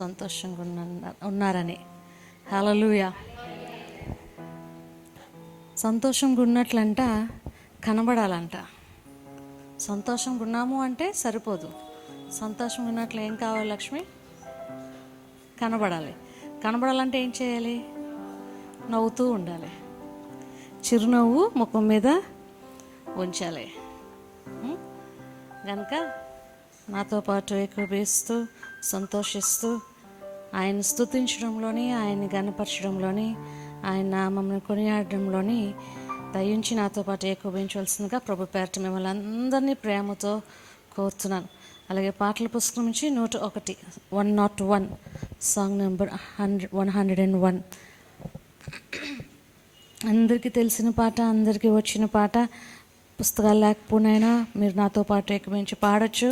సంతోషంగా ఉన్నారని. హల్లెలూయా. సంతోషంగా ఉన్నట్లంట కనబడాలంట. సంతోషంగా ఉన్నాము అంటే సరిపోదు. సంతోషంగా ఉన్నట్లు ఏం కావాలి లక్ష్మి? కనబడాలి. కనబడాలంటే ఏం చేయాలి? నవ్వుతూ ఉండాలి. చిరునవ్వు ముఖం మీద ఉంచాలి. కనుక నాతో పాటు ఏకీభవిస్తూ సంతోషిస్తూ ఆయన స్తుతించడంలోని, ఆయన్ని గణపరచడంలోని, ఆయన నామమును కొనియాడడంలోని దయించి నాతో పాటు ఏకీభవించవలసిందిగా ప్రభు పేరట మిమ్మల్ని అందరినీ ప్రేమతో కోరుతున్నాను. అలాగే పాటల పుస్తకం నుంచి 101 101 సాంగ్ నెంబర్ 101. అందరికీ తెలిసిన పాట, అందరికీ వచ్చిన పాట. పుస్తకాలు లేకపోయినా మీరు నాతో పాటు ఏకీభవించి పాడొచ్చు.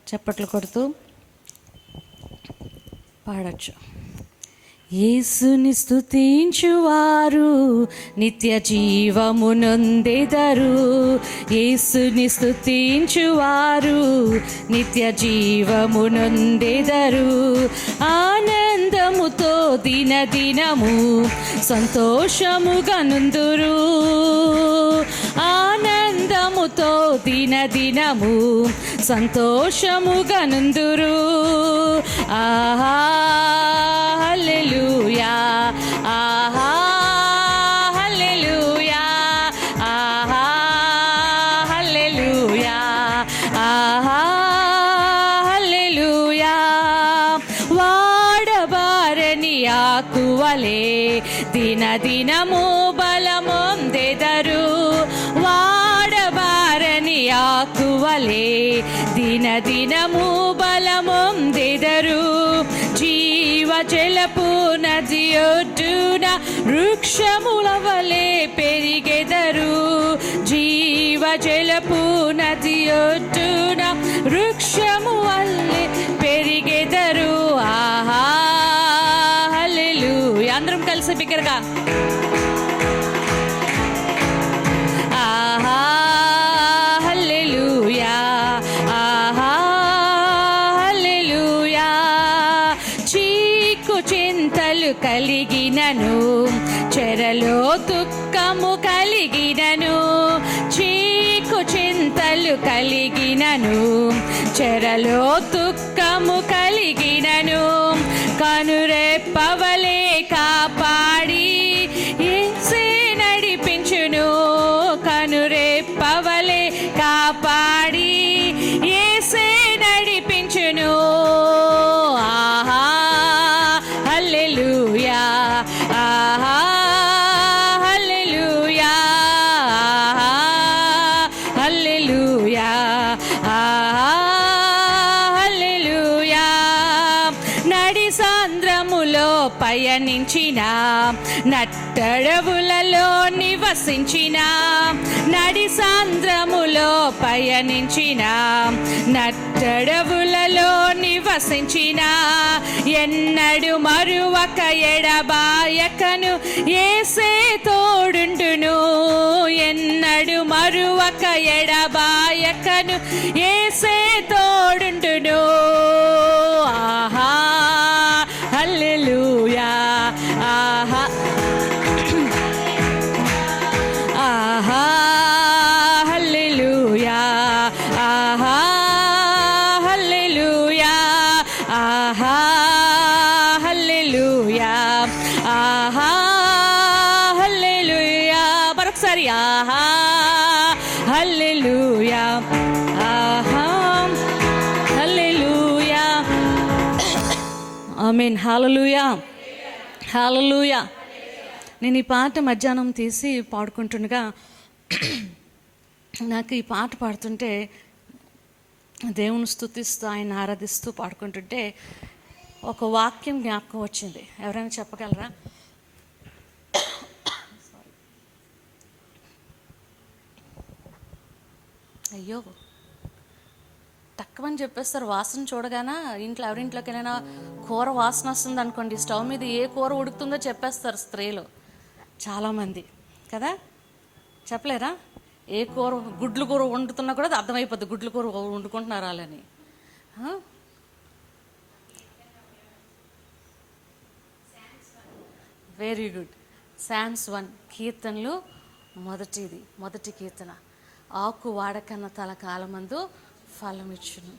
చప్పట్లు కొడుతూ పాడొచ్చు. యేసుని స్తుతించువారు నిత్య జీవమునొందెదరు. యేసుని స్తుతించువారు నిత్య జీవమునొందెదరు. ఆనందముతో దినదినము సంతోషముగా నుందురు. ఆనందముతో దినదినము సంతోషముగా నుందురు. ఆహా హల్లెలూయా, ఆహా హల్లెలూయా, ఆహా హల్లెలూయా, ఆహా హల్లెలూయా. వాడబారని ఆకువలే దినదినము బలమొందెదరు. వాడబారని ఆకువలే దినదినము బలమొందెదరు. జీవజలపు నది ఒడ్డున వృక్షముల వలె పెరిగెదరు. జీవజలపు నది ఒడ్డున వృక్షము వలె పెరిగెదరు. ఆహా హల్లెలూయా. అందరం కలిసి బిగ్గరగా ఆహా హల్లెలూయా, ఆహా హల్లెలూయా. చీకు చింతలు కలిగినను, చెరలో దుఃఖము కలిగినను. చీకు చింతలు కలిగినను, చెరలో దుఃఖము కలిగినను. కనురెప్పవలే కాపాడి యేసే నడిపించును. కనురెప్పవలే కాపాడి యేసే నడిపించును. ఆహా హల్లెలూయా, ఆహా హల్లెలూయా, ఆహా హల్లెలూయా, ఆహా హల్లెలూయా. నడి సాంద్రములో పయనించిన, నట్టడవులలో నివసించిన. నడి సాంద్రములో పయనించిన, నట్టడవులలో నివసించిన. ఎన్నడు మరువక ఎడబాయకను యేసే తోడుండును. ఎన్నడు మరువక ఎడబాయకను యేసే తోడుండును. ఆహా హల్లెలూయా, ఆహా ఆహా హల్లెలూయా, ఆహా హల్లెలూయా, ఆహా హల్లెలూయా, ఆహా హల్లెలూయా. మరొకసారి ఆహా హల్లెలూయా, ఆహా హల్లెలూయా. ఆమేన్. హల్లెలూయా, హల్లెలూయా. నేను ఈ పాట మధ్యాహ్నం తీసి పాడుకుంటుండగా నాకు ఈ పాట పాడుతుంటే, దేవుని స్తుతిస్తూ ఆయన ఆరాధిస్తూ పాడుకుంటుంటే ఒక వాక్యం జ్ఞాపకం వచ్చింది. ఎవరైనా చెప్పగలరా? అయ్యో, తక్కువని చెప్పేస్తారు. వాసన చూడగానే ఇంట్లో ఎవరింట్లోకి వెళ్ళినా కూర వాసన వస్తుంది అనుకోండి, స్టవ్ మీద ఏ కూర ఉడుకుతుందో చెప్పేస్తారు స్త్రీలు చాలామంది కదా. చెప్పలేరా? ఏ కూర, గుడ్లు కూర వండుతున్నా కూడా అర్థమైపోద్ది గుడ్లు కూర వండుకుంటున్నారు వాళ్ళని. Very good. సామ్స్ 1 కీర్తనలు మొదటి కీర్తన. ఆకు వాడకన్న తల కాలమందు ఫలమిచ్చును.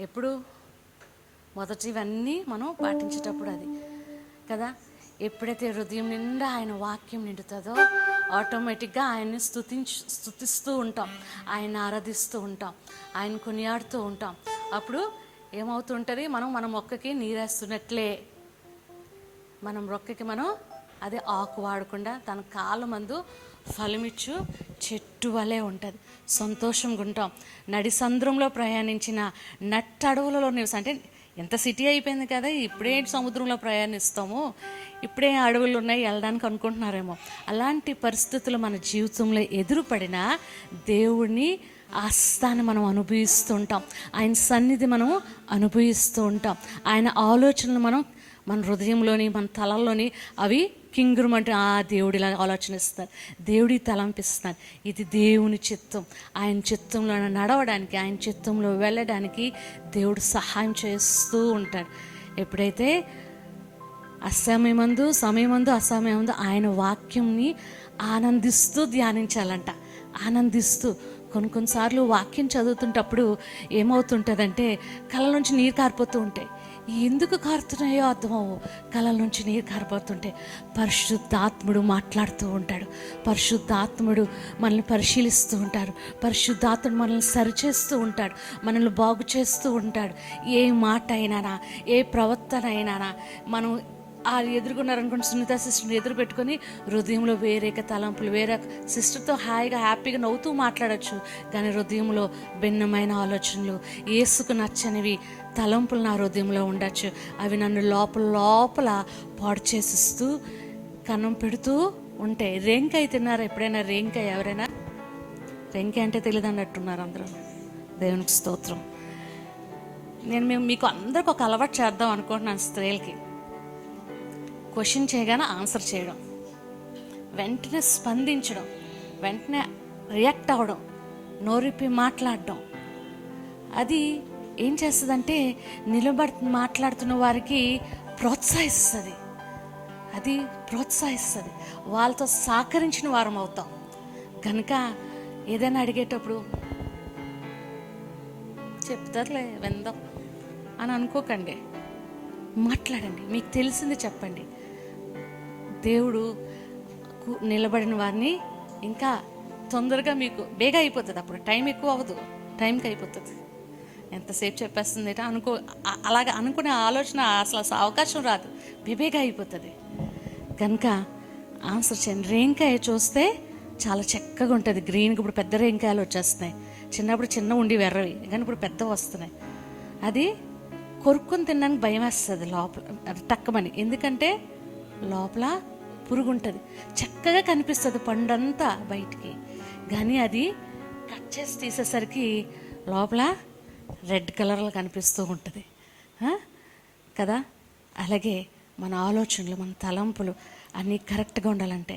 ఎప్పుడు? మొదటివన్నీ మనం పాటించేటప్పుడు అది కదా. ఎప్పుడైతే హృదయం నిండా ఆయన వాక్యం నిండుతుందో ఆటోమేటిక్గా ఆయన్ని స్తుతిస్తూ ఉంటాం, ఆయన ఆరాధిస్తూ ఉంటాం, ఆయన కొనియాడుతూ ఉంటాం. అప్పుడు ఏమవుతుంటుంది? మన మొక్కకి నీరేస్తున్నట్లే, మనం మొక్కకి అదే ఆకు వాడకుండా తన కాలమందు ఫలమిచ్చు చెట్టు వలె ఉంటుంది. సంతోషంగా ఉంటాం. నడిసంద్రంలో ప్రయాణించిన నట్టడవులలో అంటే ఎంత సిటీ అయిపోయింది కదా, ఇప్పుడే సముద్రంలో ప్రయాణిస్తాము, ఇప్పుడే అడవులు ఉన్నాయి వెళ్ళడానికి అనుకుంటున్నారేమో. అలాంటి పరిస్థితులు మన జీవితంలో ఎదురుపడిన దేవుడిని ఆస్థానం మనం అనుభవిస్తూ ఉంటాం, ఆయన సన్నిధి మనం అనుభవిస్తూ ఉంటాం. ఆయన ఆలోచనలు మన హృదయంలోని మన తలల్లోని అవి కింగురమంటే దేవుడిలా ఆలోచనిస్తారు, దేవుడి తలంపిస్తారు. ఇది దేవుని చిత్తం. ఆయన చిత్తంలో నడవడానికి, ఆయన చిత్తంలో వెళ్ళడానికి దేవుడు సహాయం చేస్తూ ఉంటాడు. ఎప్పుడైతే సమయమందు అసమయమందు ఆయన వాక్యంని ఆనందిస్తూ ధ్యానించాలంట. ఆనందిస్తూ కొన్నిసార్లు వాక్యం చదువుతుంటప్పుడు ఏమవుతుంటుందంటే కళ్ళ నుంచి నీరు కారిపోతూ ఉంటాయి. ఎందుకు కారుతున్నాయో అర్థమవు. కళ్ళ నుంచి నీరు కారిపోతుంటే పరిశుద్ధాత్ముడు మాట్లాడుతూ ఉంటాడు, పరిశుద్ధాత్ముడు మనల్ని పరిశీలిస్తూ ఉంటారు, పరిశుద్ధాత్ముడు మనల్ని సరిచేస్తూ ఉంటాడు, మనల్ని బాగు చేస్తూ ఉంటాడు. ఏ మాట అయినానా, ఏ ప్రవర్తన అయినానా మనం ఎదుర్కొన్నారనుకోండి, సునీత సిస్టర్ని ఎదురు పెట్టుకొని హృదయంలో వేరేక తలంపులు, వేరే సిస్టర్తో హ్యాపీగా నవ్వుతూ మాట్లాడచ్చు, కానీ హృదయంలో భిన్నమైన ఆలోచనలు, యేసుకు నచ్చనివి తలంపులు నా హృదయంలో ఉండొచ్చు. అవి నన్ను లోపల పాడు చేసిస్తూ కన్నం పెడుతూ ఉంటాయి. రేంకాయ తిన్నారా ఎప్పుడైనా? రేంకాయ ఎవరైనా? రేంకాయ అంటే తెలియదు అన్నట్టున్నారు అందరూ. దేవునికి స్తోత్రం. నేను మీకు అందరికి ఒక అలవాటు చేద్దాం అనుకుంటున్నాను. స్త్రీలకి క్వశ్చన్ చేయగానే ఆన్సర్ చేయడం, వెంటనే స్పందించడం, వెంటనే రియాక్ట్ అవ్వడం, నోరిప్పి మాట్లాడడం. అది ఏం చేస్తుందంటే మాట్లాడుతున్న వారికి ప్రోత్సహిస్తుంది. అది ప్రోత్సహిస్తుంది, వాళ్ళతో సహకరించిన వారం అవుతాం. కనుక ఏదైనా అడిగేటప్పుడు చెప్తారులే వెందాం అని అనుకోకండి, మాట్లాడండి, మీకు తెలిసింది చెప్పండి. దేవుడు నిలబడిన వారిని ఇంకా తొందరగా మీకు బేగ అయిపోతుంది. అప్పుడు టైం ఎక్కువ అవ్వదు, టైంకి అయిపోతుంది. ఎంతసేపు చెప్పేస్తుంది అలాగా అనుకునే ఆలోచన అసలు అవకాశం రాదు, బేగా అయిపోతుంది. కనుక ఆన్సర్ చేయండి. రేంకాయ చూస్తే చాలా చక్కగా ఉంటుంది, గ్రీన్గా. ఇప్పుడు పెద్ద రేంకాయలు వచ్చేస్తున్నాయి. చిన్నప్పుడు చిన్న ఉండి వెర్రవి, కానీ ఇప్పుడు పెద్ద వస్తున్నాయి. అది కొరుక్కొని తినడానికి భయం వేస్తుంది లోపల, అది టక్కమని. ఎందుకంటే లోపల పురుగు ఉంటుంది. చక్కగా కనిపిస్తుంది పండంతా బయటికి, కానీ అది కట్ చేసి తీసేసరికి లోపల రెడ్ కలర్లో కనిపిస్తూ ఉంటుంది కదా. అలాగే మన ఆలోచనలు, మన తలంపులు అన్నీ కరెక్ట్గా ఉండాలంటే,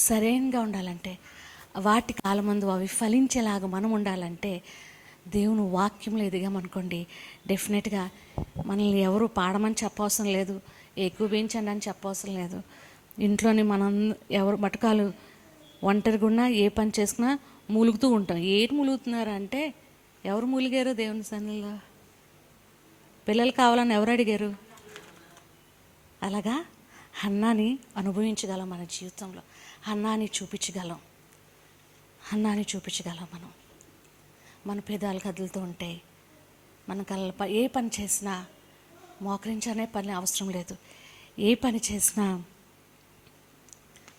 సరైనగా ఉండాలంటే, వాటి కాలమందు అవి ఫలించేలాగా మనం ఉండాలంటే దేవుని వాక్యంలో ఎదిగామనుకోండి, డెఫినెట్గా మనల్ని ఎవరు పాడమని చెప్పవసరం లేదు, ఎక్కువ పెంచండి అని చెప్పవసరం లేదు. ఇంట్లోని మనం ఎవరు మటకాలు ఒంటరిగా ఉన్నా ఏ పని చేసుకున్నా మూలుగుతూ ఉంటాం. ఏంటి మూలుగుతున్నారు అంటే, ఎవరు మూలిగారు దేవుని సన్నిధిలో? పిల్లలు కావాలని ఎవరు అడిగారు? అలాగా హన్నాని అనుభవించగలం మన జీవితంలో, హన్నాని చూపించగలం మనం. మన పేదాలు కదులుతూ ఉంటాయి. మన కళ్ళ ఏ పని చేసినా మోకరించనే పని అవసరం లేదు. ఏ పని చేసినా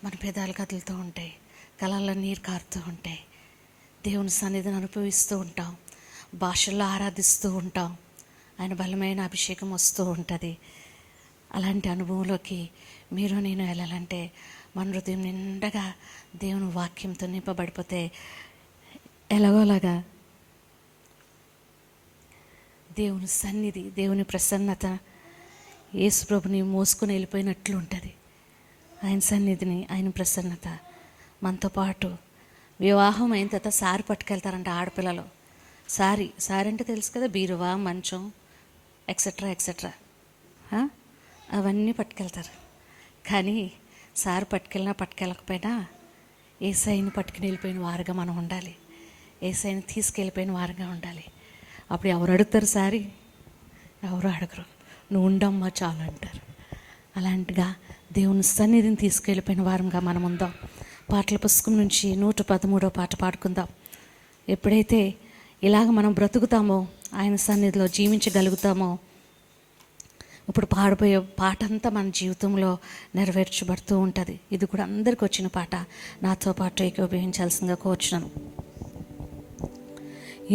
మన పేదాలు కదులుతూ ఉంటాయి, కళ్ళల్లో నీరు కారుతూ ఉంటాయి. దేవుని సన్నిధిని అనుభవిస్తూ ఉంటాం, భాషల్లో ఆరాధిస్తూ ఉంటాం, ఆయన బలమైన అభిషేకం వస్తూ ఉంటుంది. అలాంటి అనుభవంలోకి మీరు నేను వెళ్ళాలంటే మన హృదయం నిండగా దేవుని వాక్యంతో నింపబడిపోతే ఎలాగోలాగా దేవుని సన్నిధి, దేవుని ప్రసన్నత యేసు ప్రభుని మోసుకొని వెళ్ళిపోయినట్లు ఉంటుంది. ఆయన సన్నిధిని, ఆయన ప్రసన్నత మనతో పాటు. వివాహం అయిన తర్వాత సారి పట్టుకెళ్తారంట ఆడపిల్లలు. సారీ అంటే తెలుసు కదా, బీరువా, మంచం, ఎక్సెట్రా అవన్నీ పట్టుకెళ్తారు. కానీ సార్ పట్టుకెళ్ళకపోయినా యేసయ్యని పట్టుకుని వెళ్ళిపోయిన వారుగా మనం ఉండాలి. యేసయ్యని తీసుకెళ్ళిపోయిన వారుగా ఉండాలి. అప్పుడు ఎవరు అడుగుతారు సారి? ఎవరు అడగరు. నువ్వు ఉండమ్మా చాలు అంటారు. అలాంటిగా దేవుని సన్నిధిని తీసుకెళ్ళిపోయిన వారంగా మనం ఉందాం. పాటల పుస్తకం నుంచి 113వ పాట పాడుకుందాం. ఎప్పుడైతే ఇలాగ మనం బ్రతుకుతామో, ఆయన సన్నిధిలో జీవించగలుగుతామో, ఇప్పుడు పాడబోయే పాట అంతా మన జీవితంలో నెరవేర్చబడుతూ ఉంటుంది. ఇది కూడా అందరికి వచ్చిన పాట. నాతో పాటు ఏకీభవించాల్సిందిగా కోరుచున్నాను.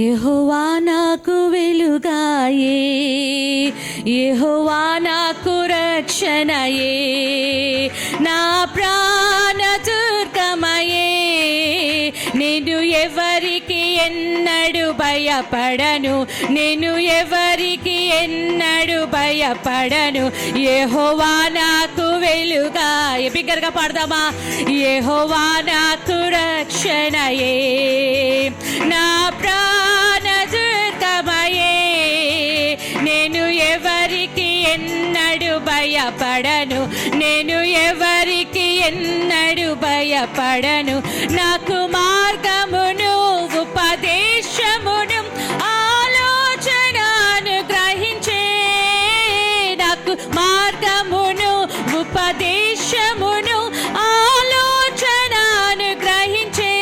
యెహోవా నాకు వెలుగాయే, యెహోవా నాకు రక్షణయే, నా ప్రాణ దుర్గమయే, నేను ఎవరికి ఎన్నడు భయపడను, నేను ఎవరికి ఎన్నడు భయపడను. యెహోవా నాకు వెలుగాయే. బిగ్గరగా పాడదామా? యెహోవా నాకు రక్షణయే, నా ప్రాణ దుర్గమయే, నేను ఎవరికి ఎన్నడు భయపడను, నేను ఎవరికి ఎన్నడు భయపడను. నాకు మార్గమును ఉపదేశమును ఆలోచనను గ్రహించే, నాకు మార్గమును ఉపదేశమును ఆలోచనను గ్రహించే,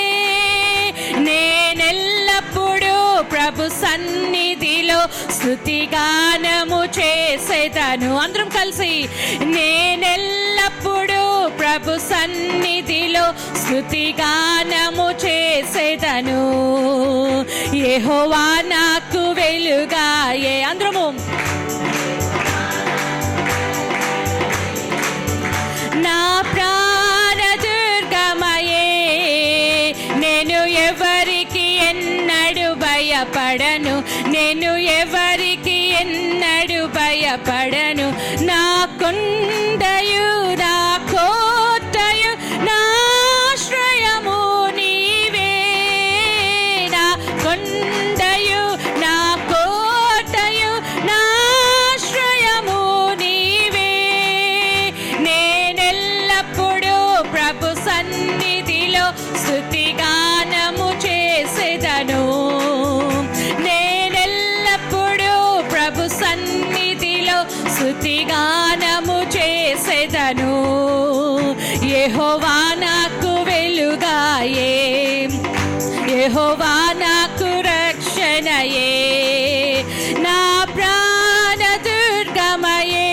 నేనెల్లప్పుడూ ప్రభు సన్నిధిలో స్తుతిగానము చేసేదను. అందరం కలిసి, నేనెల్లప్పుడూ ప్రభు సన్నిధిలో స్తుతిగానము చేసేదను. యెహోవా నాకు వెలుగాయే. అందరము నా ప్రాణ దుర్గమయే, నేను ఎవరికి ఎన్నడు భయపడను, నేను ఎవరికి ఎన్నడు భయపడను. నా కొండయు నా కోటయు నా ఆశ్రయము నీవే, నా కొండయు నా కోటయు నా ఆశ్రయము నీవే, నేనెల్లప్పుడూ ప్రభు సన్నిధిలో స్తుతిగానము చేసేదను, నేనెల్లప్పుడూ ప్రభు సన్నిధిలో స్తుతిగానము చేసేదను. యెహోవా నాకు వెలుగాయే, యెహోవా నాకు రక్షణయే, నా ప్రాణ దుర్గమయే,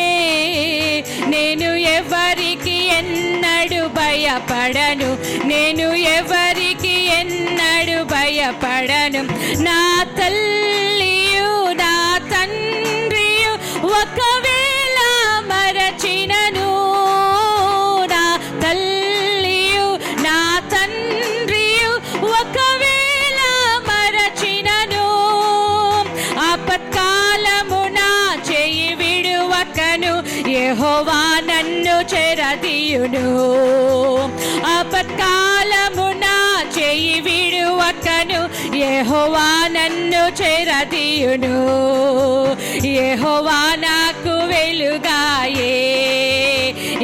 నేను ఎవరికి ఎన్నడు భయపడను, నేను ఎవరికి ఎన్నడు భయపడను. నా తల్లియు నా తండ్రియు ఒకవేళ మరచినను, నా తల్లియు నా తండ్రియు ఒకవేళ మరచినను, ఆపత్కాలమున చేయి విడువకను, యెహోవా నన్ను చెరదీయును. ఆపత్కాలమున చేయి విడువకను, యెహోవా నన్ను చెరదీయును. యెహోవా నాకు వెలుగాయే,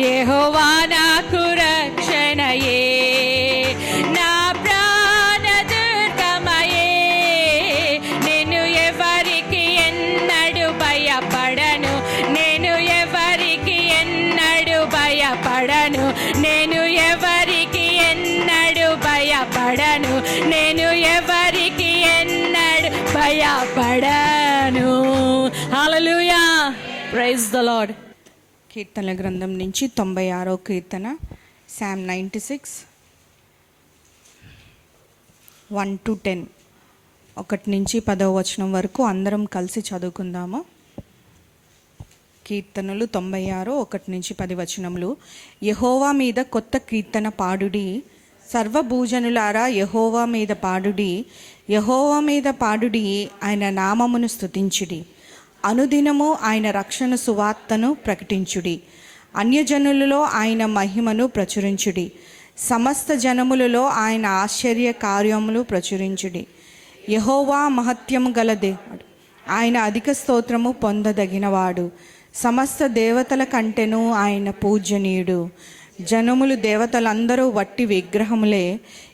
యెహోవా నాకు రక్షణయే, నా ప్రాణ దుర్గమయే, నేను ఎవరికి ఎన్నడు భయపడను, నేను ఎవరికి ఎన్నడు భయపడను, నేను ఎవరికి ఎన్నడు భయపడను, నేను ఎవరికి ఎన్నడు భయపడను. హల్లెలూయా, ప్రైజ్ ద లార్డ్. కీర్తనల గ్రంథం నుంచి 96వ కీర్తన, సామ్ 96 1-10, 1 నుంచి 10వ వచనం వరకు అందరం కలిసి చదువుకుందాము. కీర్తనలు 96 1 నుంచి 10 వచనములు. యెహోవా మీద కొత్త కీర్తన పాడుడి, సర్వభూజనులారా యెహోవా మీద పాడుడి, యెహోవా మీద పాడుడి, ఆయన నామమును స్తుతించుడి, అనుదినము ఆయన రక్షణ సువార్తను ప్రకటించుడి, అన్యజనులలో ఆయన మహిమను ప్రచురించుడి, సమస్త జనములలో ఆయన ఆశ్చర్య కార్యములు ప్రచురించుడి. యెహోవా మహత్యము గల దేవుడు, ఆయన అధిక స్తోత్రము పొందదగినవాడు, సమస్త దేవతల కంటెను ఆయన పూజనీయుడు. జనములు దేవతలందరూ వట్టి విగ్రహములే.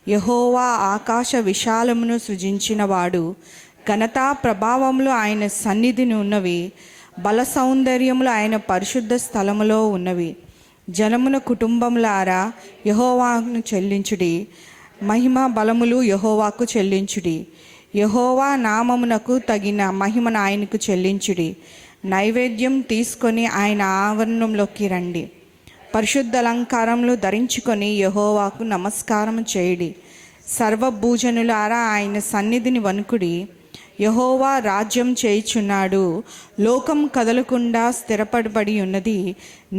యెహోవా ఆకాశ విశాలమును సృజించినవాడు. ఘనతా ప్రభావములు ఆయన సన్నిధిని ఉన్నవి. బల సౌందర్యములు ఆయన పరిశుద్ధ స్థలములో ఉన్నవి. జనమున కుటుంబములారా యెహోవాను చెల్లించుడి. మహిమ బలములు యెహోవాకు చెల్లించుడి. యెహోవా నామమునకు తగిన మహిమను ఆయనకు చెల్లించుడి. నైవేద్యం తీసుకొని ఆయన ఆవరణంలోకి రండి. పరిశుద్ధ అలంకారములు ధరించుకొని యెహోవాకు నమస్కారం చేయుడి. సర్వభూజనులారా ఆయన సన్నిధిని వణుకుడి. యెహోవా రాజ్యం చేయుచున్నాడు. లోకం కదలకుండా స్థిరపడబడి ఉన్నది.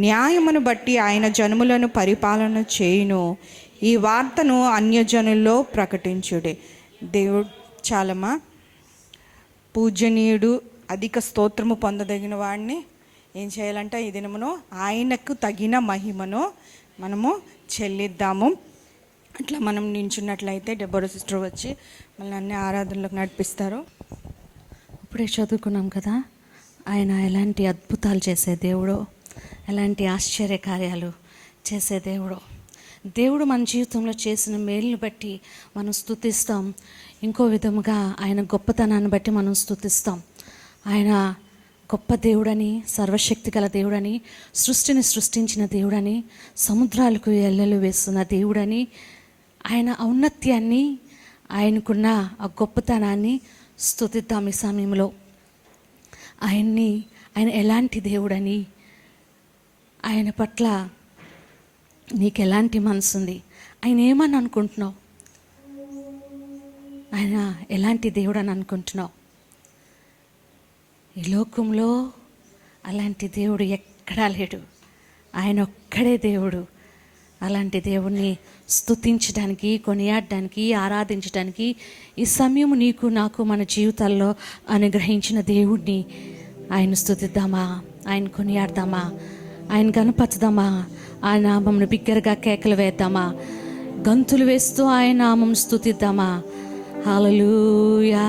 న్యాయమును బట్టి ఆయన జనములను పరిపాలన చేయును. ఈ వార్తను అన్యజనుల్లో ప్రకటించుడి. దేవుడు చాలమా. పూజనీయుడు, అధిక స్తోత్రము పొందదగిన వాడిని ఏం చేయాలంటే ఈ దినమును ఆయనకు తగిన మహిమను మనము చెల్లిద్దాము. అట్లా మనం నించున్నట్లయితే డెబోరా సిస్టర్ వచ్చి మళ్ళీ అన్ని ఆరాధనలకు నడిపిస్తారు. ఇప్పుడే చదువుకున్నాం కదా, ఆయన ఎలాంటి అద్భుతాలు చేసే దేవుడో, ఎలాంటి ఆశ్చర్య కార్యాలు చేసే దేవుడో. దేవుడు మన జీవితంలో చేసిన మేలుని బట్టి మనం స్తుతిస్తాం. ఇంకో విధముగా ఆయన గొప్పతనాన్ని బట్టి మనం స్తుతిస్తాం. ఆయన గొప్ప దేవుడని, సర్వశక్తి గల దేవుడని, సృష్టిని సృష్టించిన దేవుడని, సముద్రాలకు ఎల్లలు వేస్తున్న దేవుడని, ఆయన ఔన్నత్యాన్ని, ఆయనకున్న ఆ గొప్పతనాన్ని స్తుతిద్దాం ఈ సమయంలో. ఆయన ఎలాంటి దేవుడని, ఆయన పట్ల నీకు ఎలాంటి మనసు ఉంది, ఆయన ఏమని అనుకుంటున్నావు, ఆయన ఎలాంటి దేవుడు అని అనుకుంటున్నావు. ఈ లోకంలో అలాంటి దేవుడు ఎక్కడా లేడు. ఆయన ఒక్కడే దేవుడు. అలాంటి దేవుణ్ణి స్తుతించడానికి, కొనియాడడానికి, ఆరాధించడానికి ఈ సమయం నీకు నాకు మన జీవితాల్లో అనుగ్రహించిన దేవుడిని ఆయన స్తుతిద్దామా, ఆయన కొనియాడదామా, ఆయన కనపరచుదామా, ఆ నామంను బిగ్గరగా కేకలు వేద్దామా, గంతులు వేస్తూ ఆయన నామం స్తుతిద్దామా. హల్లెలూయా,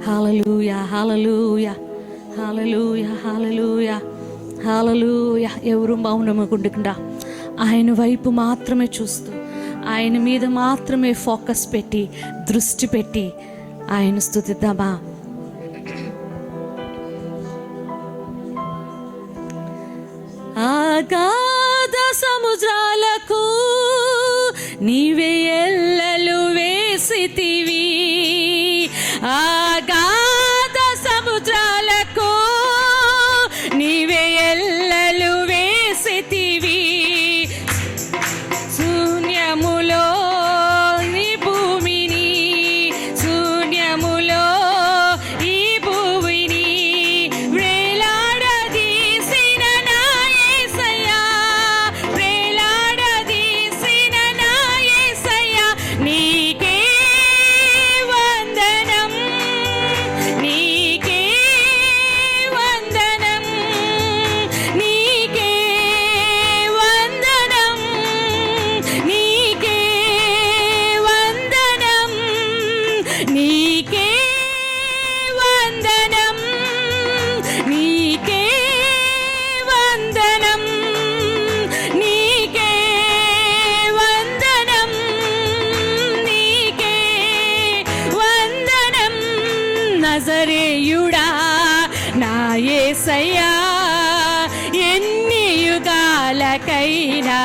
హల్లెలూయా, హల్లెలూయా, హల్లెలూయా, హల్లెలూయా, హల్లెలూయా. ఎవరు మౌనమగుండకుండా ఆయన వైపు మాత్రమే చూస్తూ, ఆయన మీద మాత్రమే ఫోకస్ పెట్టి, దృష్టి పెట్టి ఆయన స్తుతిద్దామా. అగాధ సముద్రాలకు నీవే ఎల్లలు వేసితివి. అగాధ సముద్రాలకు నీవే ఎల్లలు వేసితివి. శూన్యములో ఈ భూమిని, శూన్యములో ఈ భూమిని వేలాడదీసిన నా యేసయ్యా, వేలాడదీసిన నా యేసయ్యా. నీకే వందనం, నీకే వందనం, నీకే వందనం, నీకే వందనం, నీకే వందనం, నీకే వందనం, నీకే వందనం, నీకే వందనం. నజరేయుడా నా యేసయ్యా, ఎన్ని యుగాలకైనా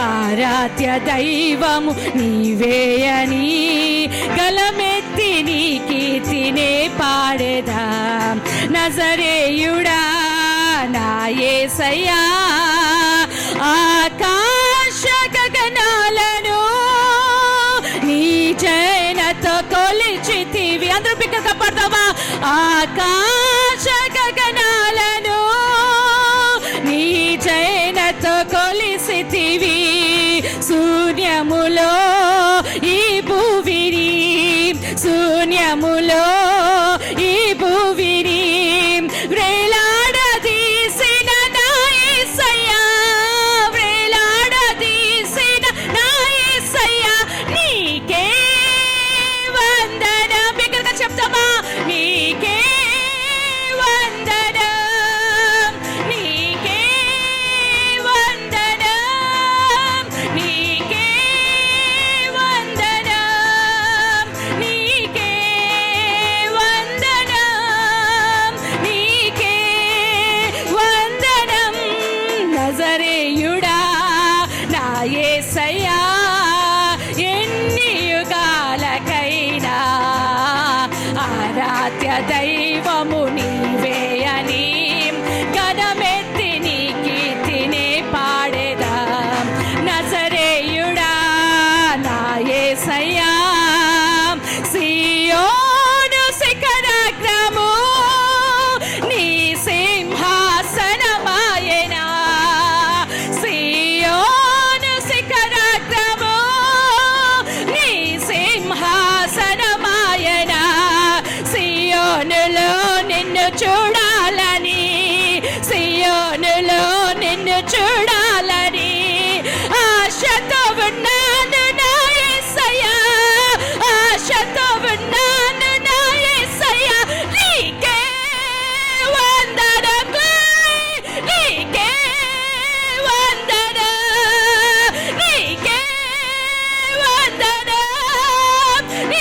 ఆరాధ్య దైవము నీవేయని గలమెత్తి నీ కీర్తినే పాడేదా. నజరేయుడా నా యేసయ్యా, ఆకాశ గగనాలను నీ జయనతో కొలిచితివి. అందరూ బిగ్గరగా పాడదామా. ఆకాశ గగనాలను నీ జయనతో కొలిసితివి. శూన్యములో ఈ భూమిని, శూన్యములో ఈ భూమిని వేలాడదీసిన నా యేసయ్యా, వేలాడదీసిన నా యేసయ్యా. నీకే వందనం. బిగ్గరగా చెప్తామా. నీకే దైవము నీవే అని గదమెత్తి నీ కీర్తినే పాడేదా. నజరేయుడా నా యేసయ్యా, సియోను శిఖరాగ్రము నీ సింహాసనమాయెనా. సియోను శిఖరాగ్రము నీ సింహాసనమాయెనా. సియోనులో నిన్ను చూడాలని, సియోనులో నిన్ను చూడాలని ఆశతో ఉన్నాను నా యేసయ్యా, ఆశతో ఉన్నాను నా యేసయ్యా. నీకే వందనం, నీకే వందనం, నీకే వందనం,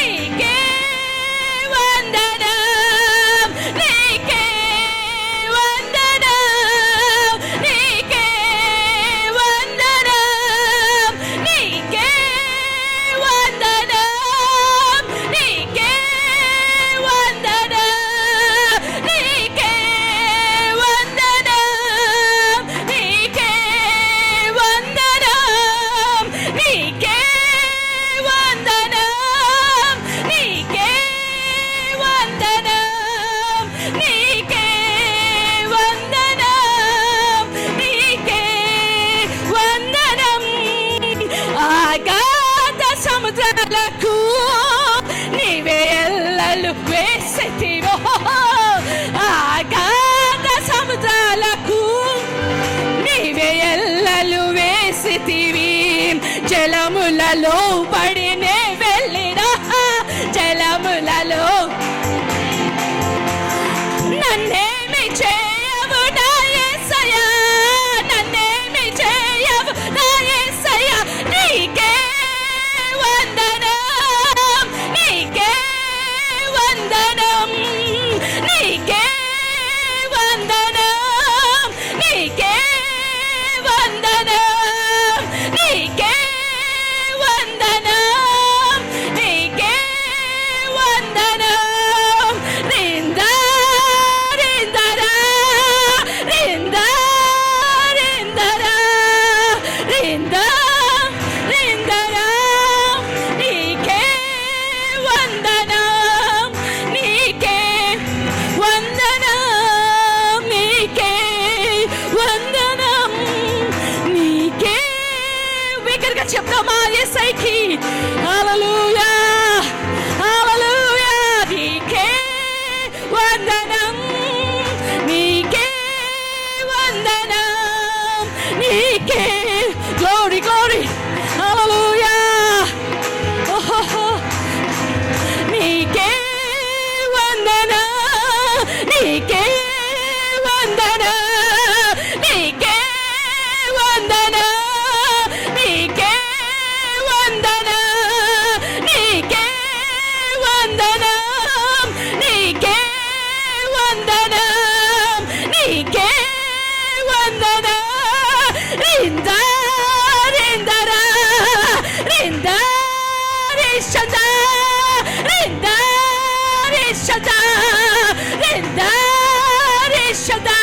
నీకే వందనం, నీకే వందనం, నీకే వందనం, నీకే వందనం, నీకే వందనం, నీకే వందనం, నీకే వందనం, నీకే వందనం, నీకే వందనం, నీకే వందనం, నీకే వందనం. అగాధ సముద్రాలకు నీవే ఎల్లలు వేసితివో, అగాధ సముద్రాలకు నీవే ఎల్లలు వేసితివి. జలములలో పడినే వెళ్ళినా, జలములలో నన్నేమి చేయవు నా యేసయ్యా, నన్నేమి చేయవు నా యేసయ్యా. నీకే వందనం, నీకే వందనం, నీకే వందనం, నీకే వందనం, నీకే వందనం, నీకే వందనం. రిందా రిందరా, రిందా రిందరా, రిందా రిందరా, నీకే వందనం, నీకే వందనం, నీకే వందనం, నీకే. బిగ్గరగా చెప్తామా యేసయ్యకి. హల్లెలూయా, హల్లెలూయా. నీకే వందనం, నీకే వందనం, నీకే. గ్లోరీ గ్లోరీ, హల్లెలూయా. ఓహో, నీకే వందనం, నీకే వందనం, నీకే వందనం, నీకే వందనం, నీకే వందనం, నీకే వందనం, నీకే వందనం. రిందా రిందరా, రిందా రిషదా, రిందా రిషదా, రిందా రిషదా,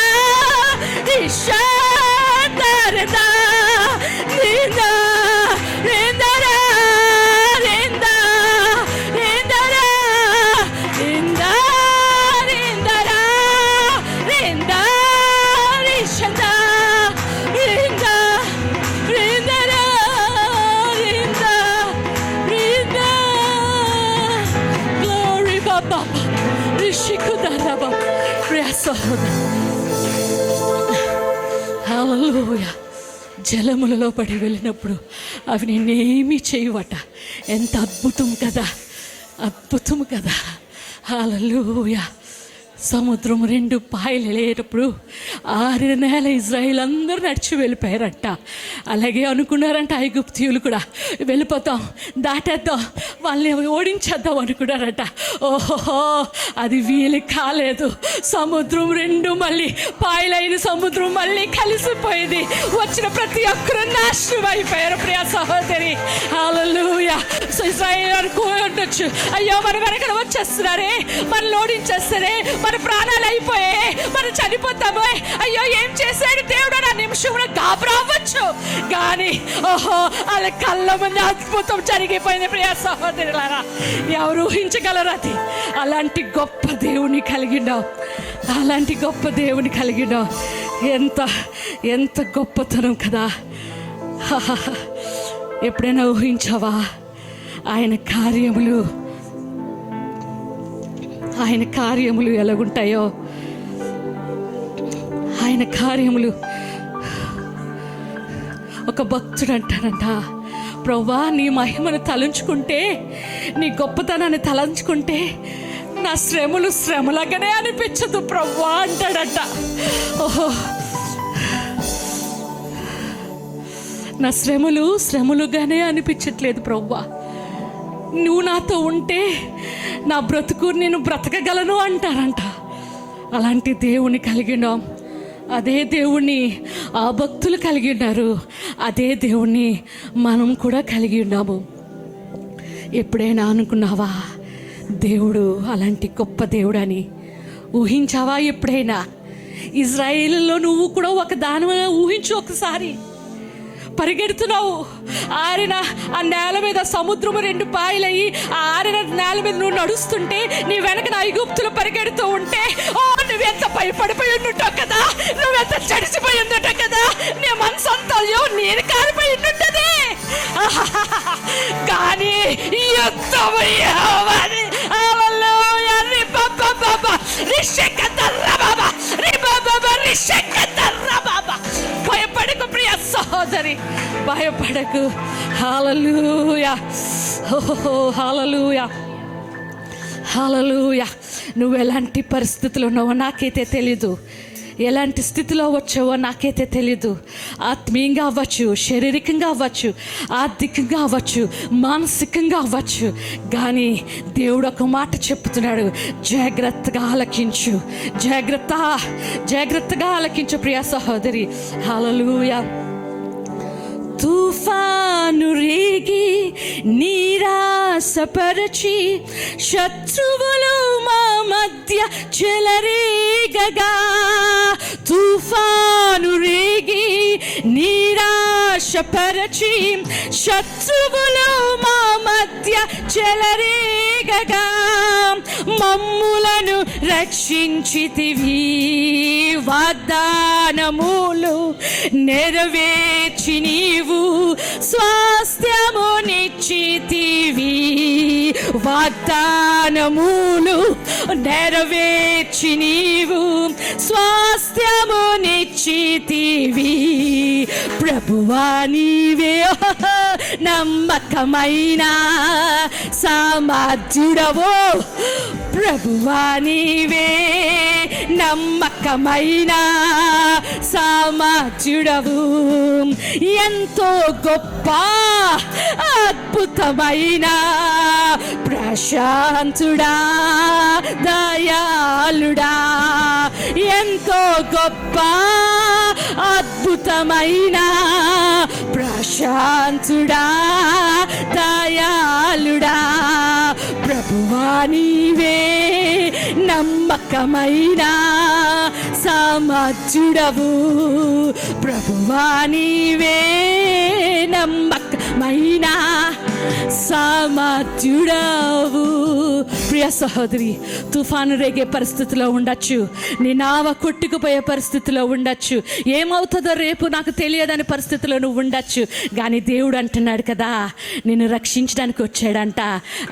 రిషదా రిందా, రిందా రిందరా, రిందా రిందరా, రిందా రిందరా, రిందా రిషదా, రిందా రిందరా, రిందా రిందా. Glory Baba, Rishikudaraba, Riasohoda. Hallelujah. జలములలో పడి వెళ్ళినప్పుడు అవి నేనేమీ చేయవట. ఎంత అద్భుతం కదా, అద్భుతం కదా. హల్లెలూయా. సముద్రం 2 పాయలు వెళ్ళేటప్పుడు 6 నెలల ఇజ్రాయిల్ అందరూ నడిచి వెళ్ళిపోయారంట. అలాగే అనుకున్నారంట ఐగుప్తీయులు కూడా, వెళ్ళిపోతాం, దాటేద్దాం, వాళ్ళని ఓడించేద్దాం అనుకున్నారంట. ఓహో, అది వీలు కాలేదు. సముద్రం 2 మళ్ళీ పాయలైన సముద్రం మళ్ళీ కలిసిపోయింది. వచ్చిన ప్రతి ఒక్కరు నాశనం అయిపోయారు. ప్రియ సహోదరి, హల్లెలూయా. ఇజ్రాయిల్ అనుకోవచ్చు, అయ్యో మన వెనకడ వచ్చేస్తున్నారే, మనల్ని ఓడించేస్తారే, మన మన ప్రాణాలు అయిపోయే, మనం చనిపోతాము, అయ్యో ఏం చేశాడు దేవుడు నా నిమిషంలో గాబరా అవ్వచ్చు. కానీ ఓహో వాళ్ళ కళ్ళ ముందు అద్భుతం జరిగిపోయింది. ప్రియ సహోదరులారా, ఎవరు ఊహించగలరు అది? అలాంటి గొప్ప దేవుని కలిగినాం, అలాంటి గొప్ప దేవుని కలిగినాం. ఎంత గొప్పతనం కదా. ఎప్పుడైనా ఊహించావా ఆయన కార్యములు ఎలాగుంటాయో? ఆయన కార్యములు. ఒక భక్తుడు అంటాడంట, ప్రభువా నీ మహిమను తలంచుకుంటే, నీ గొప్పతనాన్ని తలంచుకుంటే నా శ్రమలాగానే అనిపించదు ప్రభువా అంటాడట. ఓహో, నా శ్రమలుగానే అనిపించట్లేదు ప్రభువా, నువ్వు నాతో ఉంటే నా బ్రతుకు నేను బ్రతకగలను అంటారంట. అలాంటి దేవుని కలిగినాం. అదే దేవుణ్ణి ఆ భక్తులు కలిగి ఉన్నారు, అదే దేవుణ్ణి మనం కూడా కలిగి ఉన్నాము. ఎప్పుడైనా అనుకున్నావా దేవుడు అలాంటి గొప్ప దేవుడని? ఊహించావా ఎప్పుడైనా? ఇజ్రాయేలులో నువ్వు కూడా ఒక దానిగా ఊహించు. ఒకసారి పరిగెడుతున్నావు, ఆరిన ఆ నేల మీద సముద్రము 2 పాయలయ్యి ఆ ఆరిన నేల మీద నువ్వు నడుస్తుంటే, నీ వెనక నా ఐగుప్తులు పరిగెడుతూ ఉంటే, ఓ నువ్వెంత భయపడిపోయి ఉండుంటావు కదా, నువ్వెంత చడిచిపోయి ఉండుంటావు కదా, నీ మనసు అంతా నేను కారిపోయి ఉండుంటది. కానీ భయపడకు ప్రియ సహోదరి, భయపడకు. హల్లెలూయా, ఓహో హల్లెలూయా, హల్లెలూయా. నువ్వు ఎలాంటి పరిస్థితుల్లో ఉన్నావో నాకైతే తెలీదు, ఎలాంటి స్థితిలో వచ్చావో నాకైతే తెలీదు. ఆత్మీయంగా అవ్వచ్చు, శారీరకంగా అవ్వచ్చు, ఆర్థికంగా అవ్వచ్చు, మానసికంగా అవ్వచ్చు. కానీ దేవుడు ఒక మాట చెప్తున్నాడు, జాగ్రత్తగా ఆలకించు, జాగ్రత్తగా ఆలకించు ప్రియ సహోదరి. హల్లెలూయా. తుఫాను రేగి నిరాశపరచి శత్రువులు మా మధ్య చెలరేగగా, తుఫాను రేగి నిరాశపరచి శత్రువులు మా మధ్య చెలరేగగా, మమ్ములను రక్షించితివి, వాగ్దానములు నెరవేర్చి నీవు స్వాస్థ్యమునిచ్చితివి, వాగ్దానములు నెరవేర్చి నీవు స్వాస్థ్యమునిచ్చితివి. ప్రభువా నీవే నమ్మకమైన సామర్థ్యుడవో, ప్రభువా నీవే నమ్మకమైన సామర్థ్యుడవు, ఎంతో గొప్ప అద్భుతమైన ప్రశాంతుడా, దయాళుడా, ఎంతో గొప్ప అద్భుతమైన ప్రశాంతుడా, దయాళుడా, ప్రభువా నీవే నమ్మకమైన సామర్థ్యుడవు, ప్రభువా నీవే నమ్మకమైన సామర్థ్యుడవు. ప్రియ సహోదరి, తుఫాను రేగే పరిస్థితిలో ఉండొచ్చు, నీ నావ కొట్టుకుపోయే పరిస్థితిలో ఉండొచ్చు, ఏమవుతుందో రేపు నాకు తెలియదని పరిస్థితిలో నువ్వు ఉండొచ్చు. కానీ దేవుడు అంటున్నాడు కదా, నిన్ను రక్షించడానికి వచ్చాడంట.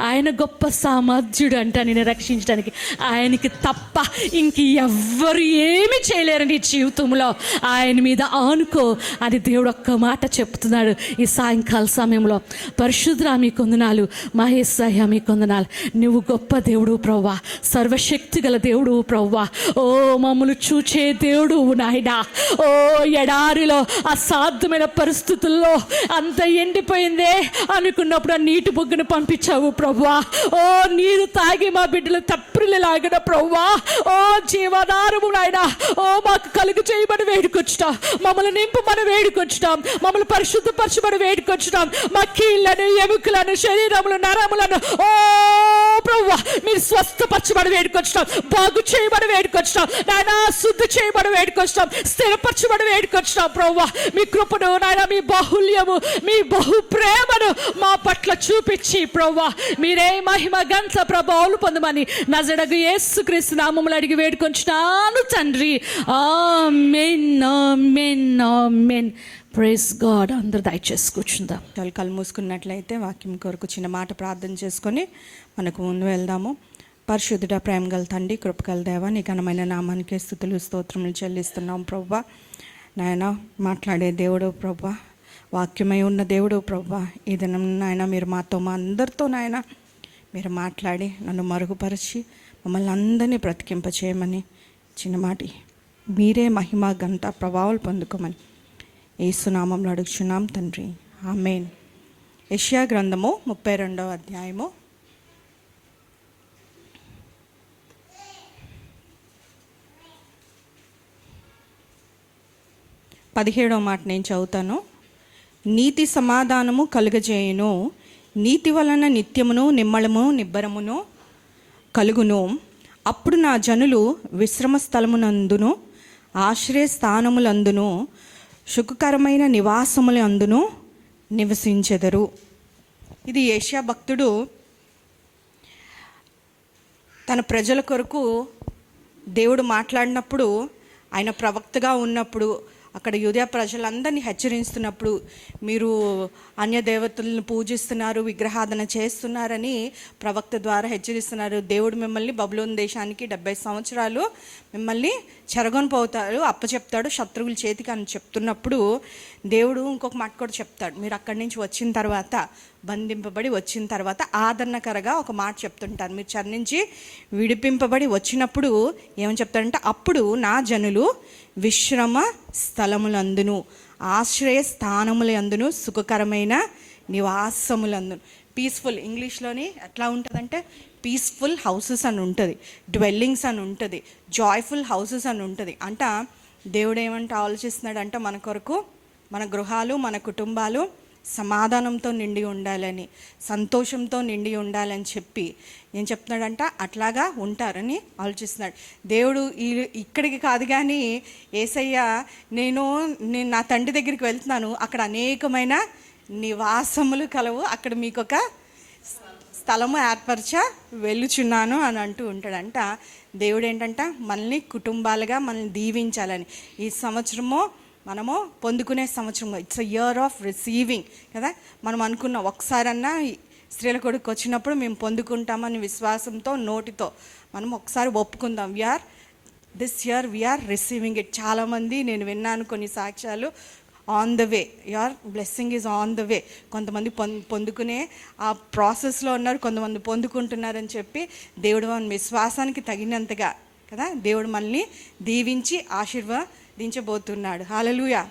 ఆయన గొప్ప సామర్థ్యుడు అంట నిన్ను రక్షించడానికి. ఆయనకి తప్ప ఇంక ఎవ్వరు ఏమి చేయలేరు నీ జీవితంలో. ఆయన మీద ఆనుకో అని దేవుడు ఒక్క మాట చెప్తున్నాడు ఈ సాయంకాల సమయంలో. పరిశుద్ధుడా మీకు వందనాలు, మహేశ్వరయ్య మీకు వందనాలు. నువ్వు గొప్ప దేవుడు ప్రభువా, సర్వశక్తి గల దేవుడు ప్రభువా. ఓ మమ్మల్ని చూచే దేవుడు నాయనా. ఓ ఎడారిలో అసాధ్యమైన పరిస్థితుల్లో అంత ఎండిపోయిందే అనుకున్నప్పుడు ఆ నీటి బొగ్గును పంపించావు ప్రభువా. ఓ నీరు తాగి మా బిడ్డలు తప్పిలాగిన ప్రభువా. ఓ జీవనారము నాయనా, ఓ మాకు కలుగు చేయమని వేడుకొచ్చుటాం, మమ్మల్ని నింపమని వేడుకొచ్చుటాం, మమ్మల్ని పరిశుద్ధపరచమని వేడుకొచ్చుటాం. మా కీళ్ళను, ఎముకలను, శరీరములు, నరములను ఓ ప్రభువా మీరు స్వస్థపరచబడి వేడుకొచ్చాం, బాగు చేయబడి వేడుకొచ్చాం నాయన, శుద్ధి చేయబడి వేడుకొచ్చాం, స్థిరపరచబడి వేడుకొచ్చాం ప్రభువా. మీ కృపను నాయన, మీ బాహుల్యము, మీ బహు ప్రేమను మా పట్ల చూపించి ప్రభువా మీరే మహిమ గంత ప్రభావాలు పొందమని నజరేయుడగు యేసుక్రీస్తు నామములో అడిగి వేడుకొంచున్నాను తండ్రి. Amen amen amen. Praise God. అందరూ దయచేసి కూర్చుందాం. కళ్ళు మూసుకున్నట్లయితే వాక్యం కొరకు చిన్న మాట ప్రార్థన చేసుకొని మనకు ముందు వెళ్దాము. పరిశుద్ధుడ, ప్రేమ గల తండ్రి, కృపగల దేవ, నీ ఘనమైన నామానికి స్తుతులు స్తోత్రములు చెల్లిస్తున్నాం ప్రభువా. నాయన మాట్లాడే దేవుడు ప్రభువా, వాక్యమై ఉన్న దేవుడు ప్రభువా, ఈ దినం నాయన మీరు మాతో మా అందరితో నాయన మీరు మాట్లాడి నన్ను మరుగుపరిచి మమ్మల్ని అందరినీ బ్రతికింపచేయమని చిన్న మాట మీరే మహిమ ఘనత ప్రభావాలు పొందుకోమని యేసునామంలో అడుగుచున్నాం తండ్రి. ఆమేన్. యెషయా గ్రంథము 32వ అధ్యాయము 17వ మాట నేను చదువుతాను. నీతి సమాధానము కలుగజేయును, నీతి వలన నిత్యమును నిమ్మళము నిబ్బరమును కలుగును. అప్పుడు నా జనులు విశ్రమ స్థలమునందును ఆశ్రయ స్థానములందును సుఖకరమైన నివాసములందును నివసించెదరు. ఇది యెషయా భక్తుడు తన ప్రజల కొరకు దేవుడు మాట్లాడినప్పుడు, ఆయన ప్రవక్తగా ఉన్నప్పుడు అక్కడ యూదయ ప్రజలందరినీ హెచ్చరిస్తున్నప్పుడు, మీరు అన్య దేవతలను పూజిస్తున్నారు, విగ్రహాధన చేస్తున్నారని ప్రవక్త ద్వారా హెచ్చరిస్తున్నారు. దేవుడు మిమ్మల్ని బబులోను దేశానికి 70 సంవత్సరాలు మిమ్మల్ని చెరగొని పోతాడు, అప్పచెప్తాడు శత్రువుల చేతికి అని చెప్తున్నప్పుడు దేవుడు ఇంకొక మాట కూడా చెప్తాడు. మీరు అక్కడి నుంచి వచ్చిన తర్వాత, బంధింపబడి వచ్చిన తర్వాత ఆదరణకరగా ఒక మాట చెప్తుంటారు. మీరు చెర నుంచి విడిపింపబడి వచ్చినప్పుడు ఏమని చెప్తారంటే, అప్పుడు నా జనులు విశ్రమ స్థలములందును ఆశ్రయ స్థానములందును సుఖకరమైన నివాసములందును. పీస్ఫుల్, ఇంగ్లీష్లోని ఎట్లా ఉంటుందంటే పీస్ఫుల్ హౌసెస్ అని ఉంటుంది, డ్వెల్లింగ్స్ అని ఉంటుంది, జాయ్ఫుల్ హౌసెస్ అని ఉంటుంది. అంట దేవుడు ఏమంటే ఆలోచిస్తున్నాడు అంటే, మన కొరకు మన గృహాలు, మన కుటుంబాలు సమాధానంతో నిండి ఉండాలని, సంతోషంతో నిండి ఉండాలని చెప్పి ఏం చెప్తున్నాడంట, అట్లాగా ఉంటారని ఆలోచిస్తున్నాడు దేవుడు. ఇక్కడికి కాదు కానీ యేసయ్య, నేను నా తండ్రి దగ్గరికి వెళ్తున్నాను, అక్కడ అనేకమైన నివాసములు కలవు, అక్కడ మీకు ఒక స్థలము ఏర్పరచ వెళ్ళుచున్నాను అని అంటూ ఉంటాడంట. దేవుడు ఏంటంట, మనల్ని కుటుంబాలుగా మనల్ని దీవించాలని. ఈ సంవత్సరము మనము పొందుకునే సంవత్సరం, it's a year of receiving కదా. మనం అనుకున్న ఒకసారన్నా స్త్రీల కొడుకు వచ్చినప్పుడు మేము పొందుకుంటామని విశ్వాసంతో నోటితో మనం ఒకసారి ఒప్పుకుందాం. This year we're receiving it. చాలామంది నేను విన్నాను కొన్ని సాక్ష్యాలు, on the way, your blessing is on the way. కొంతమంది పొందుకునే ఆ ప్రాసెస్లో ఉన్నారు, కొంతమంది పొందుకుంటున్నారని చెప్పి దేవుడు మన విశ్వాసానికి తగినంతగా కదా దేవుడు మనల్ని దీవించి ఆశీర్వదించబోతున్నాడు. హల్లెలూయా.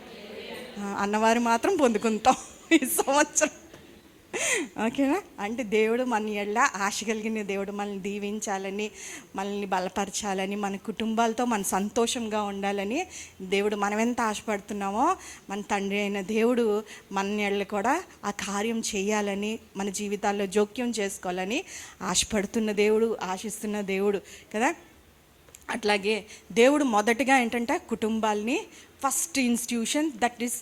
అన్నవారు మాత్రం పొందుకుంటాం ఈ సంవత్సరం, ఓకేనా. అంటే దేవుడు మన ఎళ్ళ ఆశ కలిగిన దేవుడు మనల్ని దీవించాలని, మనల్ని బలపరచాలని, మన కుటుంబాలతో మన సంతోషంగా ఉండాలని దేవుడు, మనం ఎంత ఆశపడుతున్నామో మన తండ్రి అయిన దేవుడు మన ఎళ్ళ కూడా ఆ కార్యం చేయాలని, మన జీవితాల్లో జోక్యం చేసుకోవాలని ఆశపడుతున్న దేవుడు, ఆశిస్తున్న దేవుడు కదా. అట్లాగే దేవుడు మొదటగా ఏంటంటే కుటుంబాల్ని ఫస్ట్ ఇన్స్టిట్యూషన్, దట్ ఈస్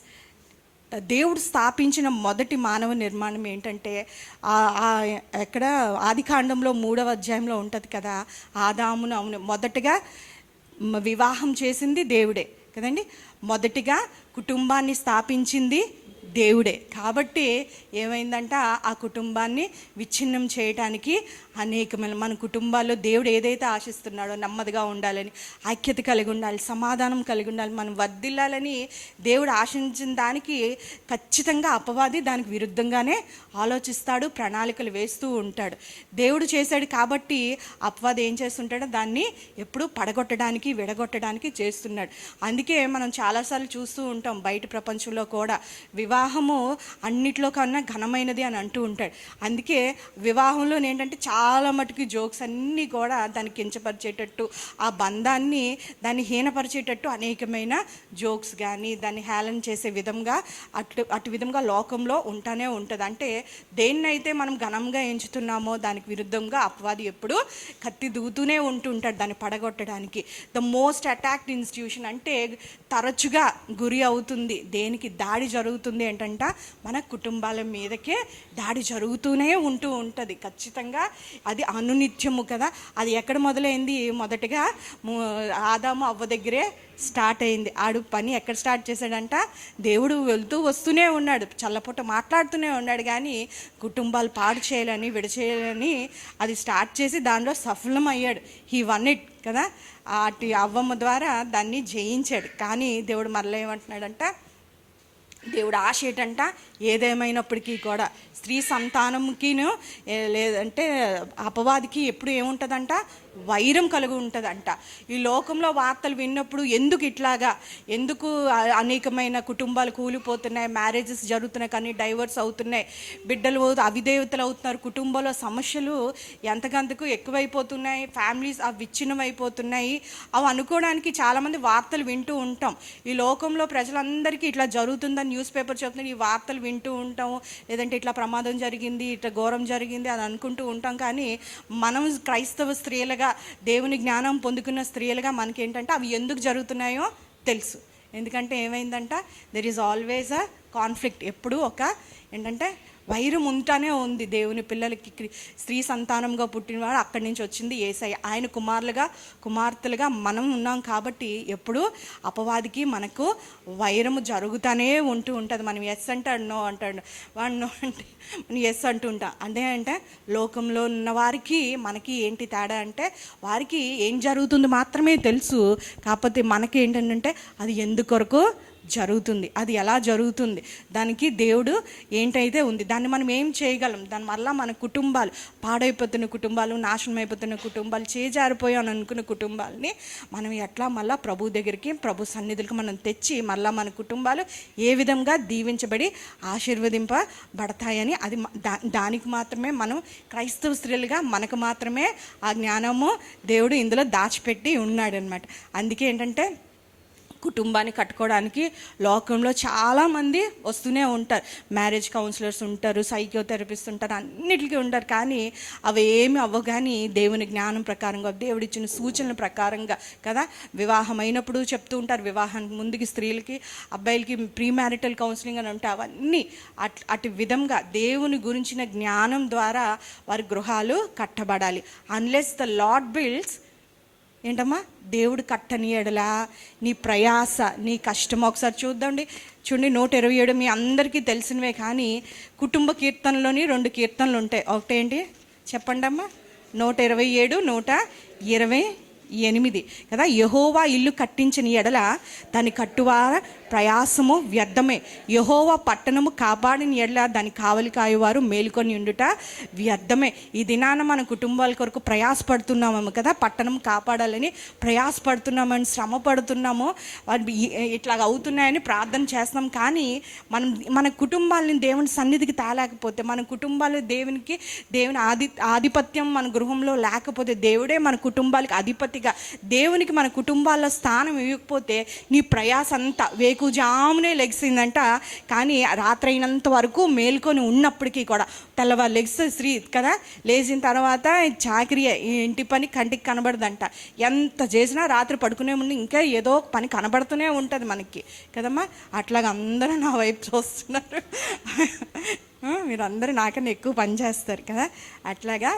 దేవుడు స్థాపించిన మొదటి మానవ నిర్మాణం ఏంటంటే ఎక్కడ ఆదికాండంలో 3వ అధ్యాయంలో ఉంటుంది కదా, ఆదామును అవును మొదటగా వివాహం చేసింది దేవుడే కదండి. మొదటిగా కుటుంబాన్ని స్థాపించింది దేవుడే. కాబట్టి ఏమైందంట, ఆ కుటుంబాన్ని విచ్ఛిన్నం చేయడానికి అనేకమైన మన కుటుంబాల్లో దేవుడు ఏదైతే ఆశిస్తున్నాడో, నెమ్మదిగా ఉండాలని, ఐక్యత కలిగి ఉండాలి, సమాధానం కలిగి ఉండాలి, మనం వర్ధిల్లాలని దేవుడు ఆశించిన దానికి ఖచ్చితంగా అపవాది దానికి విరుద్ధంగానే ఆలోచిస్తాడు, ప్రణాళికలు వేస్తూ ఉంటాడు. దేవుడు చేశాడు కాబట్టి అపవాది ఏం చేస్తుంటాడో దాన్ని ఎప్పుడూ పడగొట్టడానికి, విడగొట్టడానికి చేస్తున్నాడు. అందుకే మనం చాలాసార్లు చూస్తూ ఉంటాం బయట ప్రపంచంలో కూడా, వివాహము అన్నిట్లో కన్నా ఘనమైనది అని అంటూ ఉంటాడు. అందుకే వివాహంలో ఏంటంటే చాలా చాలా మటుకు జోక్స్ అన్నీ కూడా దాన్ని కించపరిచేటట్టు, ఆ బంధాన్ని దాన్ని హీనపరిచేటట్టు అనేకమైన జోక్స్ కానీ దాన్ని హేళన చేసే విధంగా అటు విధంగా లోకంలో ఉంటానే ఉంటుంది. అంటే దేన్నైతే మనం ఘనంగా ఎంచుతున్నామో దానికి విరుద్ధంగా అపవాది ఎప్పుడు కత్తి దూతూనే ఉంటుంటాడు దాన్ని పడగొట్టడానికి. ద మోస్ట్ అటాక్డ్ ఇన్స్టిట్యూషన్ అంటే తరచుగా గురి అవుతుంది, దేనికి దాడి జరుగుతుంది ఏంటంట, మన కుటుంబాల మీదకే దాడి జరుగుతూనే ఉంటుంది ఖచ్చితంగా. అది అనునిత్యము కదా. అది ఎక్కడ మొదలైంది? మొదటగా ఆదాము అవ్వ దగ్గరే స్టార్ట్ అయింది. ఆడు పని ఎక్కడ స్టార్ట్ చేశాడంట, దేవుడు వెళ్తూ వస్తూనే ఉన్నాడు, చల్లపూట మాట్లాడుతూనే ఉన్నాడు, కానీ కుటుంబాలు పాడు చేయాలని విడచేయాలని అది స్టార్ట్ చేసి దానిలో సఫలం అయ్యాడు. హీ వన్ ఇట్ కదా. అటు అవ్వమ్మ ద్వారా దాన్ని జయించాడు. కానీ దేవుడు మరలా ఏమంటున్నాడంట, దేవుడు ఆశ ఏంటంట, ఏదేమైనప్పటికీ కూడా స్త్రీ సంతానంకిను లేదంటే అపవాదికి ఎప్పుడు ఏముంటుందంట, వైరం కలిగి ఉంటుందంట. ఈ లోకంలో వార్తలు విన్నప్పుడు ఎందుకు అనేకమైన కుటుంబాలు కూలిపోతున్నాయి, మ్యారేజెస్ జరుగుతున్నాయి కానీ డైవర్స్ అవుతున్నాయి, బిడ్డలు అవిదేవతలు అవుతున్నారు, కుటుంబంలో సమస్యలు ఎంతకంతకు ఎక్కువైపోతున్నాయి, ఫ్యామిలీస్ అవి విచ్ఛిన్నమైపోతున్నాయి, అవి అనుకోవడానికి చాలామంది వార్తలు వింటూ ఉంటాం. ఈ లోకంలో ప్రజలందరికీ ఇట్లా జరుగుతుందని న్యూస్ పేపర్ చెప్తున్నారు, ఈ వార్తలు వింటూ ఉంటాము, లేదంటే ఇట్లా ప్రమాదం జరిగింది, ఇట్లా ఘోరం జరిగింది అని అనుకుంటూ ఉంటాం. కానీ మనం క్రైస్తవ స్త్రీలుగా, దేవుని జ్ఞానం పొందుకున్న స్త్రీలుగా మనకేంటంటే అవి ఎందుకు జరుగుతున్నాయో తెలుసు. ఎందుకంటే ఏమైందంట, there is always a conflict. ఎప్పుడు ఒక ఏంటంటే వైరం ఉంటానే ఉంది. దేవుని పిల్లలకి స్త్రీ సంతానంగా పుట్టినవాడు, అక్కడి నుంచి వచ్చింది యేసయ్య. ఆయన కుమార్తెలుగా మనం ఉన్నాం కాబట్టి ఎప్పుడు అపవాదికి మనకు వైరము జరుగుతూనే ఉంటుంది. మనం ఎస్ అంటాడు, నో అంటాడు, వాడు నో అంటే మనం ఎస్ అంటూ ఉంటాం. అంటే లోకంలో ఉన్న వారికి మనకి ఏంటి తేడా అంటే, వారికి ఏం జరుగుతుంది మాత్రమే తెలుసు, కాకపోతే మనకి ఏంటంటే అది ఎందుకొరకు జరుగుతుంది, అది ఎలా జరుగుతుంది, దానికి దేవుడు ఏంటైతే ఉంది దాన్ని మనం ఏం చేయగలం. దాని వల్ల మన కుటుంబాలు పాడైపోతున్న కుటుంబాలు, నాశనం అయిపోతున్న కుటుంబాలు, చేజారిపోయాను అనుకున్న కుటుంబాలని మనం ఎట్లా మళ్ళీ ప్రభు దగ్గరికి, ప్రభు సన్నిధులకు మనం తెచ్చి మళ్ళీ మన కుటుంబాలు ఏ విధంగా దీవించబడి ఆశీర్వదింపబడతాయని, అది దానికి మాత్రమే మనం క్రైస్తవ స్త్రీలుగా మనకు మాత్రమే ఆ జ్ఞానము దేవుడు ఇందులో దాచిపెట్టి ఉన్నాడు అనమాట. అందుకే ఏంటంటే కుటుంబాన్ని కట్టుకోవడానికి లోకంలో చాలామంది వస్తూనే ఉంటారు. మ్యారేజ్ కౌన్సిలర్స్ ఉంటారు, సైకోథెరపిస్ట్ ఉంటారు, అన్నిటికీ ఉంటారు. కానీ అవి ఏమి అవ్వవు. కానీ దేవుని జ్ఞానం ప్రకారంగా, దేవుడు ఇచ్చిన సూచనల ప్రకారంగా కదా. వివాహం అయినప్పుడు చెప్తూ ఉంటారు, వివాహానికి ముందుకి స్త్రీలకి అబ్బాయిలకి ప్రీ మ్యారిటల్ కౌన్సిలింగ్ అని ఉంటాయి. అవన్నీ అటు విధంగా దేవుని గురించిన జ్ఞానం ద్వారా వారి గృహాలు కట్టబడాలి. అన్లెస్ ద లార్డ్ బిల్డ్స్ ఏంటమ్మా, దేవుడు కట్టని ఎడలా నీ ప్రయాస, నీ కష్టం. ఒకసారి చూడండి 127 మీ అందరికీ తెలిసినవే. కానీ కుటుంబ కీర్తనలోని 2 కీర్తనలు ఉంటాయి. ఒకటేంటి చెప్పండి అమ్మా, 127, 128 కదా. యెహోవా ఇల్లు కట్టించిన ఎడల దాని కట్టువార ప్రయాసము వ్యర్థమే, యెహోవా పట్టణము కాపాడిన ఎడల దాని కావలి కాయవారు మేలుకొని ఉండుట వ్యర్థమే. ఈ దినాన మన కుటుంబాల కొరకు ప్రయాసపడుతున్నాము కదా, పట్టణం కాపాడాలని ప్రయాసపడుతున్నామని, శ్రమ పడుతున్నాము, ఇట్లా అవుతున్నాయని ప్రార్థన చేస్తున్నాం. కానీ మన కుటుంబాలని దేవుని సన్నిధికి తేలేకపోతే, మన కుటుంబాలు దేవుని ఆధిపత్యం మన గృహంలో లేకపోతే, దేవుడే మన కుటుంబాలకి అధిపతిగా, దేవునికి మన కుటుంబాల్లో స్థానం ఇవ్వకపోతే, నీ ప్రయాస అంతా వేకుజామునే లెగిసిందంట. కానీ రాత్రి అయినంత వరకు మేల్కొని ఉన్నప్పటికీ కూడా తెల్లవారు లెగిస్తే స్త్రీ కదా, లేచిన తర్వాత చాకరీ, ఇంటి పని కంటికి కనబడదంట. ఎంత చేసినా రాత్రి పడుకునే ముందు ఇంకా ఏదో పని కనబడుతూనే ఉంటుంది మనకి కదమ్మా. అట్లాగా అందరూ నా వైపు చూస్తున్నారు, మీరు అందరూ నాకన్నా ఎక్కువ పని చేస్తారు కదా. అట్లాగా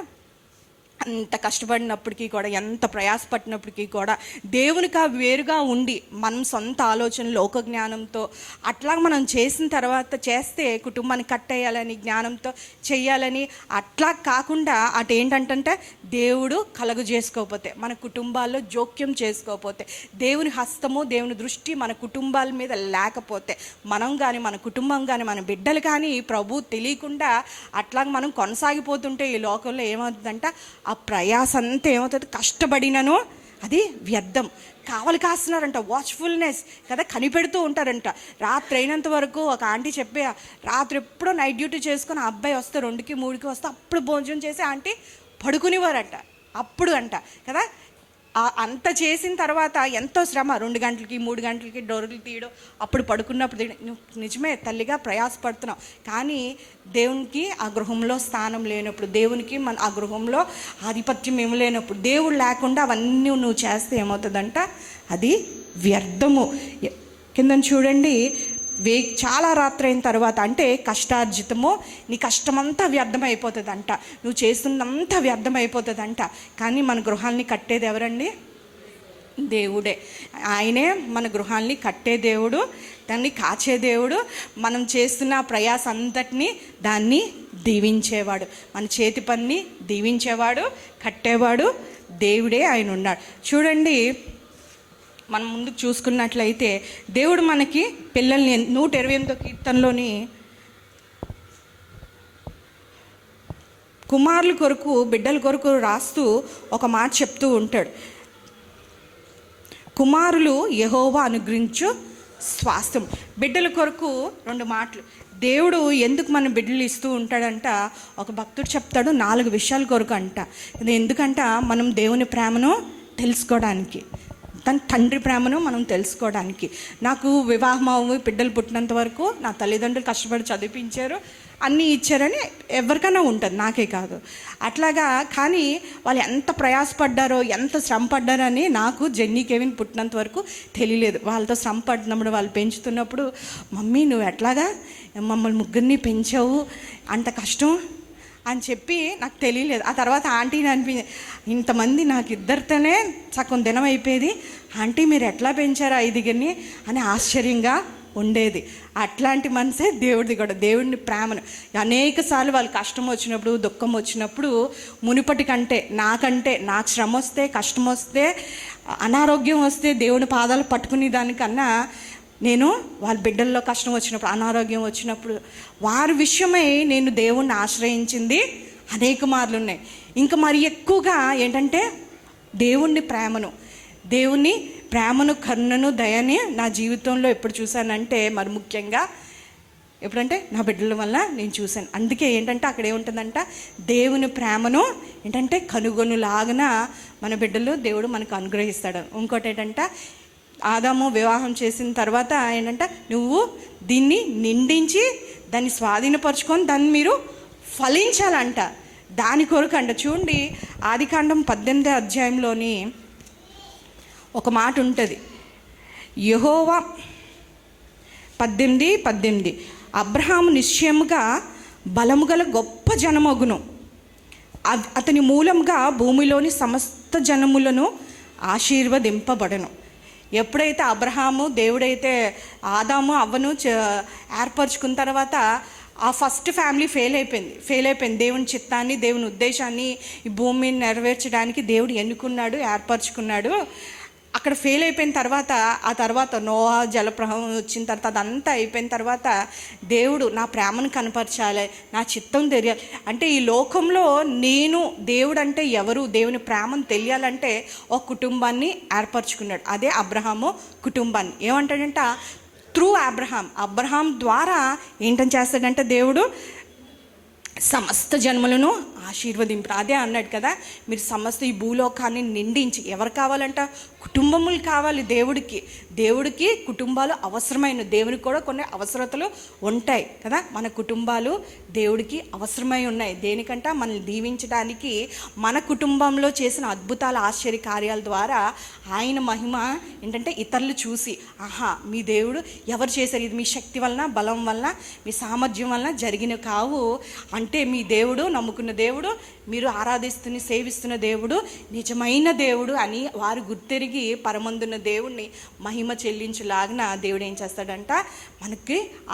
అంత కష్టపడినప్పటికీ కూడా, ఎంత ప్రయాసపడినప్పటికీ కూడా దేవునికి వేరుగా ఉండి మనం సొంత ఆలోచన, లోక జ్ఞానంతో అట్లా మనం చేసిన తర్వాత చేస్తే కుటుంబాన్ని కట్టేయాలని, జ్ఞానంతో చెయ్యాలని అట్లా కాకుండా అటు ఏంటంటే దేవుడు కలుగు చేసుకోకపోతే, మన కుటుంబాల్లో జోక్యం చేసుకోకపోతే, దేవుని హస్తము, దేవుని దృష్టి మన కుటుంబాల మీద లేకపోతే, మనం కానీ మన కుటుంబం కానీ మన బిడ్డలు కానీ ప్రభు తెలియకుండా అట్లా మనం కొనసాగిపోతుంటే ఈ లోకంలో ఏమవుతుందంట, ఆ ప్రయాస అంతా ఏమవుతుంది, కష్టపడినను అది వ్యర్థం. కావలి కాస్తున్నారంట, వాచ్ఫుల్నెస్ కదా, కనిపెడుతూ ఉంటారంట. రాత్రి అయినంత వరకు ఒక ఆంటీ రాత్రి ఎప్పుడో నైట్ డ్యూటీ చేసుకొని ఆ అబ్బాయి వస్తే 2కి 3కి వస్తే అప్పుడు భోజనం చేసి ఆంటీ పడుకునేవారట అప్పుడు అంట కదా. అంత చేసిన తర్వాత ఎంతో శ్రమ, 2 గంటలకి 3 గంటలకి డోర్లు తీయడం, అప్పుడు పడుకున్నప్పుడు నువ్వు నిజమే తల్లిగా ప్రయాసపడుతున్నావు, కానీ దేవునికి ఆ గృహంలో స్థానం లేనప్పుడు, దేవునికి ఆ గృహంలో ఆధిపత్యం ఏమి లేనప్పుడు, దేవుడు లేకుండా అవన్నీ నువ్వు చేస్తే ఏమవుతుందంట, అది వ్యర్థము. కింద చూడండి, చాలా రాత్రి అయిన తర్వాత, అంటే కష్టార్జితము, నీ కష్టమంతా వ్యర్థమైపోతుందంట, నువ్వు చేస్తున్నంత వ్యర్థమైపోతుందంట. కానీ మన గృహాల్ని కట్టేది ఎవరండి? దేవుడే. ఆయనే మన గృహాల్ని కట్టే దేవుడు, దాన్ని కాచే దేవుడు. మనం చేస్తున్న ప్రయాస అంతటినీ దాన్ని దీవించేవాడు, మన చేతి పని దీవించేవాడు, కట్టేవాడు దేవుడే ఆయన ఉన్నాడు. చూడండి, మనం ముందుకు చూసుకున్నట్లయితే దేవుడు మనకి పిల్లల్ని 128వ కీర్తనలోని కుమారుల కొరకు, బిడ్డల కొరకు రాస్తూ ఒక మాట చెప్తూ ఉంటాడు. కుమారులు యెహోవా అనుగ్రహించు స్వాస్థ్యం. బిడ్డల కొరకు 2 మాటలు. దేవుడు ఎందుకు మన బిడ్డలు ఇస్తూ ఉంటాడంట, ఒక భక్తుడు చెప్తాడు 4 విషయాల కొరకు అంట. ఎందుకంట, మనం దేవుని ప్రేమను తెలుసుకోవడానికి, తన తండ్రి ప్రేమను మనం తెలుసుకోవడానికి. నాకు వివాహం అవ్వి బిడ్డలు పుట్టినంత వరకు నా తల్లిదండ్రులు కష్టపడి చదివించారు, అన్నీ ఇచ్చారని ఎవరికైనా ఉంటుంది, నాకే కాదు. అట్లాగా కానీ వాళ్ళు ఎంత ప్రయాసపడ్డారో, ఎంత శ్రమ పడ్డారని నాకు జెన్నీ కేవిన్ పుట్టినంత వరకు తెలియలేదు. వాళ్ళతో శ్రమ పడినప్పుడు, వాళ్ళు పెంచుతున్నప్పుడు, మమ్మీ నువ్వు ఎట్లాగా మమ్మల్ని ముగ్గురిని పెంచావు, అంత కష్టం అని చెప్పి నాకు తెలియలేదు. ఆ తర్వాత ఆంటీని ఇంతమంది నాకు ఇద్దరితోనే సగం దినం అయిపోయేది, ఆంటీ మీరు ఎట్లా పెంచారు 5 అని ఆశ్చర్యంగా ఉండేది. అట్లాంటి మనసే దేవుడిది కూడా. దేవుడిని ప్రేమను అనేక సార్లు వాళ్ళు కష్టం వచ్చినప్పుడు, దుఃఖం వచ్చినప్పుడు, మునుపటి కంటే నాకు శ్రమ వస్తే, కష్టం వస్తే, అనారోగ్యం వస్తే దేవుని పాదాలు పట్టుకునే దానికన్నా, నేను వాళ్ళ బిడ్డల్లో కష్టం వచ్చినప్పుడు, అనారోగ్యం వచ్చినప్పుడు, వారి విషయమై నేను దేవుణ్ణి ఆశ్రయించింది అనేక మార్లు ఉన్నాయి. ఇంకా మరి ఎక్కువగా ఏంటంటే దేవుని ప్రేమను, కరుణను, దయని నా జీవితంలో ఎప్పుడు చూశానంటే, మరి ముఖ్యంగా ఎప్పుడంటే నా బిడ్డల వల్ల నేను చూశాను. అందుకే ఏంటంటే అక్కడ ఏముంటుందంట, దేవుని ప్రేమను ఏంటంటే కనుగొనులాగన మన బిడ్డలు దేవుడు మనకు అనుగ్రహిస్తాడు. ఇంకోటి ఏంటంటే, ఆదాము వివాహం చేసిన తర్వాత ఏంటంటే, నువ్వు దీన్ని నిండించి దాన్ని స్వాధీనపరచుకొని దాన్ని మీరు ఫలించాలంట. దాని కొరకు అంట. చూడండి, ఆదికాండం 18వ అధ్యాయంలోని ఒక మాట ఉంటుంది. యెహోవా 18:18 అబ్రహాము నిశ్చయముగా బలము గల గొప్ప జనమగును, అతని మూలంగా భూమిలోని సమస్త జనములను ఆశీర్వదింపబడను. ఎప్పుడైతే అబ్రహాము, దేవుడైతే ఆదాము అవ్వను ఏర్పరచుకున్న తర్వాత ఆ ఫస్ట్ ఫ్యామిలీ ఫెయిల్ అయిపోయింది. దేవుని చిత్తాన్ని, దేవుని ఉద్దేశాన్ని ఈ భూమిని నెరవేర్చడానికి దేవుడు ఎన్నుకున్నాడు, ఏర్పరచుకున్నాడు. అక్కడ ఫెయిల్ అయిపోయిన తర్వాత, ఆ తర్వాత నోవా జలప్రవాహం వచ్చిన తర్వాత, అదంతా అయిపోయిన తర్వాత దేవుడు నా ప్రేమను కనపరచాలి, నా చిత్తం తెలియాలి అంటే, ఈ లోకంలో నేను దేవుడు అంటే ఎవరు, దేవుని ప్రేమను తెలియాలంటే ఒక కుటుంబాన్ని ఏర్పరచుకున్నాడు. అదే అబ్రహాము కుటుంబాన్ని. ఏమంటాడంట, త్రూ అబ్రహాం ద్వారా ఏంటని చేస్తాడంటే దేవుడు సమస్త జన్మలను ఆశీర్వదింపు. అదే అన్నాడు కదా, మీరు సమస్త ఈ భూలోకాన్ని నిండించి. ఎవరు కావాలంట, కుటుంబములు కావాలి. దేవుడికి కుటుంబాలు అవసరమైన, దేవునికి కూడా కొన్ని అవసరతలు ఉంటాయి కదా. మన కుటుంబాలు దేవుడికి అవసరమై ఉన్నాయి. దేనికంట, మనల్ని దీవించడానికి, మన కుటుంబంలో చేసిన అద్భుతాల ఆశ్చర్య కార్యాల ద్వారా ఆయన మహిమ ఏంటంటే ఇతరులు చూసి, ఆహా మీ దేవుడు ఎవరు చేశారు, ఇది మీ శక్తి వలన, బలం వలన, మీ సామర్థ్యం వలన జరిగిన కావు, అంటే మీ దేవుడు, నమ్ముకున్న దేవుడు, మీరు ఆరాధిస్తున్న సేవిస్తున్న దేవుడు నిజమైన దేవుడు అని వారు గుర్తెరిగి పరమందున్న దేవుణ్ణి మహిమ చెల్లించులాగిన దేవుడు ఏం చేస్తాడంట,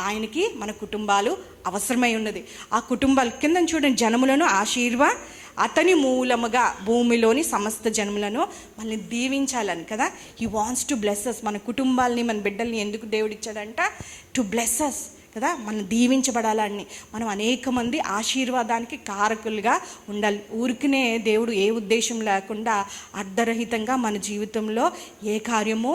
ఆయనకి మన కుటుంబాలు అవసరమై ఉన్నది. ఆ కుటుంబాల కింద చూడండి, జనములను అతని మూలముగా భూమిలోని సమస్త జనములను మనల్ని దీవించాలని కదా. He wants to bless us. మన కుటుంబాలని, మన బిడ్డల్ని ఎందుకు దేవుడు ఇచ్చాడంట, టు బ్లెస్ అస్ కదా, మనం దీవించబడాలని, మనం అనేక మంది ఆశీర్వాదానికి కారకులుగా ఉండాలి. ఊరికనే దేవుడు ఏ ఉద్దేశం లేకుండా అర్ధరహితంగా మన జీవితంలో ఏ కార్యమో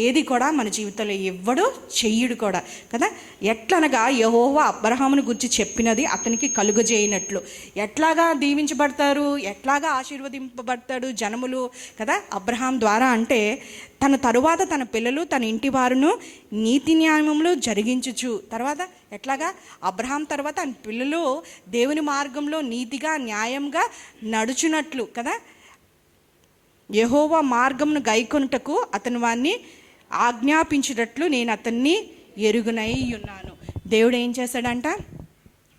ఏది కూడా మన జీవితంలో ఎవ్వడు చెయ్యడు కూడా కదా. ఎట్లనగా యెహోవా అబ్రహామును గురించి చెప్పినది అతనికి కలుగజేయనట్లు. ఎట్లాగా దీవించబడతారు, ఎట్లాగా ఆశీర్వదింపబడతాడు జనములు కదా అబ్రహాం ద్వారా అంటే, తన తరువాత తన పిల్లలు తన ఇంటి వారును నీతి న్యాయములు జరిగించుచు. తర్వాత ఎట్లాగా అబ్రహాం తర్వాత ఆయన పిల్లలు దేవుని మార్గంలో నీతిగా న్యాయంగా నడుచునట్లు కదా, యెహోవా మార్గమును గైకొనుటకు అతను వారిని ఆజ్ఞాపించినట్లు నేను అతన్ని ఎరుగునై ఉన్నాను. దేవుడు ఏం చేశాడంట,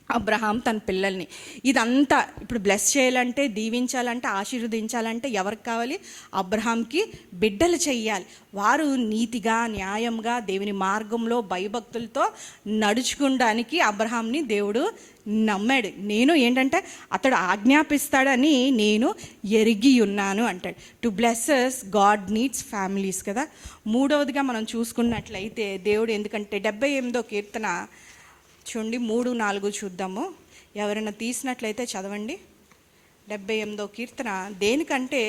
అబ్రహాం తన పిల్లల్ని ఇదంతా ఇప్పుడు బ్లెస్ చేయాలంటే, దీవించాలంటే, ఆశీర్వదించాలంటే ఎవరికి కావాలి, అబ్రహాంకి బిడ్డలు చెయ్యాలి. వారు నీతిగా న్యాయంగా దేవుని మార్గంలో భయభక్తులతో నడుచుకోవడానికి అబ్రహాంని దేవుడు నమ్మాడు. నేను ఏంటంటే అతడు ఆజ్ఞాపిస్తాడని నేను ఎరిగి ఉన్నాను అంటాడు. To blesses God needs families కదా. మూడవదిగా మనం చూసుకున్నట్లయితే దేవుడు ఎందుకంటే 78వ కీర్తన చూడండి 3-4 చూద్దాము. ఎవరైనా తీసినట్లయితే చదవండి. 78వ కీర్తన దేనికంటే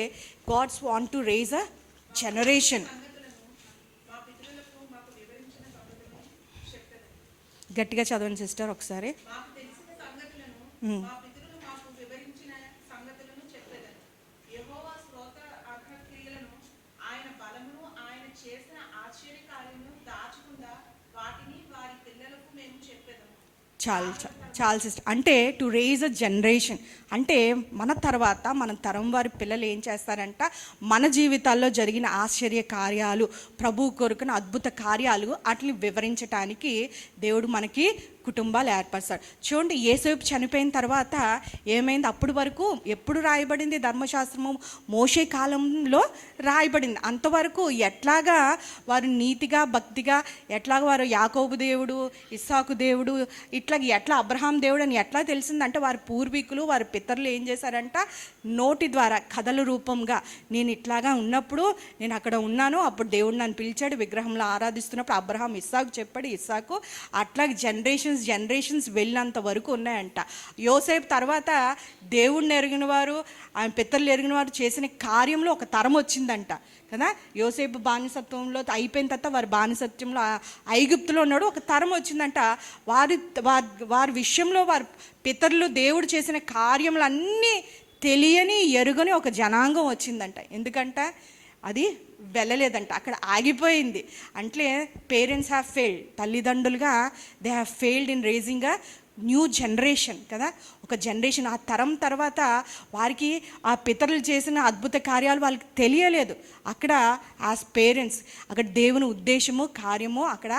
God's want to raise a generation. గట్టిగా చదవండి సిస్టర్ ఒకసారి. చాలా సిస్టర్. అంటే టు రేజ్ అ జనరేషన్ అంటే మన తర్వాత మన తరం వారి పిల్లలు ఏం చేస్తారంట, మన జీవితాల్లో జరిగిన ఆశ్చర్య కార్యాలు, ప్రభు కొరకున అద్భుత కార్యాలు వాటిని వివరించడానికి దేవుడు మనకి కుటుంబాలు ఏర్పరుస్తాడు. చూడండి, యేసేపు చనిపోయిన తర్వాత ఏమైంది, అప్పటి వరకు ఎప్పుడు రాయబడింది ధర్మశాస్త్రము, మోషే కాలంలో రాయబడింది. అంతవరకు ఎట్లాగా వారు నీతిగా భక్తిగా, ఎట్లాగా వారు యాకోబు దేవుడు, ఇస్సాకు దేవుడు, ఎట్లా అబ్రహాం దేవుడు అని ఎట్లా తెలిసిందంటే, వారి పూర్వీకులు వారి పితరులు ఏం చేశారంట, నోటి ద్వారా కథల రూపంగా నేను ఇట్లాగా ఉన్నప్పుడు నేను అక్కడ ఉన్నాను, అప్పుడు దేవుడు నన్ను పిలిచాడు, విగ్రహంలో ఆరాధిస్తున్నప్పుడు అబ్రహాం ఇస్సాకు చెప్పాడు, ఇస్సాకు అట్లా జనరేషన్స్ వెళ్ళినంత వరకు ఉన్నాయంట. యోసేపు తర్వాత దేవుడిని ఎరిగిన వారు, ఆయన పితరులు ఎరిగిన వారు చేసిన కార్యంలో ఒక తరం వచ్చిందంట కదా. యోసేపు బానిసత్వంలో అయిపోయిన తర్వాత వారి బానిసత్వంలో ఐగుప్తులో ఉన్నాడు, ఒక తరం వచ్చిందంట. వారి విషయంలో వారి పితరులు దేవుడు చేసిన కార్యములన్నీ తెలియని ఎరుగని ఒక జనాంగం వచ్చిందంట. ఎందుకంటే అది వెళ్ళలేదంట, అక్కడ ఆగిపోయింది. అంటే పేరెంట్స్ హ్యావ్ ఫెయిల్డ్, తల్లిదండ్రులుగా they have failed in raising a new generation కదా. ఒక జనరేషన్ ఆ తరం తర్వాత వారికి ఆ పితరులు చేసిన అద్భుత కార్యాలు వాళ్ళకి తెలియలేదు. అక్కడ యాజ్ పేరెంట్స్ అక్కడ దేవుని ఉద్దేశము కార్యము అక్కడ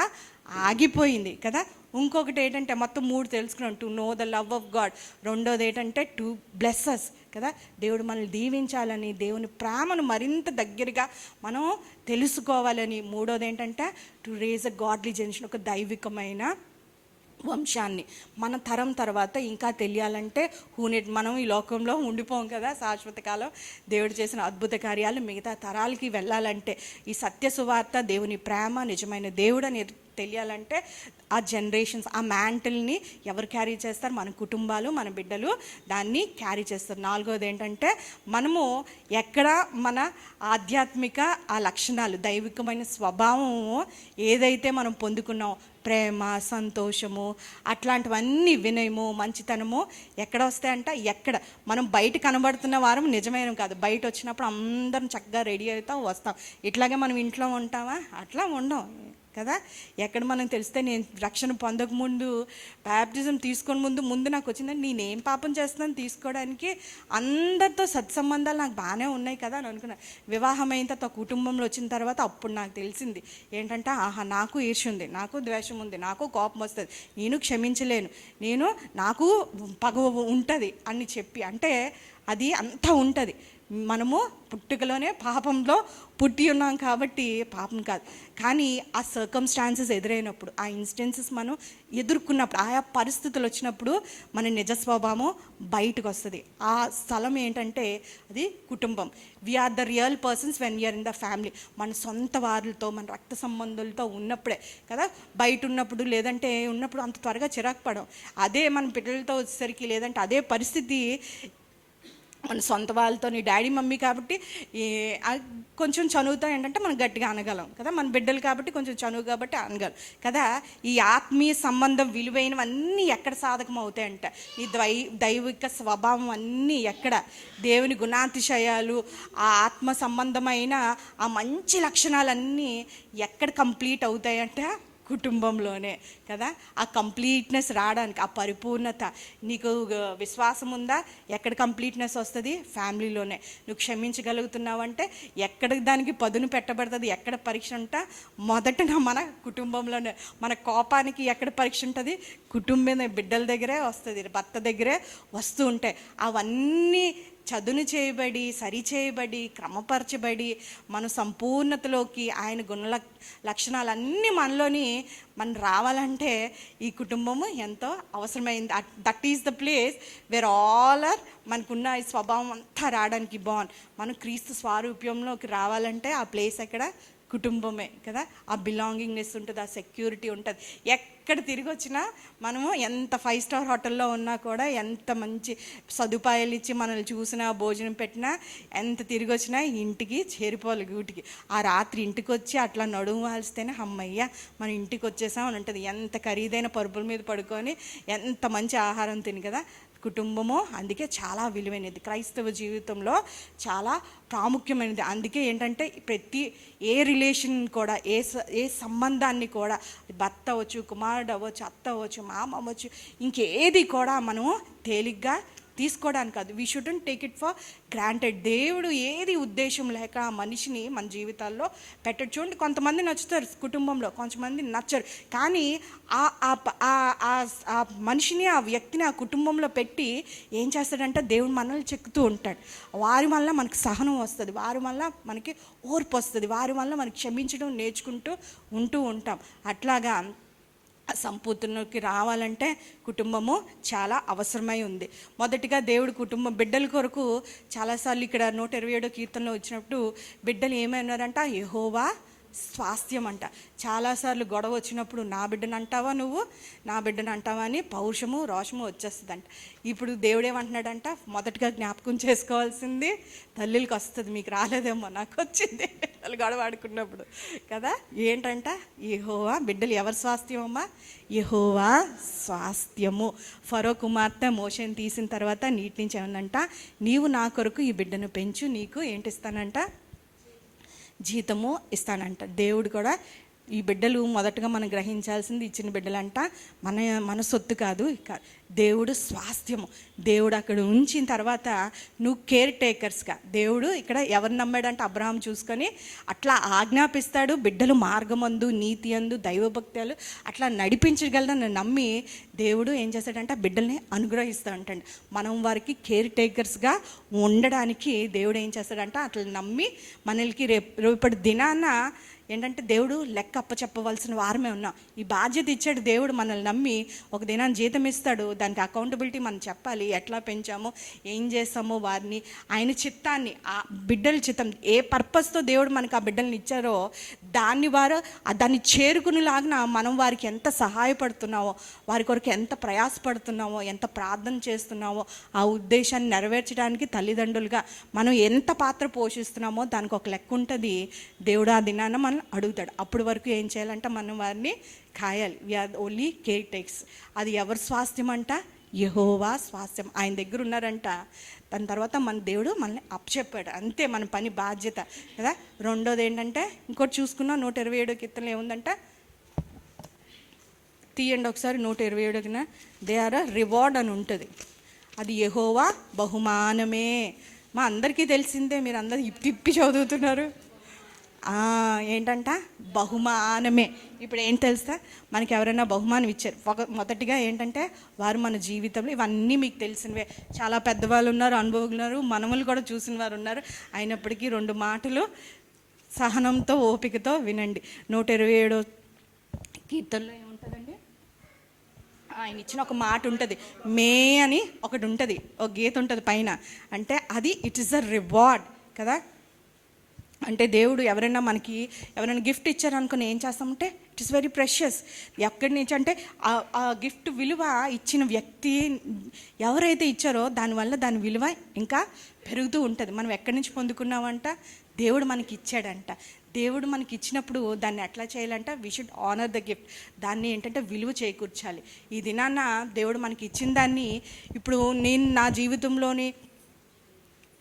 ఆగిపోయింది కదా. ఇంకొకటి ఏంటంటే మొత్తం 3 తెలుసుకున్నాం, to know the love of God. రెండోది ఏంటంటే టు బ్లెస్సెస్ కదా, దేవుడు మనల్ని దీవించాలని, దేవుని ప్రేమను మరింత దగ్గరగా మనం తెలుసుకోవాలని. మూడోది ఏంటంటే to raise a godly generation, ఒక దైవికమైన వంశాన్ని మన తరం తర్వాత ఇంకా తెలియాలంటే మనం ఈ లోకంలో ఉండిపోం కదా శాశ్వత కాలం. దేవుడు చేసిన అద్భుత కార్యాలు మిగతా తరాలకి వెళ్ళాలంటే, ఈ సత్య సువార్త, దేవుని ప్రేమ, నిజమైన దేవుడు అని తెలియాలంటే ఆ జనరేషన్స్, ఆ మ్యాంటిల్ని ఎవరు క్యారీ చేస్తారు, మన కుటుంబాలు, మన బిడ్డలు దాన్ని క్యారీ చేస్తారు. నాలుగోది ఏంటంటే మనము ఎక్కడ మన ఆధ్యాత్మిక ఆ లక్షణాలు, దైవికమైన స్వభావము ఏదైతే మనం పొందుకున్నామో, ప్రేమ, సంతోషము, అట్లాంటివన్నీ, వినయము, మంచితనము ఎక్కడ వస్తాయంట, ఎక్కడ మనం బయట కనబడుతున్న వారం నిజమైన కాదు, బయట వచ్చినప్పుడు అందరం చక్కగా రెడీ అవుతాం వస్తాం. ఇట్లాగే మనం ఇంట్లో ఉంటామా, అట్లా ఉండం కదా. ఎక్కడ మనం తెలిస్తే, నేను రక్షణ పొందకముందు, బ్యాప్టిజం తీసుకొని ముందు నాకు వచ్చిందంటే నేనేం పాపం చేస్తున్నాను తీసుకోవడానికి, అందరితో సత్సంబంధాలు నాకు బాగానే ఉన్నాయి కదా అని అనుకున్నాను. వివాహం అయిన తర్వాత కుటుంబంలో వచ్చిన తర్వాత అప్పుడు నాకు తెలిసింది ఏంటంటే, ఆహా నాకు ఈర్ష్య ఉంది, నాకు ద్వేషం ఉంది, నాకు కోపం వస్తుంది, నేను క్షమించలేను, నాకు పగ ఉంటుంది అని చెప్పి, అంటే అది అంతా ఉంటుంది. మనము పుట్టుకలోనే పాపంలో పుట్టి ఉన్నాం కాబట్టి పాపం కాదు. కానీ ఆ సర్కమ్స్టాన్సెస్ ఎదురైనప్పుడు, ఆ ఇన్స్టెన్సెస్ మనం ఎదుర్కొన్నప్పుడు, ఆయా పరిస్థితులు వచ్చినప్పుడు మన నిజ స్వభావం బయటకు వస్తుంది. ఆ స్థలం ఏంటంటే అది కుటుంబం. We are the real persons when we are in the family. మన సొంత వారులతో, మన రక్త సంబంధులతో ఉన్నప్పుడే కదా. బయట ఉన్నప్పుడు లేదంటే ఉన్నప్పుడు అంత త్వరగా చిరాకు పడం. అదే మన పిల్లలతో వచ్చేసరికి, లేదంటే అదే పరిస్థితి మన సొంత వాళ్ళతో, నీ డాడీ మమ్మీ కాబట్టి కొంచెం చనువుతో ఏంటంటే మనం గట్టిగా అనగలం కదా. మన బిడ్డలు కాబట్టి కొంచెం చనువు కాబట్టి అనగలం కదా. ఈ ఆత్మీయ సంబంధం విలువైనవన్నీ ఎక్కడ సాధకం అవుతాయంట, ఈ దైవిక స్వభావం అన్నీ ఎక్కడ, దేవుని గుణాతిశయాలు, ఆ ఆత్మ సంబంధమైన ఆ మంచి లక్షణాలన్నీ ఎక్కడ కంప్లీట్ అవుతాయంట, కుటుంబంలోనే కదా. ఆ కంప్లీట్నెస్ రావడానికి, ఆ పరిపూర్ణత, నీకు విశ్వాసం ఉందా, ఎక్కడ కంప్లీట్నెస్ వస్తుంది, ఫ్యామిలీలోనే. నువ్వు క్షమించగలుగుతున్నావంటే ఎక్కడ దానికి పదును పెట్టబడుతుంది, ఎక్కడ పరీక్ష ఉంటా, మొదట మన కుటుంబంలోనే. మన కోపానికి ఎక్కడ పరీక్ష ఉంటుంది, కుటుంబం, బిడ్డల దగ్గరే వస్తుంది, భర్త దగ్గరే వస్తూ ఉంటాయి. అవన్నీ చదును చేయబడి, సరిచేయబడి, క్రమపరచబడి, మన సంపూర్ణతలోకి ఆయన గుణ లక్షణాలన్నీ మనలోని మనం రావాలంటే ఈ కుటుంబము ఎంతో అవసరమైంది. That is the place where all are, మనకున్న ఈ స్వభావం అంతా రావడానికి మనం క్రీస్తు స్వారూప్యంలోకి రావాలంటే ఆ ప్లేస్ ఎక్కడ, కుటుంబమే కదా. ఆ బిలాంగింగ్నెస్ ఉంటుంది, ఆ సెక్యూరిటీ ఉంటుంది. ఎక్కడ తిరిగి వచ్చినా మనము ఎంత 5 స్టార్ హోటల్లో ఉన్నా కూడా, ఎంత మంచి సదుపాయాలు ఇచ్చి మనల్ని చూసినా, భోజనం పెట్టినా, ఎంత తిరిగి వచ్చినా ఇంటికి చేరిపోవాలి గూటికి. ఆ రాత్రి ఇంటికి వచ్చి అట్లా నడుము వాల్స్తేనే అమ్మయ్య మనం ఇంటికి వచ్చేసాం అని ఉంటుంది. ఎంత ఖరీదైన పరుపుల మీద పడుకొని ఎంత మంచి ఆహారం తిని కదా. కుటుంబము అందుకే చాలా విలువైనది, క్రైస్తవ జీవితంలో చాలా ప్రాముఖ్యమైనది. అందుకే ఏంటంటే ప్రతి ఏ రిలేషన్ కూడా, ఏ సంబంధాన్ని కూడా, భర్త అవ్వచ్చు, కుమారుడు అవ్వచ్చు, అత్త అవ్వచ్చు, మామ అవ్వచ్చు, ఇంకేది కూడా మనము తేలిగ్గా తీసుకోవడానికి కాదు. We shouldn't take it for granted. దేవుడు ఏది ఉద్దేశం లేక ఆ మనిషిని మన జీవితాల్లో పెట్టడు. చూడండి, కొంతమంది నచ్చుతారు కుటుంబంలో, కొంతమంది నచ్చరు. కానీ ఆ మనిషిని, ఆ వ్యక్తిని ఆ కుటుంబంలో పెట్టి ఏం చేస్తాడంటే దేవుడు మనల్ని చెక్కుతూ ఉంటాడు. వారి వల్ల మనకు సహనం వస్తుంది, వారి వల్ల మనకి ఓర్పు వస్తుంది, వారి వల్ల మనకి క్షమించడం నేర్చుకుంటూ ఉంటాం. అట్లాగా సంపూర్ణకి రావాలంటే కుటుంబము చాలా అవసరమై ఉంది. మొదటిగా దేవుడు కుటుంబం బిడ్డల కొరకు చాలాసార్లు ఇక్కడ 127 కీర్తనలో వచ్చినప్పుడు బిడ్డలు ఏమైనారంట, యెహోవా స్వాస్థ్యం అంట. చాలాసార్లు గొడవ వచ్చినప్పుడు నా బిడ్డను అంటావా, నువ్వు నా బిడ్డను అంటావా అని పౌరుషము, రోషము వచ్చేస్తుందంట. ఇప్పుడు దేవుడు ఏమంటున్నాడంట, మొదటగా జ్ఞాపకం చేసుకోవాల్సింది తల్లులకు వస్తుంది, మీకు రాలేదేమో, నాకు వచ్చింది వాళ్ళు గొడవ ఆడుకున్నప్పుడు కదా. ఏంటంట, యెహోవా, బిడ్డలు ఎవరి స్వాస్థ్యం అమ్మా, యెహోవా స్వాస్థ్యము. ఫరో కుమార్తె మోషేని తీసిన తర్వాత నీటి నుంచి ఏమందంట, నీవు నా కొరకు ఈ బిడ్డను పెంచు, నీకు ఏంటి ఇస్తానంట, జీతము ఇస్తానంట. దేవుడు కూడా ఈ బిడ్డలు మొదటగా మనం గ్రహించాల్సింది, ఇచ్చిన బిడ్డలంట మన సొత్తు కాదు, దేవుడు స్వాస్థ్యము. దేవుడు అక్కడ ఉంచిన తర్వాత నువ్వు కేర్ టేకర్స్గా, దేవుడు ఇక్కడ ఎవరు నమ్మాడంటే అబ్రహాం చూసుకొని అట్లా ఆజ్ఞాపిస్తాడు. బిడ్డలు మార్గమందు, నీతి అందు, దైవభక్తులు అట్లా నడిపించగలదని నమ్మి దేవుడు ఏం చేస్తాడంటే బిడ్డల్ని అనుగ్రహిస్తూ ఉంటాడు. మనం వారికి కేర్ టేకర్స్గా ఉండడానికి దేవుడు ఏం చేస్తాడంటే అట్లా నమ్మి మనల్కి రేపటి దినాన ఏంటంటే దేవుడు లెక్క అప్పచెప్పవలసిన వారమే ఉన్నాం. ఈ బాధ్యత ఇచ్చాడు దేవుడు, మనల్ని నమ్మి ఒక దినాన్ని జీతం ఇస్తాడు. దానికి అకౌంటబిలిటీ మనం చెప్పాలి, ఎట్లా పెంచామో, ఏం చేస్తామో, వారిని ఆయన చిత్తాన్ని, ఆ బిడ్డల చిత్తం, ఏ పర్పస్తో దేవుడు మనకు ఆ బిడ్డల్ని ఇచ్చారో దాన్ని చేరుకునేలాగా మనం వారికి ఎంత సహాయపడుతున్నామో, వారి కొరకు ఎంత ప్రయాసపడుతున్నామో, ఎంత ప్రార్థన చేస్తున్నామో, ఆ ఉద్దేశాన్ని నెరవేర్చడానికి తల్లిదండ్రులుగా మనం ఎంత పాత్ర పోషిస్తున్నామో దానికి ఒక లెక్క ఉంటుంది. దేవుడు ఆ దినాన మనం అడుగుతాడు. అప్పటి వరకు ఏం చేయాలంటే మనం వారిని కాయాలి. We're only care takes. అది ఎవరి స్వాస్థ్యం అంట, యెహోవా స్వాస్థ్యం. ఆయన దగ్గర ఉన్నారంట. దాని తర్వాత మన దేవుడు మనల్ని అప్పచెప్పాడు, అంతే మన పని బాధ్యత కదా. రెండోది ఏంటంటే ఇంకోటి చూసుకున్నా 127 కీర్తనలో ఏముందంట, తీయండి ఒకసారి 127 దే ఆర్ రివార్డ్ అని ఉంటుంది. అది యెహోవా బహుమానమే. మా అందరికీ తెలిసిందే, మీరు అందరూ తిప్పి చదువుతున్నారు. ఏంటంట బహుమానమే. ఇప్పుడు ఏం తెలుసా, మనకి ఎవరైనా బహుమానం ఇచ్చారు, మొదటిగా ఏంటంటే వారు మన జీవితంలో, ఇవన్నీ మీకు తెలిసినవే, చాలా పెద్దవాళ్ళు ఉన్నారు, అనుభవం ఉన్నారు, మనములు కూడా చూసిన వారు ఉన్నారు. అయినప్పటికీ 2 మాటలు సహనంతో ఓపికతో వినండి. 127 కీర్తనలో ఏముంటుందండి, ఆయన ఇచ్చిన ఒక మాట ఉంటుంది, మే అని ఒకటి ఉంటుంది, ఒక గీత ఉంటుంది పైన, అంటే అది ఇట్ ఈస్ అ రివార్డ్ కదా. అంటే దేవుడు ఎవరైనా గిఫ్ట్ ఇచ్చారనుకుని ఏం చేస్తామంటే ఇట్ ఈస్ వెరీ ప్రెషియస్. ఎక్కడి నుంచి అంటే ఆ గిఫ్ట్ విలువ ఇచ్చిన వ్యక్తి ఎవరైతే ఇచ్చారో దానివల్ల దాని విలువ ఇంకా పెరుగుతూ ఉంటుంది. మనం ఎక్కడి నుంచి పొందుకున్నామంట, దేవుడు మనకి ఇచ్చాడంట. దేవుడు మనకి ఇచ్చినప్పుడు దాన్ని ఎట్లా చేయాలంట, we should honour the gift. దాన్ని ఏంటంటే విలువ చేకూర్చాలి. ఈ దినాన్న దేవుడు మనకి ఇచ్చిన దాన్ని, ఇప్పుడు నేను నా జీవితంలోని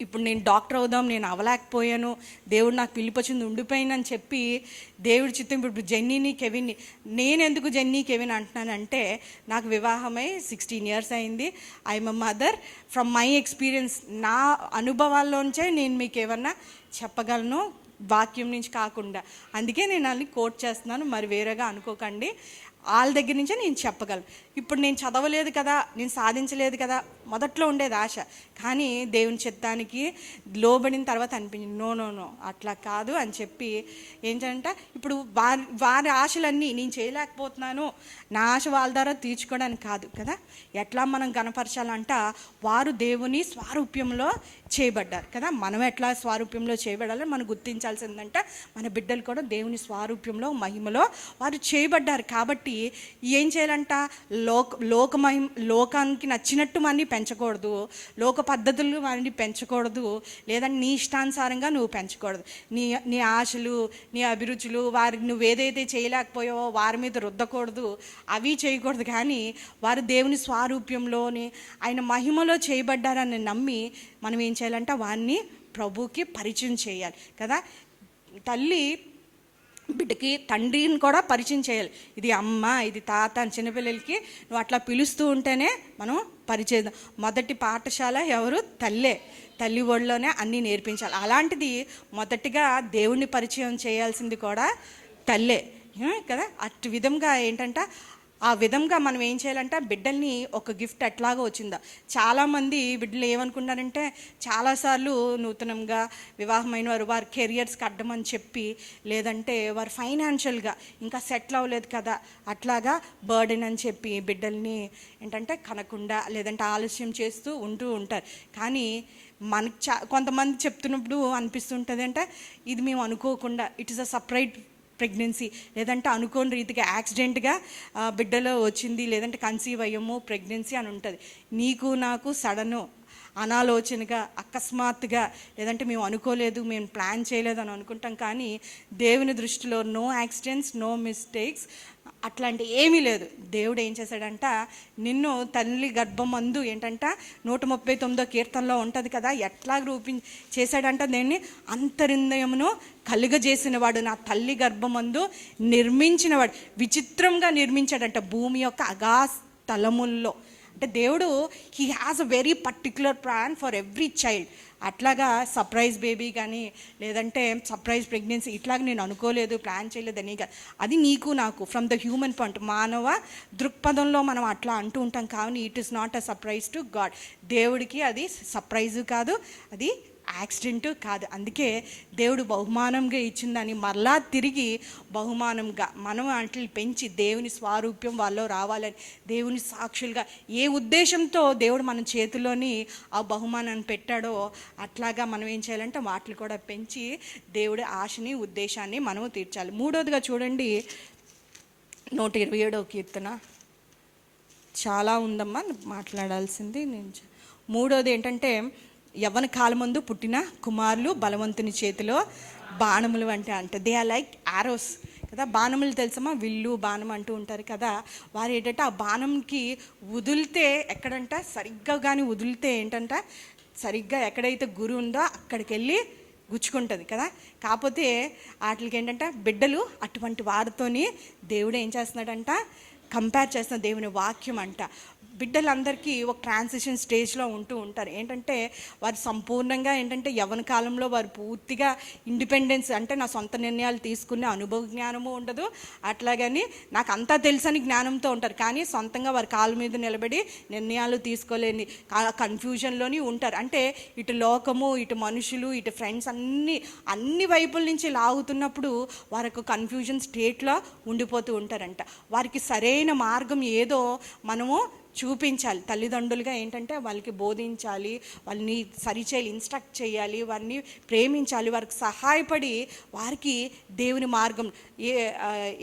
ఇప్పుడు నేను డాక్టర్ అవుదాం, నేను అవ్వలేకపోయాను, దేవుడు నాకు పిలిపొచ్చింది ఉండిపోయిందని చెప్పి దేవుడి చిత్తం. ఇప్పుడు జెన్నీని కెవిన్ని, నేను ఎందుకు జెన్నీ కెవిన్ అంటున్నానంటే, నాకు వివాహమై 16 years అయింది. I'm a mother. From my experience, నా అనుభవాల్లోంచే నేను మీకు ఏమన్నా చెప్పగలను, వాక్యం నుంచి కాకుండా. అందుకే నేను అన్ని కోట్ చేస్తున్నాను, మరి వేరేగా అనుకోకండి. వాళ్ళ దగ్గర నుంచే నేను చెప్పగలను. ఇప్పుడు నేను చదవలేదు కదా, నేను సాధించలేదు కదా, మొదట్లో ఉండేది ఆశ, కానీ దేవుని చిత్తానికి లోబడిన తర్వాత అనిపించింది నో అట్లా కాదు అని చెప్పి ఏంటంటే, ఇప్పుడు వారి ఆశలన్నీ నేను చేయలేకపోతున్నాను, నా ఆశ వాళ్ళ ద్వారా తీర్చుకోవడానికి కాదు కదా. ఎట్లా మనం గణపరచాలంట, వారు దేవుని స్వారూప్యంలో చేయబడ్డారు కదా. మనం ఎట్లా స్వారూప్యంలో చేయబడాలో మనం గుర్తించాల్సిందంట, మన బిడ్డలు కూడా దేవుని స్వారూప్యంలో మహిమలో వారు చేయబడ్డారు. కాబట్టి ఏం చేయాలంట, లోకానికి నచ్చినట్టు మనని పెంచకూడదు, లోక పద్ధతులు వారిని పెంచకూడదు, లేదంటే నీ ఇష్టానుసారంగా నువ్వు పెంచకూడదు. నీ ఆశలు, నీ అభిరుచులు, వారికి నువ్వు ఏదైతే చేయలేకపోయావో వారి మీద రుద్దకూడదు, అవి చేయకూడదు. కానీ వారు దేవుని స్వారూప్యంలోని ఆయన మహిమలో చేయబడ్డారని నమ్మి మనం ఏం చేయాలంటే వారిని ప్రభువుకి పరిచయం చేయాలి కదా. తల్లి బిడ్డకి తండ్రిని కూడా పరిచయం చేయాలి. ఇది అమ్మ, ఇది తాత అని చిన్నపిల్లలకి నువ్వు అట్లా పిలుస్తూ ఉంటేనే మనం పరిచయం. మొదటి పాఠశాల ఎవరు? తల్లే. తల్లి ఒళ్ళోనే అన్నీ నేర్పించాలి. అలాంటిది మొదటిగా దేవుణ్ణి పరిచయం చేయాల్సింది కూడా తల్లే కదా. అటు విధంగా ఏంటంటే, ఆ విధంగా మనం ఏం చేయాలంటే, బిడ్డల్ని ఒక గిఫ్ట్ ఎట్లాగో వచ్చిందా. చాలామంది బిడ్డలు ఏమనుకుంటారంటే, చాలాసార్లు నూతనంగా వివాహమైన వారి కెరియర్స్కి అడ్డమని చెప్పి, లేదంటే వారు ఫైనాన్షియల్గా ఇంకా సెటిల్ అవ్వలేదు కదా, అట్లాగా బర్డెన్ అని చెప్పి బిడ్డల్ని ఏంటంటే కనకుండా లేదంటే ఆలస్యం చేస్తూ ఉంటూ ఉంటారు. కానీ మనకి కొంతమంది చెప్తున్నప్పుడు అనిపిస్తుంటుంది అంటే, ఇది మేము అనుకోకుండా, it is a separate pregnancy, లేదంటే అనుకోని రీతిగా యాక్సిడెంట్గా బిడ్డలో వచ్చింది, లేదంటే కన్సీవ్ అయ్యము ప్రెగ్నెన్సీ అని ఉంటుంది. నీకు నాకు సడను అనాలోచనగా అకస్మాత్తుగా, లేదంటే మేము అనుకోలేదు, మేము ప్లాన్ చేయలేదు అని అనుకుంటాం. కానీ దేవుని దృష్టిలో నో యాక్సిడెంట్స్, నో మిస్టేక్స్, అట్లాంటి ఏమీ లేదు. దేవుడు ఏం చేశాడంట, నిన్ను తల్లి గర్భమందు ఏంటంట 139వ కీర్తనలో ఉంటుంది కదా, ఎట్లా చేశాడంట, దీన్ని అంతరింద్రియమును కలుగజేసినవాడు, నా తల్లి గర్భమందు నిర్మించినవాడు. విచిత్రంగా నిర్మించాడంట భూమి యొక్క అగాస్థలముల్లో. అంటే దేవుడు he has a very particular plan for every child. అట్లాగా సర్ప్రైజ్ బేబీ కానీ, లేదంటే సర్ప్రైజ్ ప్రెగ్నెన్సీ, ఇట్లాగా నేను అనుకోలేదు, ప్లాన్ చేయలేదని కాదు. అది నీకు నాకు ఫ్రమ్ ద హ్యూమన్ పాయింట్, మానవ దృక్పథంలో మనం అట్లా అంటూ ఉంటాం. కానీ it is not a surprise to God. దేవుడికి అది సర్ప్రైజు కాదు, అది యాక్సిడెంట్ కాదు. అందుకే దేవుడు బహుమానంగా ఇచ్చిందని మరలా తిరిగి బహుమానంగా మనం వాటిని పెంచి దేవుని స్వారూప్యం వాళ్ళలో రావాలని, దేవుని సాక్షులుగా ఏ ఉద్దేశంతో దేవుడు మన చేతిలోని ఆ బహుమానాన్ని పెట్టాడో అట్లాగా మనం ఏం చేయాలంటే వాటిని కూడా పెంచి దేవుడి ఆశని ఉద్దేశాన్ని మనము తీర్చాలి. మూడోదిగా చూడండి, 127వ కీర్తన. చాలా ఉందమ్మా మాట్లాడాల్సింది. మూడోది ఏంటంటే, యవ్వన కాలమందు పుట్టిన కుమారులు బలవంతుని చేతిలో బాణములు అంటే దే ఆర్ లైక్ ఆరోస్ కదా. బాణములు తెలుసమ్మా, విల్లు బాణం అంటూ ఉంటారు కదా. వారు ఏంటంటే ఆ బాణంకి వదిలితే ఎక్కడంట సరిగ్గా కానీ వదిలితే ఏంటంట, సరిగ్గా ఎక్కడైతే గురి ఉందో అక్కడికి వెళ్ళి గుచ్చుకుంటుంది కదా. కాకపోతే వాటికి ఏంటంటే బిడ్డలు అటువంటి వారితోని దేవుడు ఏం చేస్తున్నాడంట, కంపేర్ చేసిన దేవుని వాక్యం అంట. బిడ్డలందరికీ ఒక ట్రాన్సిషన్ స్టేజ్లో ఉంటూ ఉంటారు. ఏంటంటే వారు సంపూర్ణంగా ఏంటంటే యవ్వన కాలంలో వారు పూర్తిగా ఇండిపెండెన్స్, అంటే నా సొంత నిర్ణయాలు తీసుకునే అనుభవ జ్ఞానము ఉండదు, అట్లాగని నాకు అంతా తెలుసని జ్ఞానంతో ఉంటారు. కానీ సొంతంగా వారి కాళ్ళ మీద నిలబడి నిర్ణయాలు తీసుకోలేని కన్ఫ్యూజన్లోని ఉంటారు. అంటే ఇటు లోకము, ఇటు మనుషులు, ఇటు ఫ్రెండ్స్ అన్ని వైపుల నుంచి లాగుతున్నప్పుడు వారికి కన్ఫ్యూజన్ స్టేట్లో ఉండిపోతూ ఉంటారంట. వారికి సరైన మార్గం ఏదో మనము చూపించాలి. తల్లిదండ్రులుగా ఏంటంటే వాళ్ళకి బోధించాలి, వాళ్ళని సరిచేయాలి, ఇన్స్ట్రక్ట్ చేయాలి, వారిని ప్రేమించాలి, వారికి సహాయపడి వారికి దేవుని మార్గం.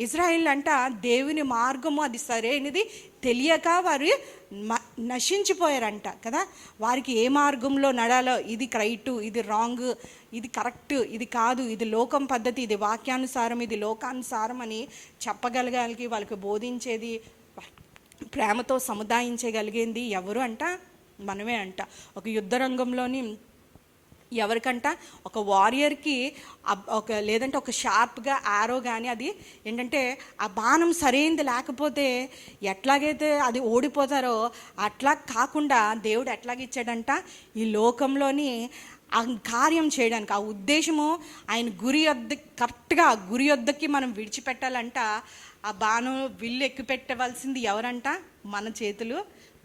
ఇజ్రాయిల్ అంట దేవుని మార్గము అది సరైనది తెలియక వారు నశించిపోయారంట కదా. వారికి ఏ మార్గంలో నడాలో, ఇది రైటు, ఇది రాంగ్, ఇది కరెక్ట్, ఇది కాదు, ఇది లోకం పద్ధతి, ఇది వాక్యానుసారం, ఇది లోకానుసారం అని చెప్పగలగాలి. వాళ్ళకి బోధించేది, ప్రేమతో సముదాయించగలిగింది ఎవరు అంట? మనమే అంట. ఒక యుద్ధ రంగంలోని ఎవరికంట, ఒక వారియర్కి లేదంటే ఒక షార్ప్గా ఆరో కానీ అది ఏంటంటే ఆ బాణం సరైనది లేకపోతే ఎట్లాగైతే అది ఓడిపోతారో అట్లా కాకుండా దేవుడు ఎట్లాగిచ్చాడంట, ఈ లోకంలోని ఆ కార్యం చేయడానికి, ఆ ఉద్దేశము ఆయన కరెక్ట్గా గురి వద్దకి మనం విడిచిపెట్టాలంట. ఆ బాణం విల్లు ఎక్కుపెట్టవలసింది ఎవరంట? మన చేతులు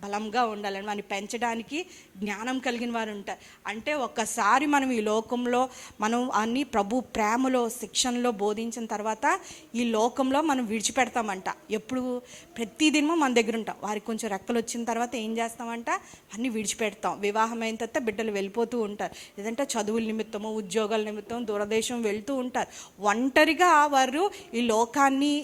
బలంగా ఉండాలని, మనం పెంచడానికి జ్ఞానం కలిగిన వారు ఉంటారు. అంటే ఒక్కసారి మనం ఈ లోకంలో మనం అన్ని ప్రభు ప్రేమలో శిక్షణలో బోధించిన తర్వాత ఈ లోకంలో మనం విడిచిపెడతామంట. ఎప్పుడు? ప్రతిదినమో మన దగ్గర ఉంటాం. వారికి కొంచెం రెక్కలు వచ్చిన తర్వాత ఏం చేస్తామంట, అన్నీ విడిచిపెడతాం. వివాహం అయిన తర్వాత బిడ్డలు వెళ్ళిపోతూ ఉంటారు, లేదంటే చదువుల నిమిత్తము, ఉద్యోగాల నిమిత్తం దూరదేశం వెళ్తూ ఉంటారు. ఒంటరిగా వారు ఈ లోకాన్ని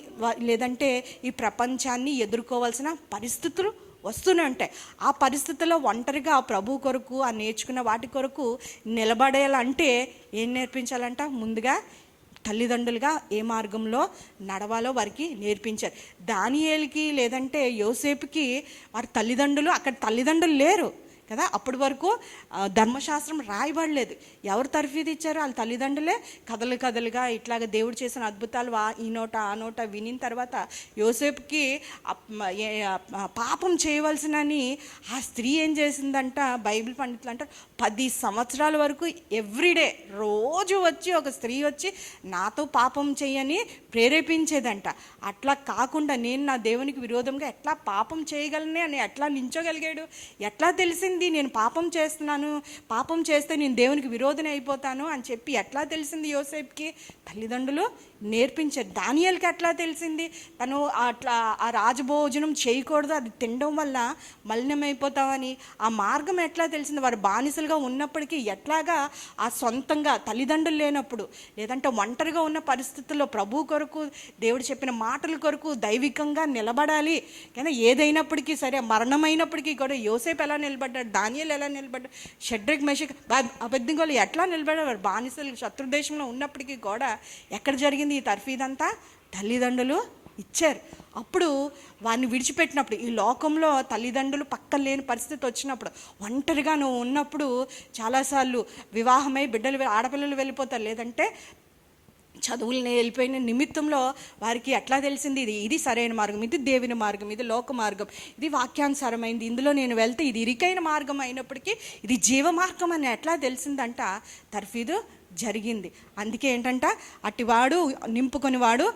లేదంటే ఈ ప్రపంచాన్ని ఎదుర్కోవాల్సిన పరిస్థితులు వస్తూనే ఉంటాయి. ఆ పరిస్థితుల్లో ఒంటరిగా ఆ ప్రభు కొరకు, ఆ నేర్చుకున్న వాటి కొరకు నిలబడేయాలంటే ఏం నేర్పించాలంట? ముందుగా తల్లిదండ్రులుగా ఏ మార్గంలో నడవాలో వారికి నేర్పించారు. దానియేలుకి లేదంటే యోసేపుకి వారి తల్లిదండ్రులు, అక్కడ తల్లిదండ్రులు లేరు కదా. అప్పటి వరకు ధర్మశాస్త్రం రాయబడలేదు. ఎవరు తర్ఫీదు ఇచ్చారు? వాళ్ళ తల్లిదండ్రులే కథలుగా ఇట్లాగ దేవుడు చేసిన అద్భుతాలు ఈ నోట ఆ నోట వినిన తర్వాత యోసేపుకి పాపం చేయవలసినని ఆ స్త్రీ ఏం చేసిందంట, బైబిల్ పండితులు అంటారు 10 సంవత్సరాల వరకు ఎవ్రీడే రోజు వచ్చి ఒక స్త్రీ వచ్చి నాతో పాపం చేయని ప్రేరేపించేదంట. అట్లా కాకుండా నేను నా దేవునికి విరోధంగా ఎట్లా పాపం చేయగలనే అని ఎట్లా నించోగలిగాడు? ఎట్లా తెలిసింది నేను పాపం చేస్తున్నాను, పాపం చేస్తే నేను దేవునికి విరోధన అయిపోతాను అని చెప్పి ఎట్లా తెలిసింది యోసేపుకి? తల్లిదండ్రులు నేర్పించారు. దానియేలుకి ఎట్లా తెలిసింది? తను అట్లా ఆ రాజభోజనం చేయకూడదు, అది తినడం వల్ల మలినమైపోతామని ఆ మార్గం ఎట్లా తెలిసింది? వారు బానిసలుగా ఉన్నప్పటికీ ఎట్లాగా ఆ సొంతంగా తల్లిదండ్రులు లేనప్పుడు లేదంటే ఒంటరిగా ఉన్న పరిస్థితుల్లో ప్రభు కొరకు, దేవుడు చెప్పిన మాటల కొరకు దైవికంగా నిలబడాలి. కానీ ఏదైనప్పటికీ సరే, మరణమైనప్పటికీ కూడా యోసేపు ఎలా నిలబడ్డాడు, దానియేలు ఎలా నిలబడ్డాడు, షడ్రక్ మెషక్ అబెద్నెగోలు ఎట్లా నిలబడ్డారు? బానిసలు శత్రుదేశంలో ఉన్నప్పటికీ కూడా ఎక్కడ జరిగింది ఈ తర్ఫీదంతా? తల్లిదండ్రులు ఇచ్చారు. అప్పుడు వారిని విడిచిపెట్టినప్పుడు, ఈ లోకంలో తల్లిదండ్రులు పక్కన లేని పరిస్థితి వచ్చినప్పుడు, ఒంటరిగా నువ్వు ఉన్నప్పుడు చాలాసార్లు వివాహమై ఆడపిల్లలు వెళ్ళిపోతారు, లేదంటే చదువులు వెళ్ళిపోయిన నిమిత్తంలో వారికి ఎట్లా తెలిసింది ఇది సరైన మార్గం, ఇది దేవుని మార్గం, ఇది లోక మార్గం, ఇది వాక్యానుసారమైంది, ఇందులో నేను వెళ్తే ఇది ఇరుకైన మార్గం అయినప్పటికీ ఇది జీవ మార్గం అని ఎట్లా తెలిసిందంట? తర్ఫీదు జరిగింది. అందుకే ఏంటంట, అటివాడు నింపుకొని వాడు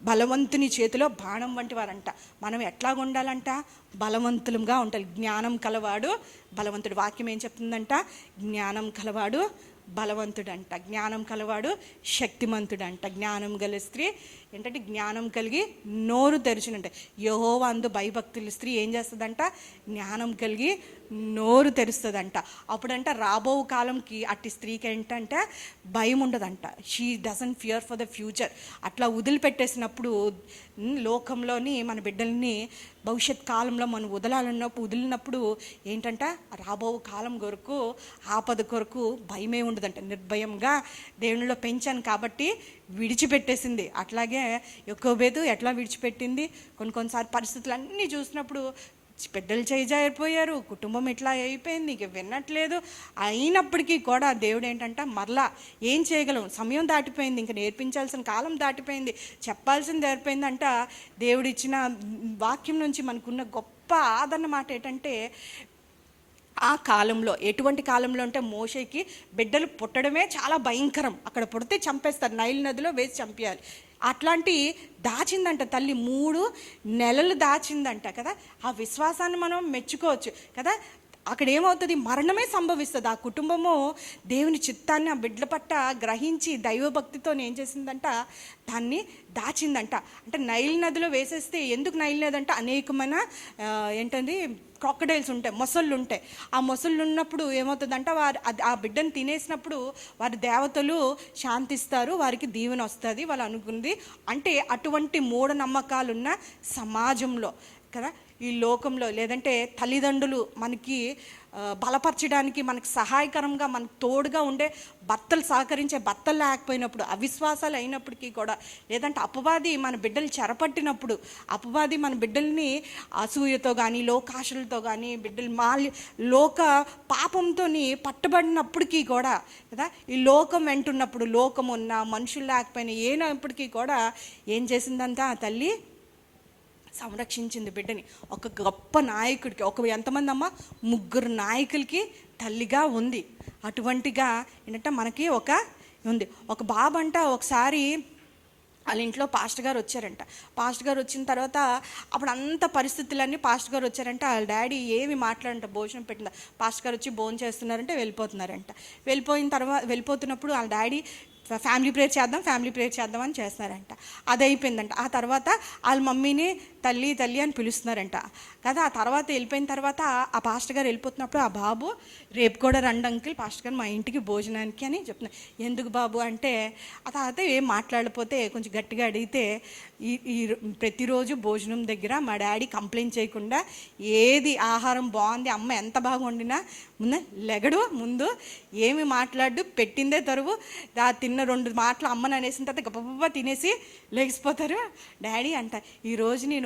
బలవంతుని చేతిలో బాణం వంటి వారంట. మనం ఎట్లా ఉండాలంట? బలవంతులుగా ఉండాలి. జ్ఞానం కలవాడు బలవంతుడు. వాక్యం ఏం చెప్తుందంట? జ్ఞానం కలవాడు బలవంతుడంట, జ్ఞానం కలవాడు శక్తిమంతుడంట. జ్ఞానం గల స్త్రీ ఏంటంటే జ్ఞానం కలిగి నోరు తెరిచినంట. యెహోవా అందు భయభక్తుల స్త్రీ ఏం చేస్తుందంట? జ్ఞానం కలిగి నోరు తెరుస్తుందంట. అప్పుడంట రాబో కాలంకి అట్టి స్త్రీకి ఏంటంటే భయం ఉండదంట. She doesn't fear for the future. అట్లా వదిలిపెట్టేసినప్పుడు లోకంలోని మన బిడ్డల్ని భవిష్యత్ కాలంలో మనం వదిలినప్పుడు ఏంటంట, రాబో కాలం కొరకు, ఆపద కొరకు భయమే ఉండదంట. నిర్భయంగా దేవునిలో పెంచాను కాబట్టి విడిచిపెట్టేసింది. అట్లాగే యోకోబేదు ఎట్లా విడిచిపెట్టింది? కొన్నిసార్లు పరిస్థితులు అన్నీ చూసినప్పుడు బిడ్డలు చేజారిపోయారు, కుటుంబం ఇట్లా అయిపోయింది, ఇక వినట్లేదు. అయినప్పటికీ కూడా దేవుడు ఏంటంటే మరలా ఏం చేయగలం, సమయం దాటిపోయింది, ఇంకా నేర్పించాల్సిన కాలం దాటిపోయింది, చెప్పాల్సింది దాటిపోయిందంట. దేవుడు ఇచ్చిన వాక్యం నుంచి మనకున్న గొప్ప ఆదరణ మాట ఏంటంటే, ఆ కాలంలో ఎటువంటి కాలంలో అంటే మోషేకి బిడ్డలు పుట్టడమే చాలా భయంకరం. అక్కడ పుడితే చంపేస్తారు, నైల్ నదిలో వేసి చంపేయాలి. అట్లాంటి దాచిందంట తల్లి, 3 నెలలు దాచిందంట కదా. ఆ విశ్వాసాన్ని మనం మెచ్చుకోవచ్చు కదా. అక్కడ ఏమవుతుంది, మరణమే సంభవిస్తుంది. ఆ కుటుంబము దేవుని చిత్తాన్ని ఆ బిడ్డల పట్ల గ్రహించి దైవభక్తితో ఏం చేసిందంట, దాన్ని దాచిందంట. అంటే నైల్ నదిలో వేసేస్తే, ఎందుకు నైల్ నది అంటే అనేకమైన ఏంటంది క్రాకడైల్స్ ఉంటాయి, మొసళ్ళు ఉంటాయి. ఆ మొసళ్ళు ఉన్నప్పుడు ఏమవుతుందంట, వారు ఆ బిడ్డను తినేసినప్పుడు వారి దేవతలు శాంతిస్తారు, వారికి దీవెన వస్తుంది వాళ్ళు అనుకుంది. అంటే అటువంటి మూఢనమ్మకాలున్న సమాజంలో కదా, ఈ లోకంలో, లేదంటే తల్లిదండ్రులు మనకి బలపరచడానికి, మనకు సహాయకరంగా, మనకు తోడుగా ఉండే భర్తలు సహకరించే భర్తలు లేకపోయినప్పుడు, అవిశ్వాసాలు అయినప్పటికీ కూడా, లేదంటే అపవాది మన బిడ్డలు చెరపట్టినప్పుడు, అపవాది మన బిడ్డల్ని అసూయతో కానీ లోకాశలతో కానీ బిడ్డలు లోక పాపంతో పట్టబడినప్పటికీ కూడా కదా, ఈ లోకం వెంటున్నప్పుడు, లోకం ఉన్న మనుషులు లేకపోయినా ఏనప్పటికీ కూడా ఏం చేసిందంతా ఆ తల్లి సంరక్షించింది బిడ్డని. ఒక గొప్ప నాయకుడికి, ఎంతమంది అమ్మ, 3 నాయకులకి తల్లిగా ఉంది. అటువంటిగా ఏంటంటే మనకి ఉంది. ఒక బాబు అంట ఒకసారి వాళ్ళ ఇంట్లో పాస్టర్ గారు వచ్చారంట. పాస్టర్ గారు వచ్చిన తర్వాత అప్పుడు అంత పరిస్థితులన్నీ పాస్టర్ గారు వచ్చారంట. వాళ్ళ డాడీ ఏమి మాట్లాడంట, భోజనం పెట్టిందా, పాస్టర్ గారు వచ్చి భోజనం చేస్తున్నారంటే వెళ్ళిపోతున్నారంట. వెళ్ళిపోతున్నప్పుడు వాళ్ళ డాడీ ఫ్యామిలీ ప్రేయర్ చేద్దాం అని చేస్తున్నారంట. అది అయిపోయిందంట. ఆ తర్వాత వాళ్ళ మమ్మీని తల్లి అని పిలుస్తున్నారంట కదా. ఆ తర్వాత వెళ్ళిపోయిన తర్వాత ఆ పాస్టర్ గారు వెళ్ళిపోతున్నప్పుడు ఆ బాబు, రేపు కూడా రండి అంకుల్ పాస్టర్ గారు మా ఇంటికి భోజనానికి అని చెప్తున్నారు. ఎందుకు బాబు అంటే, ఆ తర్వాత ఏం మాట్లాడకపోతే కొంచెం గట్టిగా అడిగితే, ఈ ప్రతిరోజు భోజనం దగ్గర మా డాడీ కంప్లైంట్ చేయకుండా ఏది ఆహారం బాగుంది, అమ్మ ఎంత బాగా వండినా లెగడు, ముందు ఏమి మాట్లాడు, పెట్టిందే తరువు, తిన్న 2 మాటలు అమ్మని అనేసిన తర్వాత గబగబా తినేసి లేచిపోతారు డాడీ అంట. ఈరోజు నేను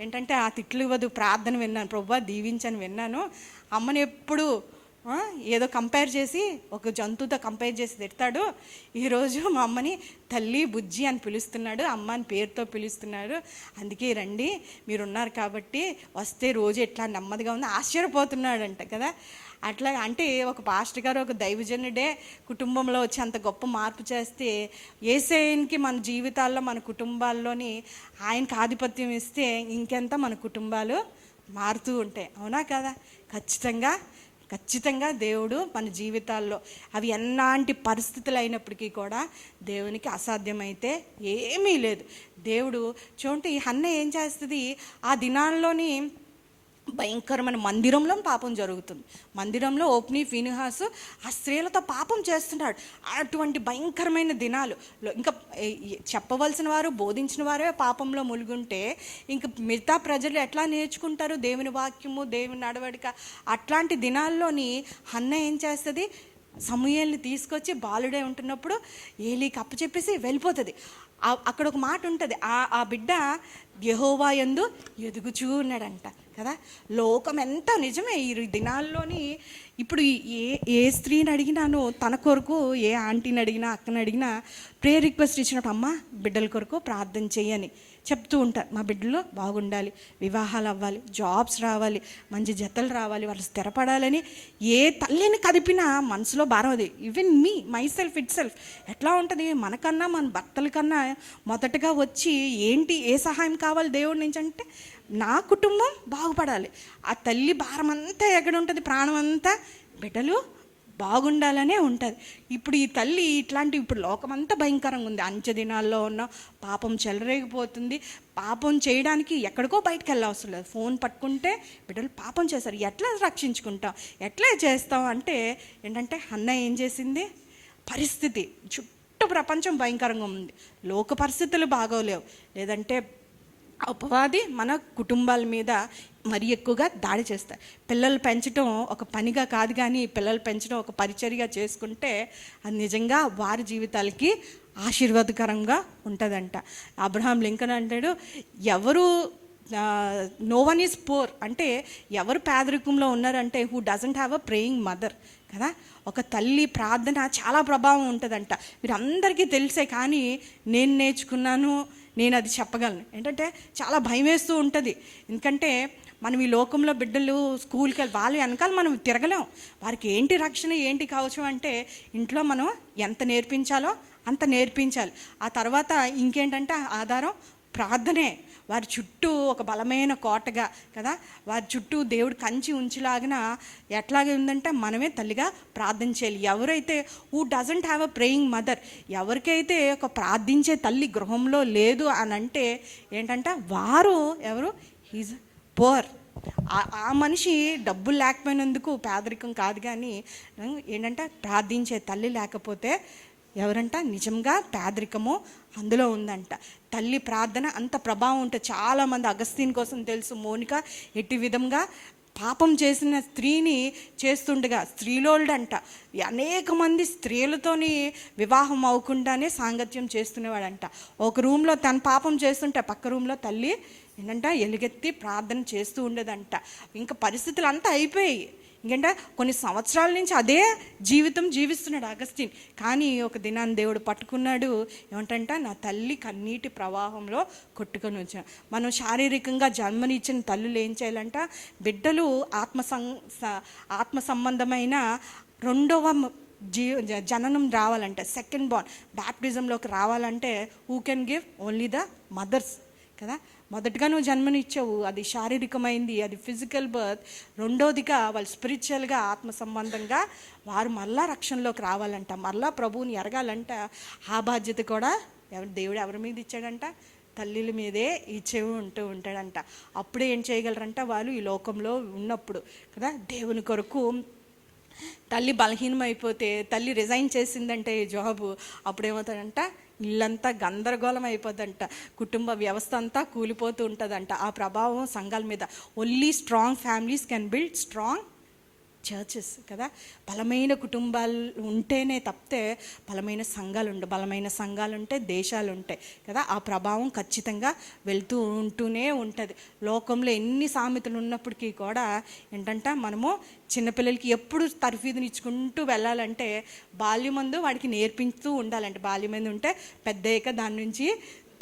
ఏంటంటే ఆ తిట్లు ఇవ్వదు ప్రార్థన విన్నాను, ప్రభువా దీవించని విన్నాను. అమ్మని ఎప్పుడు ఏదో కంపేర్ చేసి, ఒక జంతువుతో కంపేర్ చేసి తిడతాడు. ఈరోజు మా అమ్మని తల్లి బుజ్జి అని పిలుస్తున్నాడు, అమ్మ అని పేరుతో పిలుస్తున్నాడు. అందుకే రండి, మీరున్నారు కాబట్టి వస్తే రోజు ఎట్లా నెమ్మదిగా ఉంది, ఆశ్చర్యపోతున్నాడంట కదా. అట్లా అంటే ఒక పాస్టర్ గారు, ఒక దైవజనుడే కుటుంబంలో వచ్చి అంత గొప్ప మార్పు చేస్తే, యేసయ్యకి మన జీవితాల్లో, మన కుటుంబాల్లోని ఆయనకు ఆధిపత్యం ఇస్తే ఇంకెంత మన కుటుంబాలు మారుతూ ఉంటాయి. అవునా కదా? ఖచ్చితంగా దేవుడు మన జీవితాల్లో, అవి ఎలాంటి పరిస్థితులు అయినప్పటికీ కూడా దేవునికి అసాధ్యమైతే ఏమీ లేదు. దేవుడు చూడండి, ఈ హన్న ఏం చేస్తుంది, ఆ దినాల్లోని భయంకరమైన మందిరంలో పాపం జరుగుతుంది. మందిరంలో ఓప్ని ఫీనిహాసు ఆ స్త్రీలతో పాపం చేస్తున్నాడు. అటువంటి భయంకరమైన దినాలు, ఇంకా చెప్పవలసిన వారు, బోధించిన వారే పాపంలో ములుగుంటే ఇంకా మిగతా ప్రజలు ఎట్లా నేర్చుకుంటారు దేవుని వాక్యము, దేవుని నడవడిక? అట్లాంటి దినాల్లోని హన్న ఏం చేస్తుంది, సమూయేలుని తీసుకొచ్చి బాలుడే ఉంటున్నప్పుడు ఏలీకి అప్పచెప్పేసి వెళ్ళిపోతుంది. అక్కడ ఒక మాట ఉంటుంది, ఆ బిడ్డ యెహోవా యందు ఎదుగుచూ ఉన్నాడంట కదా. లోకం ఎంత నిజమే ఈ దినాల్లోని. ఇప్పుడు ఏ స్త్రీని అడిగినాను తన కొరకు, ఏ ఆంటీని అడిగినా, అక్కని అడిగినా ప్రేయర్ రిక్వెస్ట్ ఇచ్చినప్పుడు, అమ్మ బిడ్డల కొరకు ప్రార్థన చేయని చెప్తూ ఉంటారు. మా బిడ్డలు బాగుండాలి, వివాహాలు అవ్వాలి, జాబ్స్ రావాలి, మంచి జతలు రావాలి, వాళ్ళు స్థిరపడాలని ఏ తల్లిని కదిపినా మనసులో భారం అది. Even my self it self ఎట్లా ఉంటుంది, మనకన్నా మన భర్తల కన్నా మొదటగా వచ్చి ఏంటి, ఏ సహాయం కావాలి దేవుడి నుంచి అంటే, నా కుటుంబం బాగుపడాలి. ఆ తల్లి భారం అంతా ఎక్కడ ఉంటుంది, ప్రాణం అంతా బిడ్డలు బాగుండాలనే ఉంటుంది. ఇప్పుడు ఈ తల్లి ఇప్పుడు లోకమంతా భయంకరంగా ఉంది. అంచె దినాల్లో ఉన్న పాపం చెలరేగిపోతుంది. పాపం చేయడానికి ఎక్కడికో బయటకు వెళ్ళవసరం లేదు, ఫోన్ పట్టుకుంటే బిడ్డలు పాపం చేస్తారు. ఎట్లా రక్షించుకుంటాం, ఎట్లా చేస్తాం అంటే ఏంటంటే, హన్న ఏం చేసింది, పరిస్థితి చుట్టూ ప్రపంచం భయంకరంగా ఉంది, లోక పరిస్థితులు బాగోలేవు, లేదంటే అపవాది మన కుటుంబాల మీద మరి ఎక్కువగా దాడి చేస్తారు. పిల్లలు పెంచడం ఒక పనిగా కాదు, కానీ పిల్లలు పెంచడం ఒక పరిచర్యగా చేసుకుంటే అది నిజంగా వారి జీవితాలకి ఆశీర్వాదకరంగా ఉంటుందంట. అబ్రహాం లింకన్ అంటాడు, ఎవరు నో వన్ ఈజ్ పూర్ అంటే ఎవరు పేదరికంలో ఉన్నారంటే who doesn't have a praying mother కదా. ఒక తల్లి ప్రార్థన చాలా ప్రభావం ఉంటుందంట. మీరు అందరికీ తెలిసే, కానీ నేను నేర్చుకున్నాను, నేను అది చెప్పగలను. ఏంటంటే చాలా భయం వేస్తూ ఉంటుంది. ఎందుకంటే మనం ఈ లోకంలో బిడ్డలు స్కూల్కి వెళ్ళి వాళ్ళ వెనకాల మనం తిరగలేం. వారికి ఏంటి రక్షణ, ఏంటి కవచం అంటే ఇంట్లో మనం ఎంత నేర్పించాలో అంత నేర్పించాలి. ఆ తర్వాత ఇంకేంటంటే ఆధారం ప్రార్థనే. వారి చుట్టూ ఒక బలమైన కోటగా కదా, వారి చుట్టూ దేవుడు కంచి ఉంచిలాగిన ఎట్లాగే ఉందంటే మనమే తల్లిగా ప్రార్థన చేయాలి. ఎవరైతే who doesn't have a praying mother, ఎవరికైతే ఒక ప్రార్థించే తల్లి గృహంలో లేదు అని అంటే ఏంటంటే వారు ఎవరు, హీజ్ పోర్. ఆ మనిషి డబ్బులు లేకపోయినందుకు పేదరికం కాదు, కానీ ఏంటంటే ప్రార్థించే తల్లి లేకపోతే ఎవరంట నిజంగా పేదరికము అందులో ఉందంట. తల్లి ప్రార్థన అంత ప్రభావం ఉంటుంది. చాలామంది అగస్తీన్ కోసం తెలుసు, మోనిక ఎట్టి విధంగా పాపం చేసిన స్త్రీని చేస్తుండగా స్త్రీలోల్డంట అనేక మంది స్త్రీలతోని వివాహం అవ్వకుండానే సాంగత్యం చేస్తునేవాడంట. ఒక రూమ్లో తన పాపం చేస్తుంటే పక్క రూమ్లో తల్లి ఏంటంట ఎలుగెత్తి ప్రార్థన చేస్తూ ఉండేదంట. ఇంకా పరిస్థితులు అంతా అయిపోయాయి. ఇంకంటే కొన్ని సంవత్సరాల నుంచి అదే జీవితం జీవిస్తున్నాడు అగస్టిన్. కానీ ఒక దినాన్ని దేవుడు పట్టుకున్నాడు. ఏమంటంట, నా తల్లి కన్నీటి ప్రవాహంలో కొట్టుకొని వచ్చాను. మనం శారీరకంగా జన్మనిచ్చిన తల్లులు ఏం చేయాలంట, బిడ్డలు ఆత్మ సంబంధమైన రెండవ జననం రావాలంటే, సెకండ్ బార్న్ బ్యాప్టిజంలోకి రావాలంటే who can give, only the mothers కదా. మొదటగా నువ్వు జన్మనిచ్చావు, అది శారీరకమైంది, అది ఫిజికల్ బర్త్. రెండోదిగా వాళ్ళు స్పిరిచువల్గా ఆత్మ సంబంధంగా వారు మళ్ళా రక్షణలోకి రావాలంట, మళ్ళా ప్రభువుని ఎరగాలంట. ఆ బాధ్యత కూడా దేవుడు ఎవరి మీద ఇచ్చాడంట, తల్లిల మీదే ఇచ్చే ఉంటాడంట. అప్పుడే ఏం చేయగలరంట వాళ్ళు ఈ లోకంలో ఉన్నప్పుడు కదా. దేవుని కొరకు తల్లి బలహీనమైపోతే, తల్లి రిజైన్ చేసిందంటే ఈ జాబు, అప్పుడేమవుతాడంట, ఇల్లంతా గందరగోళం అయిపోద్దంట, కుటుంబ వ్యవస్థ అంతా కూలిపోతూ ఉంటుందంట. ఆ ప్రభావం సంఘాల మీద. Only strong families can build strong churches కదా. బలమైన కుటుంబాలు ఉంటేనే తప్పితే బలమైన సంఘాలు ఉంటే దేశాలు ఉంటాయి కదా. ఆ ప్రభావం ఖచ్చితంగా ఉంటూనే ఉంటుంది. లోకంలో ఎన్ని సామెతలు ఉన్నప్పటికీ కూడా ఏంటంటే మనము చిన్నపిల్లలకి ఎప్పుడు తర్ఫీదుని ఇచ్చుకుంటూ వెళ్ళాలంటే బాల్యమందు వాడికి నేర్పిస్తూ ఉండాలంటే, బాల్యమందు ఉంటే పెద్దయ్యాక దాని నుంచి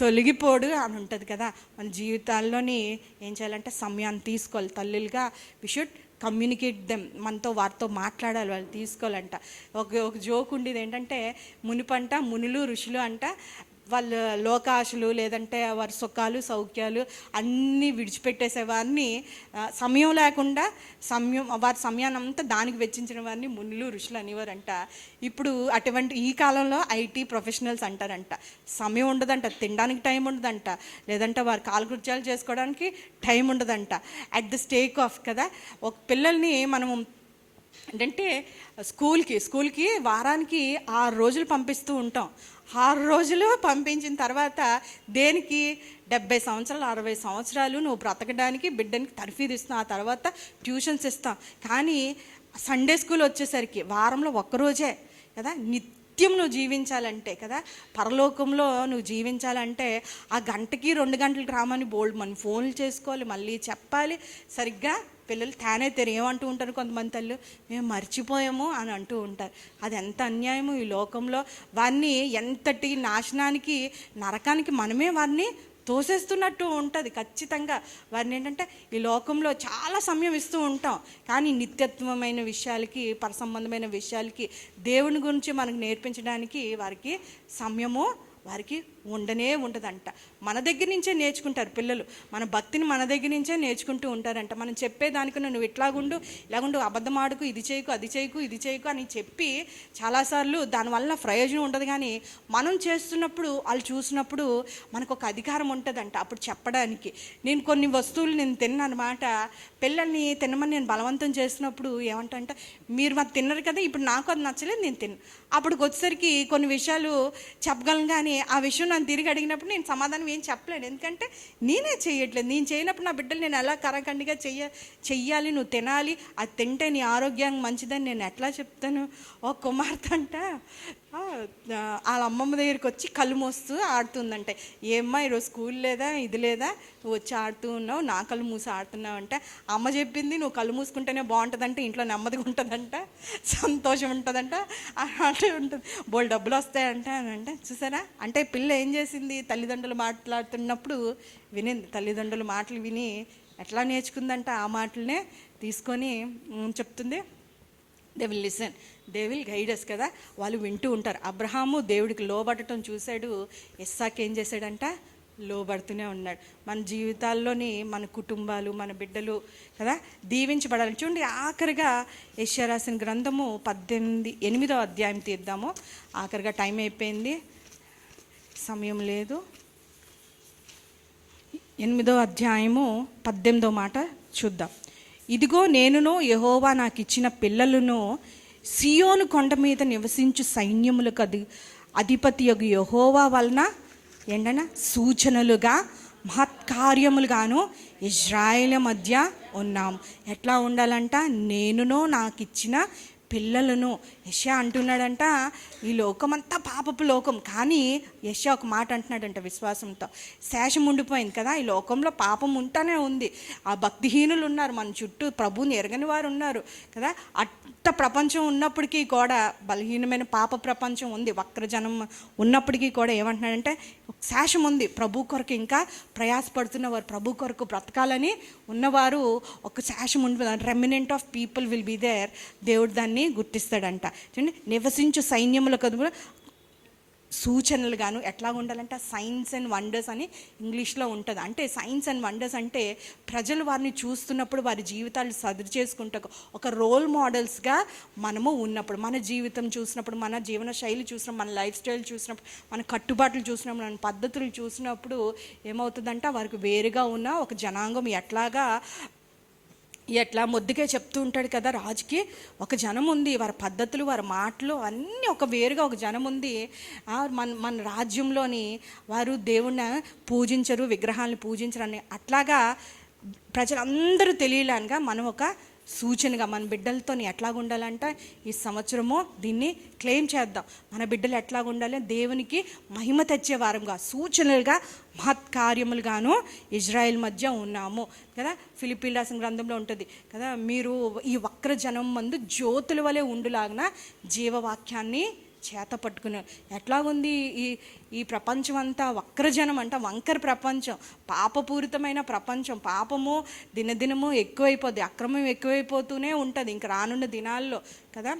తొలగిపోడు అని ఉంటుంది కదా. మన జీవితాల్లోని ఏం చేయాలంటే సమయాన్ని తీసుకోవాలి. తల్లులుగా వి షుడ్ కమ్యూనికేట్ దెమ్, మనతో వారితో మాట్లాడాలి, వాళ్ళు తీసుకోవాలంట. ఒక జోక్ ఉండేది ఏంటంటే, మునులు ఋషులు అంట వాళ్ళ లోకాశలు లేదంటే వారి సుఖాలు సౌఖ్యాలు అన్నీ విడిచిపెట్టేసే వారిని, సమయం లేకుండా వారి సమయాన్ని అంతా దానికి వెచ్చించిన వారిని మునులు ఋషులు అనేవారంట. ఇప్పుడు అటువంటి ఈ కాలంలో ఐటీ ప్రొఫెషనల్స్ అంటారంట. సమయం ఉండదంట, తినడానికి టైం ఉండదంట, లేదంటే వారి కాలకృత్యాలు చేసుకోవడానికి టైం ఉండదంట. అట్ ద స్టేక్ ఆఫ్ కదా. ఒక పిల్లల్ని మనము ఏంటంటే స్కూల్కి వారానికి 6 రోజులు పంపిస్తూ ఉంటాం. 6 రోజులు పంపించిన తర్వాత దేనికి, 70 సంవత్సరాలు 60 సంవత్సరాలు నువ్వు బ్రతకడానికి బిడ్డనికి తర్ఫీదు ఇస్తాం, ఆ తర్వాత ట్యూషన్స్ ఇస్తాం. కానీ సండే స్కూల్ వచ్చేసరికి వారంలో ఒక్కరోజే కదా. నిత్యం నువ్వు జీవించాలంటే కదా, పరలోకంలో నువ్వు జీవించాలంటే ఆ గంటకి 2 గంటలకు రామని బోల్డ్ మన ఫోన్లు చేసుకోవాలి, మళ్ళీ చెప్పాలి. సరిగ్గా పిల్లలు ఏమంటూ ఉంటారు కొంతమంది తల్లు, మేము మర్చిపోయాము అని అంటూ ఉంటారు. అది ఎంత అన్యాయము ఈ లోకంలో. వారిని ఎంతటి నాశనానికి, నరకానికి మనమే వారిని తోసేస్తున్నట్టు ఉంటుంది ఖచ్చితంగా. వారిని ఏంటంటే ఈ లోకంలో చాలా సమయం ఇస్తూ ఉంటాం, కానీ నిత్యత్వమైన విషయాలకి, పరసంబంధమైన విషయాలకి, దేవుని గురించి మనకు నేర్పించడానికి వారికి సమయము వారికి ఉండదంట. మన దగ్గర నుంచే నేర్చుకుంటారు పిల్లలు. మన భక్తిని మన దగ్గర నుంచే నేర్చుకుంటూ ఉంటారంట. మనం చెప్పేదానికన్నా నువ్వు ఇలాగుండు అబద్ధం ఆడుకు, ఇది చేయకు ఇది చేయకు అని చెప్పి చాలాసార్లు దానివల్ల ప్రయోజనం ఉండదు. కానీ మనం చేస్తున్నప్పుడు వాళ్ళు చూసినప్పుడు మనకు ఒక అధికారం ఉంటుందంట అప్పుడు చెప్పడానికి. నేను కొన్ని వస్తువులు నేను తిన్నమాట, పిల్లల్ని తినమని నేను బలవంతం చేసినప్పుడు ఏమంటంటే, మీరు మాకు తిన్నారు కదా, ఇప్పుడు నాకు అది నచ్చలేదు, నేను తిన్నాను. అప్పటికి వచ్చేసరికి కొన్ని విషయాలు చెప్పగలను, కానీ ఆ విషయం నన్ను తిరిగి అడిగినప్పుడు నేను సమాధానం ఏం చెప్పలేను. ఎందుకంటే నేనే చేయట్లేదు. నేను చేయనప్పుడు నా బిడ్డలు నేను ఎలా కరకండిగా చెయ్యాలి, నువ్వు తినాలి, అది తింటే నీ ఆరోగ్యానికి మంచిదని నేను ఎట్లా చెప్తాను? ఓ కుమార్తె అంట వాళ్ళ అమ్మమ్మ దగ్గరికి వచ్చి కళ్ళు మోస్తూ ఆడుతుందంటే, ఏమ్మా ఈరోజు స్కూల్ లేదా, ఇది లేదా, నువ్వు వచ్చి ఆడుతూ ఉన్నావు, నా కళ్ళు మూసి ఆడుతున్నావు అంటే, అమ్మ చెప్పింది నువ్వు కళ్ళు మూసుకుంటేనే బాగుంటుందంటే, ఇంట్లో నెమ్మదిగా ఉంటుందంట, సంతోషం ఉంటుందంట, అంటే ఉంటుంది, బోల్ డబ్బులు వస్తాయంట అని అంటే. చూసారా, అంటే పిల్ల ఏం చేసింది, తల్లిదండ్రులు మాట్లాడుతున్నప్పుడు వినింది. తల్లిదండ్రుల మాటలు విని ఎట్లా నేర్చుకుందంట, ఆ మాటలనే తీసుకొని చెప్తుంది. They will listen, they will guide us కదా, వాళ్ళు వింటూ ఉంటారు. అబ్రహాము దేవుడికి లోబడటం చూశాడు, ఇస్సాకు ఏం చేశాడంట, లోబడుతూనే ఉన్నాడు. మన జీవితాల్లోని మన కుటుంబాలు, మన బిడ్డలు కదా దీవించబడాలి. చూడండి, ఆఖరిగా యెషయా రాసిన గ్రంథము 8వ అధ్యాయం తీద్దాము. ఆఖరిగా టైం అయిపోయింది, సమయం లేదు. 8వ అధ్యాయము 18వ మాట చూద్దాం. ఇదిగో నేనును యెహోవా నాకు ఇచ్చిన పిల్లలను, సియోను కొండ మీద నివసించు సైన్యములకు అధిపతి యొగు యెహోవా వలన సూచనలుగా మహత్కార్యములుగాను ఇజ్రాయేలు మధ్య ఉన్నాము. ఎట్లా ఉండాలంట, నేనును నాకు ఇచ్చిన పిల్లలను. యెషయా అంటున్నాడంట, ఈ లోకమంతా పాపపు లోకం, కానీ యెషయా ఒక మాట అంటున్నాడంట విశ్వాసంతో. శేషం ఉండిపోయింది కదా, ఈ లోకంలో పాపం ఉంటానే ఉంది, ఆ భక్తిహీనులు ఉన్నారు, మన చుట్టూ ప్రభువుని ఎరగని వారు ఉన్నారు కదా. అట్ట ప్రపంచం ఉన్నప్పటికీ కూడా, బలహీనమైన పాప ప్రపంచం ఉంది, వక్రజనం ఉన్నప్పటికీ కూడా ఏమంటున్నాడంటే, శేషం ఉంది. ప్రభు కొరకు ఇంకా ప్రయాసపడుతున్నవారు, ప్రభు కొరకు బ్రతకాలని ఉన్నవారు ఒక శేషం ఉంటుంది. Remnant of people will be there. దేవుడు దాన్ని గుర్తిస్తాడంట. చూడండి, నివసించు సైన్యములకు సూచనలు గాను ఎట్లా ఉండాలంటే, సైన్స్ అండ్ వండర్స్ అని ఇంగ్లీష్లో ఉంటుంది. అంటే సైన్స్ అండ్ వండర్స్ అంటే ప్రజలు వారిని చూస్తున్నప్పుడు వారి జీవితాలు సదురు చేసుకుంటూ ఒక రోల్ మోడల్స్గా మనము ఉన్నప్పుడు, మన జీవితం చూసినప్పుడు, మన జీవన శైలి చూసినప్పుడు, మన లైఫ్ స్టైల్ చూసినప్పుడు, మన కట్టుబాట్లు చూసినప్పుడు, మన పద్ధతులు చూసినప్పుడు ఏమవుతుందంటే, వారికి వేరుగా ఉన్న ఒక జనాంగం ఎట్లా మొద్దుగా చెప్తూ ఉంటాడు కదా రాజుకి, ఒక జనం ఉంది, వారి పద్ధతులు, వారి మాటలు అన్నీ ఒక వేరుగా ఒక జనం ఉంది. మన రాజ్యంలోని వారు దేవుణ్ణి పూజించరు, విగ్రహాలను పూజించరు అని. అట్లాగా ప్రజలందరూ తెలియలేనుగా మనం ఒక సూచనగా మన బిడ్డలతో ఎట్లాగ ఉండాలంటే, ఈ సంవత్సరము దీన్ని క్లెయిమ్ చేద్దాం. మన బిడ్డలు ఎట్లాగ ఉండాలి, దేవునికి మహిమ తెచ్చే వారంగా, సూచనలుగా, మహత్కార్యములుగాను ఇజ్రాయెల్ మధ్య ఉన్నాము కదా. ఫిలిప్పీయుల రాసిన గ్రంథంలో ఉంటుంది కదా, మీరు ఈ వక్ర జనం మందు జ్యోతుల వలె ఉండులాగిన జీవవాక్యాన్ని చేత పట్టుకున్నారు. ఎట్లాగుంది ఈ ప్రపంచం అంతా, వక్రజనం అంట, వంకర ప్రపంచం, పాపపూరితమైన ప్రపంచం. పాపము దినదినము ఎక్కువైపోద్ది, అక్రమం ఎక్కువైపోతూనే ఉంటుంది ఇంక రానున్న దినాల్లో కదా.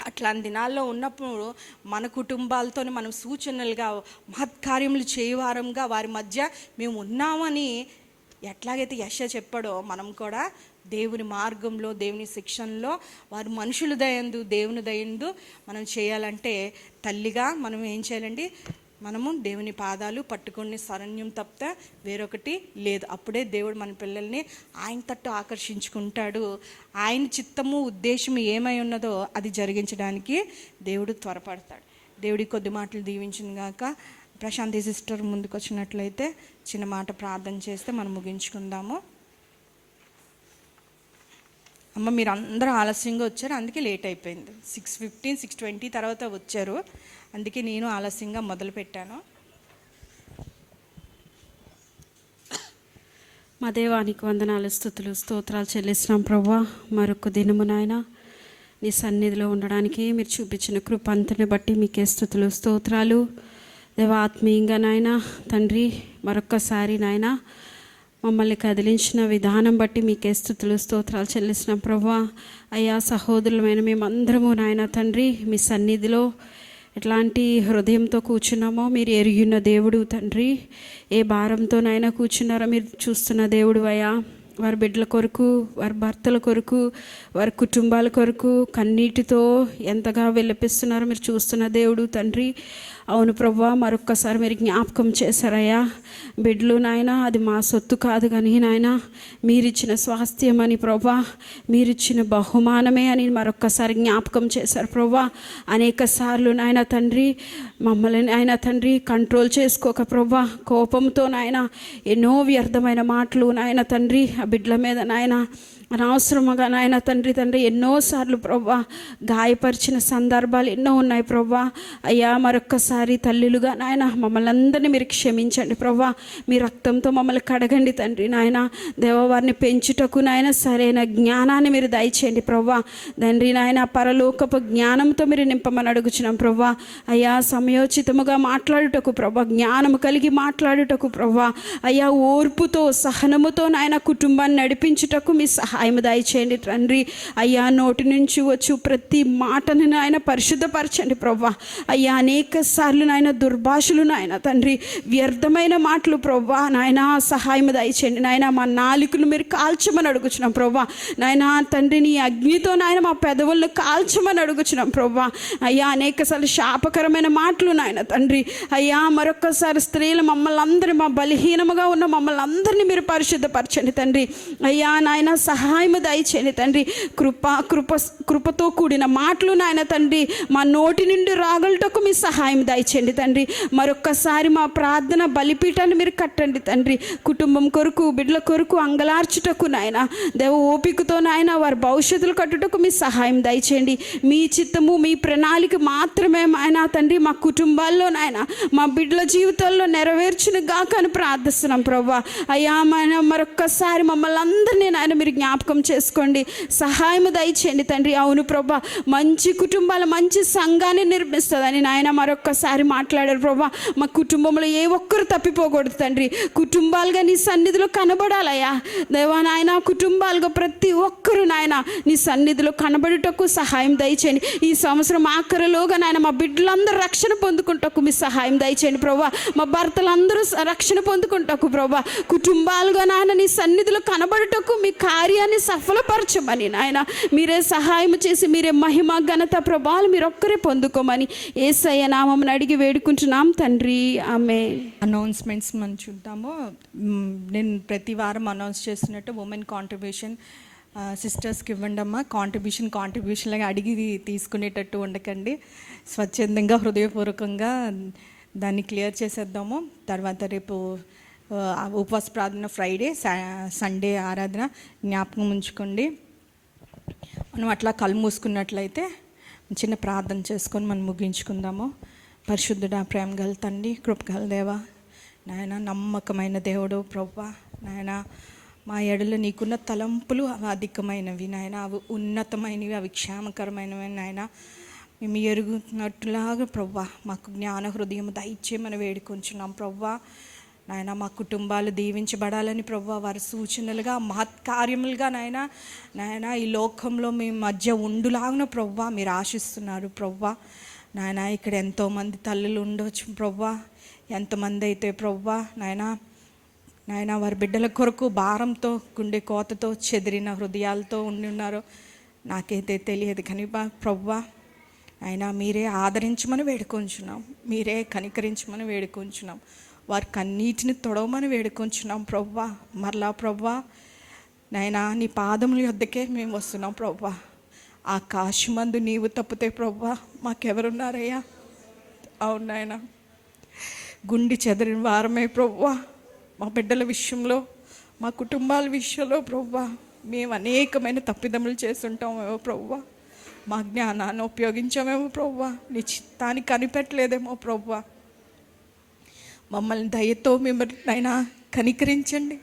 అట్లాంటి దినాల్లో ఉన్నప్పుడు మన కుటుంబాలతో మనం సూచనలుగా, మహత్కార్యములు చేయవారంగా వారి మధ్య మేము ఉన్నామని ఎట్లాగైతే యెషయా చెప్పాడో, మనం కూడా దేవుని మార్గంలో, దేవుని శిక్షణలో, వారు మనుషుల దయందు, దేవుని దయందు మనం చేయాలంటే, తల్లిగా మనం ఏం చేయాలండి, మనము దేవుని పాదాలు పట్టుకొని శరణ్యం తప్పితే వేరొకటి లేదు. అప్పుడే దేవుడు మన పిల్లల్ని ఆయన తట్టు ఆకర్షించుకుంటాడు. ఆయన చిత్తము, ఉద్దేశము ఏమై ఉన్నదో అది జరిగించడానికి దేవుడు త్వరపడతాడు. దేవుడి కొద్ది మాటలు దీవించిన గాక. ప్రశాంతి సిస్టర్ ముందుకు వచ్చినట్లయితే చిన్న మాట ప్రార్థన చేస్తే మనం ముగించుకుందాము. అమ్మ, మీరు అందరూ ఆలస్యంగా వచ్చారు, అందుకే లేట్ అయిపోయింది. 6:15, 6:20 తర్వాత వచ్చారు, అందుకే నేను ఆలస్యంగా మొదలుపెట్టాను. మా దేవానికి వందనాలు, స్తుతులు, స్తోత్రాలు చెల్లిస్తున్నాం ప్రభువా. మరొక దినము నాయన నీ సన్నిధిలో ఉండడానికి మీరు చూపించిన కృపంతని బట్టి మీకే స్తుతులు, స్తోత్రాలు. దేవా, ఆత్మీయంగా నాయన తండ్రి, మరొక్కసారి నాయన మమ్మల్ని కదిలించిన విధానం బట్టి మీకే స్తుతులు, స్తోత్రాలు చెల్లిస్తున్నాం ప్రభువా. అయ్యా, సహోదరులమైన మేమందరము నాయన తండ్రి మీ సన్నిధిలో ఎట్లాంటి హృదయంతో కూర్చున్నామో మీరు ఎరిగిన దేవుడు తండ్రి. ఏ భారంతో నాయన కూర్చున్నారో మీరు చూస్తున్న దేవుడు అయ్యా. వారి బిడ్డల కొరకు, వారి భర్తల కొరకు, వారి కుటుంబాల కొరకు కన్నీటితో ఎంతగా విలపిస్తున్నారో మీరు చూస్తున్న దేవుడు తండ్రి. అవును ప్రభువా, మరొక్కసారి మీరు జ్ఞాపకం చేశారయ్యా. బిడ్డలు నాయన అది మా సొత్తు కాదు కానీ నాయన మీరిచ్చిన స్వాస్థ్యం అని ప్రభువా, మీరిచ్చిన బహుమానమే అని మరొక్కసారి జ్ఞాపకం చేశారు ప్రభువా. అనేక సార్లు నాయన తండ్రి మమ్మల్ని ఆయన తండ్రి కంట్రోల్ చేసుకోక ప్రభా, కోపంతో నాయన ఎన్నో వ్యర్థమైన మాటలు నాయన తండ్రి ఆ బిడ్డల మీద నాయన అనవసరముగా నాయన తండ్రి ఎన్నోసార్లు ప్రభా గాయపరిచిన సందర్భాలు ఎన్నో ఉన్నాయి ప్రభా. అయ్యా మరొక్కసారి తల్లులుగా నాయన మమ్మల్ని అందరినీ మీరు క్షమించండి ప్రభా. మీ రక్తంతో మమ్మల్ని కడగండి తండ్రి నాయన. దేవవారిని పెంచుటకు నాయన సరైన జ్ఞానాన్ని మీరు దయచేయండి ప్రభా. తండ్రి నాయన పరలోకపు జ్ఞానంతో మీరు నింపమని అడుగుచున్నాం ప్రభా. అయ్యా సమయోచితముగా మాట్లాడుటకు ప్రభా, జ్ఞానము కలిగి మాట్లాడుటకు ప్రభా, అయ్యా ఓర్పుతో సహనముతో నాయన కుటుంబాన్ని నడిపించుటకు మీ సహాయం దయచేయండి తండ్రి. అయ్యా నోటి నుంచి వచ్చు ప్రతి మాటను నాయన పరిశుద్ధపరచండి ప్రభా. అయ్యా అనేక సార్లు నాయన దుర్భాషలు నాయన తండ్రి, వ్యర్థమైన మాటలు ప్రభా నాయన సహాయం దయచేయండి నాయన. మా నాలుకలు మీరు కాల్చమని అడుగుచున్నాం ప్రభా. నాయన తండ్రి నీ అగ్నితో నాయన మా పెదవులను కాల్చమని అడుగుచున్నాం ప్రభా. అయ్యా అనేక సార్లు శాపకరమైన మాటలు నాయన తండ్రి. అయ్యా మరొక్కసారి స్త్రీలు మమ్మల్ని అందరూ, మా బలహీనముగా ఉన్న మమ్మల్ని అందరినీ మీరు పరిశుద్ధపరచండి తండ్రి. అయ్యా నాయన సహాయం దయచేయండి తండ్రి. కృపతో కూడిన మాటలు నాయన తండ్రి మా నోటి నుండి రాగలటకు మీ సహాయం దయచేయండి తండ్రి. మరొక్కసారి మా ప్రార్థన బలిపీఠాన్ని మీరు కట్టండి తండ్రి. కుటుంబం కొరకు, బిడ్డల కొరకు అంగలార్చుటకు నాయన దేవ ఓపికతో నాయన వారి భవిష్యత్తులు కట్టుటకు మీ సహాయం దయచేయండి. మీ చిత్తము, మీ ప్రణాళిక మాత్రమే ఆయన తండ్రి మా కుటుంబాల్లో నాయన మా బిడ్డల జీవితాల్లో నెరవేర్చును గాక అని ప్రార్థిస్తున్నాం ప్రభా. అయ్యా మరొక్కసారి మమ్మల్ని అందరినీ నాయన మీరు జ్ఞాపకం చేసుకోండి, సహాయం దయచేయండి తండ్రి. అవును ప్రభా, మంచి కుటుంబాలు మంచి సంఘాన్ని నిర్మిస్తుందని నాయన మరొక్కసారి మాట్లాడారు ప్రభా. మా కుటుంబంలో ఏ ఒక్కరు తప్పిపోకూడదు తండ్రి. కుటుంబాలుగా నీ సన్నిధిలో కనబడాలయ్యా దేవా నాయన. కుటుంబాలుగా ప్రతి ఒక్కరు నాయన నీ సన్నిధిలో కనబడుటకు సహాయం దయచేయండి. ఈ సంవత్సరం ఆఖరిలోగా నాయన మా బిడ్డలందరూ రక్షణ పొందుకుంటకు మీ సహాయం దయచేయండి ప్రభా. మా భర్తలందరూ రక్షణ పొందుకుంటకు ప్రభా. కుటుంబాలుగా నాయన నీ సన్నిధిలో కనబడుటకు మీ కార్యాన్ని సఫలపరచమని నాయన మీరే సహాయం చేసి మీరే మహిమ ఘనత ప్రభావాలు మీరు ఒక్కరే పొందుకోమని యేసయ్య నామమున అడిగి వేడుకుంటున్నాం తండ్రి, ఆమేన్. అనౌన్స్మెంట్స్ మనం చూద్దాము. నేను ప్రతి వారం అనౌన్స్ చేస్తున్నట్టు ఉమెన్ కాంట్రిబ్యూషన్ సిస్టర్స్కి ఇవ్వండి అమ్మా. కాంట్రిబ్యూషన్లాగా అడిగి తీసుకునేటట్టు ఉండకండి. స్వచ్ఛందంగా హృదయపూర్వకంగా దాన్ని క్లియర్ చేసేద్దాము. తర్వాత రేపు ఉపవాస ప్రార్థన ఫ్రైడే, సండే ఆరాధన జ్ఞాపకం ఉంచుకోండి. మనం అట్లా కళ్ళు మూసుకున్నట్లయితే చిన్న ప్రార్థన చేసుకొని మనం ముగించుకుందాము. పరిశుద్ధుడా, ప్రేమ గల తండ్రి, కృపగల దేవా నాయన, నమ్మకమైన దేవుడు ప్రభువా నాయన, మా ఎడల నీకున్న తలంపులు అవి అధికమైనవి నాయన, అవి ఉన్నతమైనవి, అవి క్షేమకరమైనవి నాయన. మేము ఎరుగుతున్నట్టులాగా ప్రభువా మాకు జ్ఞాన హృదయం దయచేయమని వేడుకొంచున్నాం ప్రభువా నాయన. మా కుటుంబాలు దీవించబడాలని ప్రభువా వారి సూచనలుగా మహత్కార్యములుగా నాయన ఈ లోకంలో మీ మధ్య ఉండులాగున ప్రభువా మీరు ఆశిస్తున్నారు ప్రభువా నాయన. ఇక్కడ ఎంతోమంది తల్లులు ఉండవచ్చు ప్రభువా, ఎంతమంది అయితే ప్రభువా నాయన వారి బిడ్డల కొరకు భారంతో, గుండె కోతతో, చెదిరిన హృదయాలతో ఉండి ఉన్నారో నాకైతే తెలియదు. కానీ ప్రభువా ఆయన మీరే ఆదరించమని వేడుకొంచున్నాం, మీరే కనికరించమని వేడుకొంచున్నాం, వారి కన్నీటిని తొడవమని వేడుకొంచున్నాం ప్రభువా. మరలా ప్రభువా నాయనా నీ పాదముల యొద్దకే మేము వస్తున్నాం ప్రభువా. ఆకాశమందు నీవు తప్పితే ప్రభువా మాకెవరున్నారయ్యా? అవును నాయన, గుండె చెదరిన వారమే ప్రభువా. మా బిడ్డల విషయంలో, మా కుటుంబాల విషయంలో ప్రభువా మేము అనేకమైన తప్పిదములు చేస్తుంటామేమో ప్రభువా. మా జ్ఞానాన్ని ఉపయోగించామేమో ప్రభువా, నీ చిత్తాన్ని కనిపెట్టలేదేమో ప్రభువా. మమ్మల్ని దయతో మిమ్మల్ని నాయనా కనికరించండి,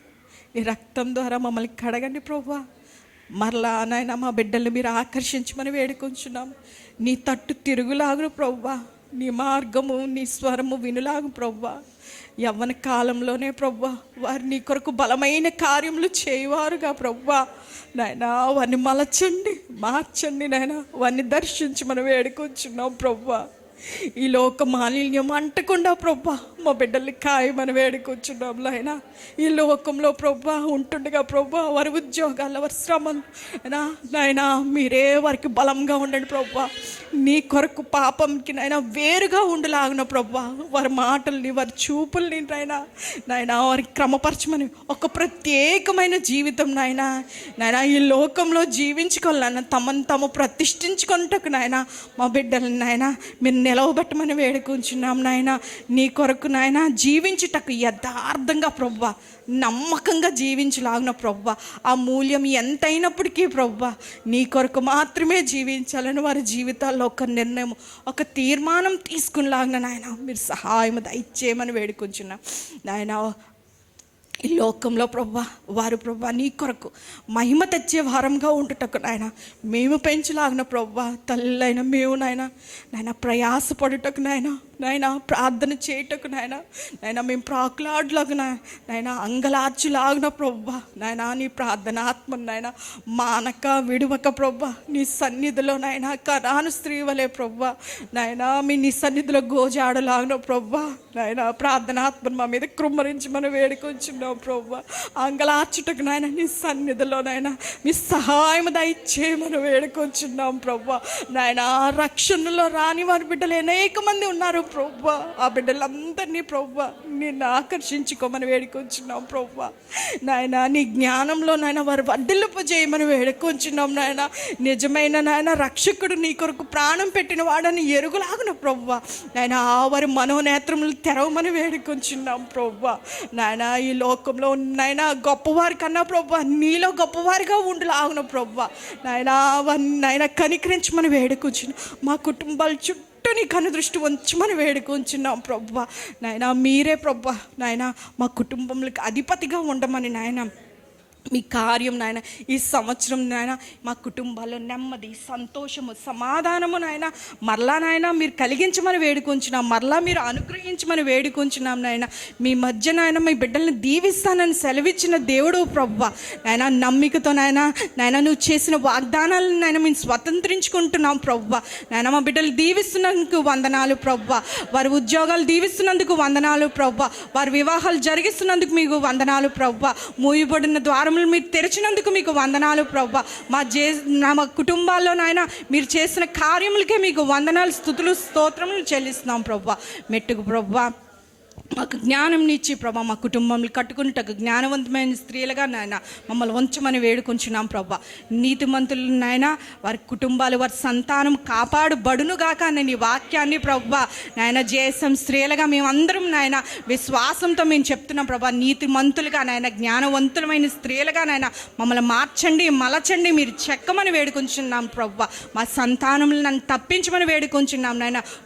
నీ రక్తం ద్వారా మమ్మల్ని కడగండి ప్రభువా. మరలా నాయన మా బిడ్డల్ని మీరు ఆకర్షించమని వేడుకొంచున్నాం. నీ తట్టు తిరుగులాగు ప్రభువా, నీ మార్గము నీ స్వరము వినులాగు ప్రభువా. యవ్వన కాలంలోనే ప్రభువా వారు నీ కొరకు బలమైన కార్యములు చేయవారుగా ప్రభువా నాయనా. వారిని మలచండి, మార్చండి నాయనా, వారిని దర్శించి మనం వేడుకొంచున్నాం ప్రభువా. ఈ లోక మాలిన్యం అంటకుండా ప్రభువా మా బిడ్డల్ని ఖాయమని వేడుకొచ్చున్నాం నాయన. ఈ లోకంలో ప్రభా ఉంటుండగా ప్రభా వారి ఉద్యోగాలు, వారి శ్రమలు నాయన మీరే వారికి బలంగా ఉండండి ప్రభా. నీ కొరకు పాపంకి నాయన వేరుగా ఉండలాగిన ప్రభా వారి మాటల్ని, వారి చూపుల్ని నాయన వారికి క్రమపరచమని ఒక ప్రత్యేకమైన జీవితం నాయన ఈ లోకంలో జీవించుకోవాలన్న తమను తాము ప్రతిష్ఠించుకుంటకు నాయన మా బిడ్డలని నాయన మీరు నిలవబెట్టమని వేడుకుంటున్నాం నాయన. నీ కొరకు నాయన జీవించుటకు యథార్థంగా ప్రభా, నమ్మకంగా జీవించలాగిన ప్రభా, ఆ మూల్యం ఎంతైనప్పటికీ ప్రభా నీ కొరకు మాత్రమే జీవించాలని వారి జీవితాల్లో ఒక నిర్ణయం, ఒక తీర్మానం తీసుకునిలాగిన నాయన మీరు సహాయం దయచేయమని వేడుకుంటున్నాం నాయన. ఈ లోకంలో ప్రభా వారు ప్రభా నీ కొరకు మహిమ తెచ్చే వారంగా ఉండుటకు నాయన మేము పెంచలాగిన ప్రభా తల్లైన మేము నాయన ప్రయాసపడుటకు నాయన ప్రార్థన చేయటకు నాయన మేము ప్రాకులాడలాగు నాయన అంగలార్చులాగిన ప్రభా నీ ప్రార్థనాత్మ మానక విడువక ప్రభా నీ సన్నిధిలో కరాను స్త్రీ వలే ప్రభా నీ సన్నిధిలో గోజాడలాగిన ప్రభా ప్రార్థనాత్మను మా మీద కృమ్మరించమని వేడుకొచ్చున్నాం ప్రభా. అంగలార్చుటకు నీ సన్నిధిలో మీ సహాయం దయచేయమని వేడుకొచ్చున్నాం ప్రభా. రక్షణలో రాని వారి బిడ్డలు అనేక మంది ఉన్నారు ప్రభా. ఆ బిడ్డలందరినీ ప్రభా నిన్ను ఆకర్షించుకోమని వేడుకొచ్చున్నాం ప్రభా. నీ జ్ఞానంలో వారు వర్ధిల్లింప చేయమని వేడుకొచ్చున్నాం నిజమైన రక్షకుడు నీ కొరకు ప్రాణం పెట్టిన వాడని ఎరుగులాగున ప్రభా వారి మనోనేత్రములు తెరవమని వేడుకొచ్చున్నాం ప్రభా. ఈ లోకంలో గొప్పవారి కన్నా ప్రభా నీలో గొప్పవారిగా ఉండలాగున ప్రభా కనికరించమని వేడుకొచ్చున్నాం. మా కుటుంబాల చుట్టూ నీ కనుదృష్టి ఉంచమని వేడుకొంచున్నాం ప్రభా. మీరే ప్రభా మా కుటుంబంలోకి అధిపతిగా ఉండమని మీ కార్యం ఈ సంవత్సరం మా కుటుంబాల్లో నెమ్మది, సంతోషము, సమాధానము మరలా మీరు కలిగించమని వేడుకొంచున్నాం. మరలా మీరు అనుగ్రహించమని వేడుకొంచున్నాం మీ మధ్య మీ బిడ్డల్ని దీవిస్తానని సెలవిచ్చిన దేవుడు ప్రభా నమ్మికతో నువ్వు చేసిన వాగ్దానాలను మేము స్వతంత్రించుకుంటున్నాం ప్రభా. మా బిడ్డలు దీవిస్తున్నందుకు వందనాలు ప్రభా. వారి ఉద్యోగాలు దీవిస్తున్నందుకు వందనాలు ప్రభా. వారి వివాహాలు జరిగిస్తున్నందుకు మీకు వందనాలు ప్రభా. మూయబడిన ద్వారం మీరు తెరిచినందుకు మీకు వందనాలు ప్రభా. మా కుటుంబాల్లో మీరు చేసిన కార్యములకే మీకు వందనాలు, స్తుతులు, స్తోత్రములు చెల్లిస్తున్నాం ప్రభా. మెట్టుకు ప్రభా మాకు జ్ఞానం ఇచ్చి ప్రభా మా కుటుంబంలో కట్టుకుంటకు జ్ఞానవంతమైన స్త్రీలుగా మమ్మల్ని ఉంచమని వేడుకుంటున్నాం ప్రభా. నీతిమంతులు వారి కుటుంబాలు, వారి సంతానం కాపాడుబడునుగాక నీ వాక్యాన్ని ప్రభా జేసం స్త్రీలుగా మేమందరం విశ్వాసంతో మేము చెప్తున్నాం ప్రభా. నీతిమంతులుగా జ్ఞానవంతులమైన స్త్రీలుగా మమ్మల్ని మార్చండి, మలచండి, మీరు చెక్కమని వేడుకుంటున్నాం ప్రభా. మా సంతానములు నన్ను తప్పించమని వేడుకుంటున్నాం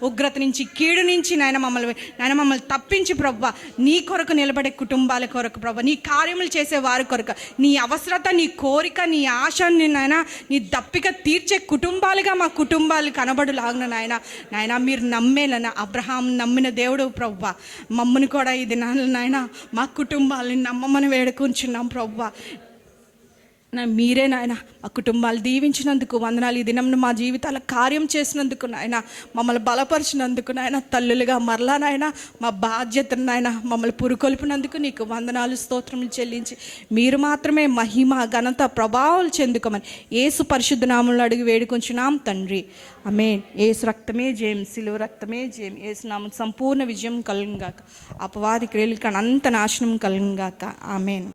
ఉగ్రత నుంచి, కీడు నుంచి మమ్మల్ని తప్పించి ప్రభా నీ కొరకు నిలబడే కుటుంబాల కొరకు ప్రభా, నీ కార్యములు చేసే వారి కొరకు, నీ అవసరత, నీ కోరిక, నీ ఆశ నీ దప్పిక తీర్చే కుటుంబాలుగా మా కుటుంబాలు కనబడులాగిన మీరు నమ్మేలన అబ్రహాం నమ్మిన దేవుడు ప్రభా. మమ్మల్ని కూడా ఈ దినాలు మా కుటుంబాలని నమ్మమని వేడుకుంటున్నాం ప్రభా. మీరే మా కుటుంబాలు దీవించినందుకు వందనాలు. ఈ దినం మా జీవితాల కార్యం చేసినందుకు మమ్మల్ని బలపరిచినందుకు తల్లులుగా మరలా మా బాధ్యతను మమ్మల్ని పురుకొల్పినందుకు నీకు వందనాలు, స్తోత్రములు చెల్లించి మీరు మాత్రమే మహిమ, ఘనత, ప్రభావాలు చెందుకోమని యేసు పరిశుద్ధ నామములో అడిగి వేడుకొంచున్నాం తండ్రి. ఆమేన్. యేసు రక్తమే జయం, సిలువ రక్తమే జయం. యేసు నామమున సంపూర్ణ విజయం కలుగుగాక. అపవాది క్రియలకు అనంత నాశనం కలుగుగాక. ఆమేన్.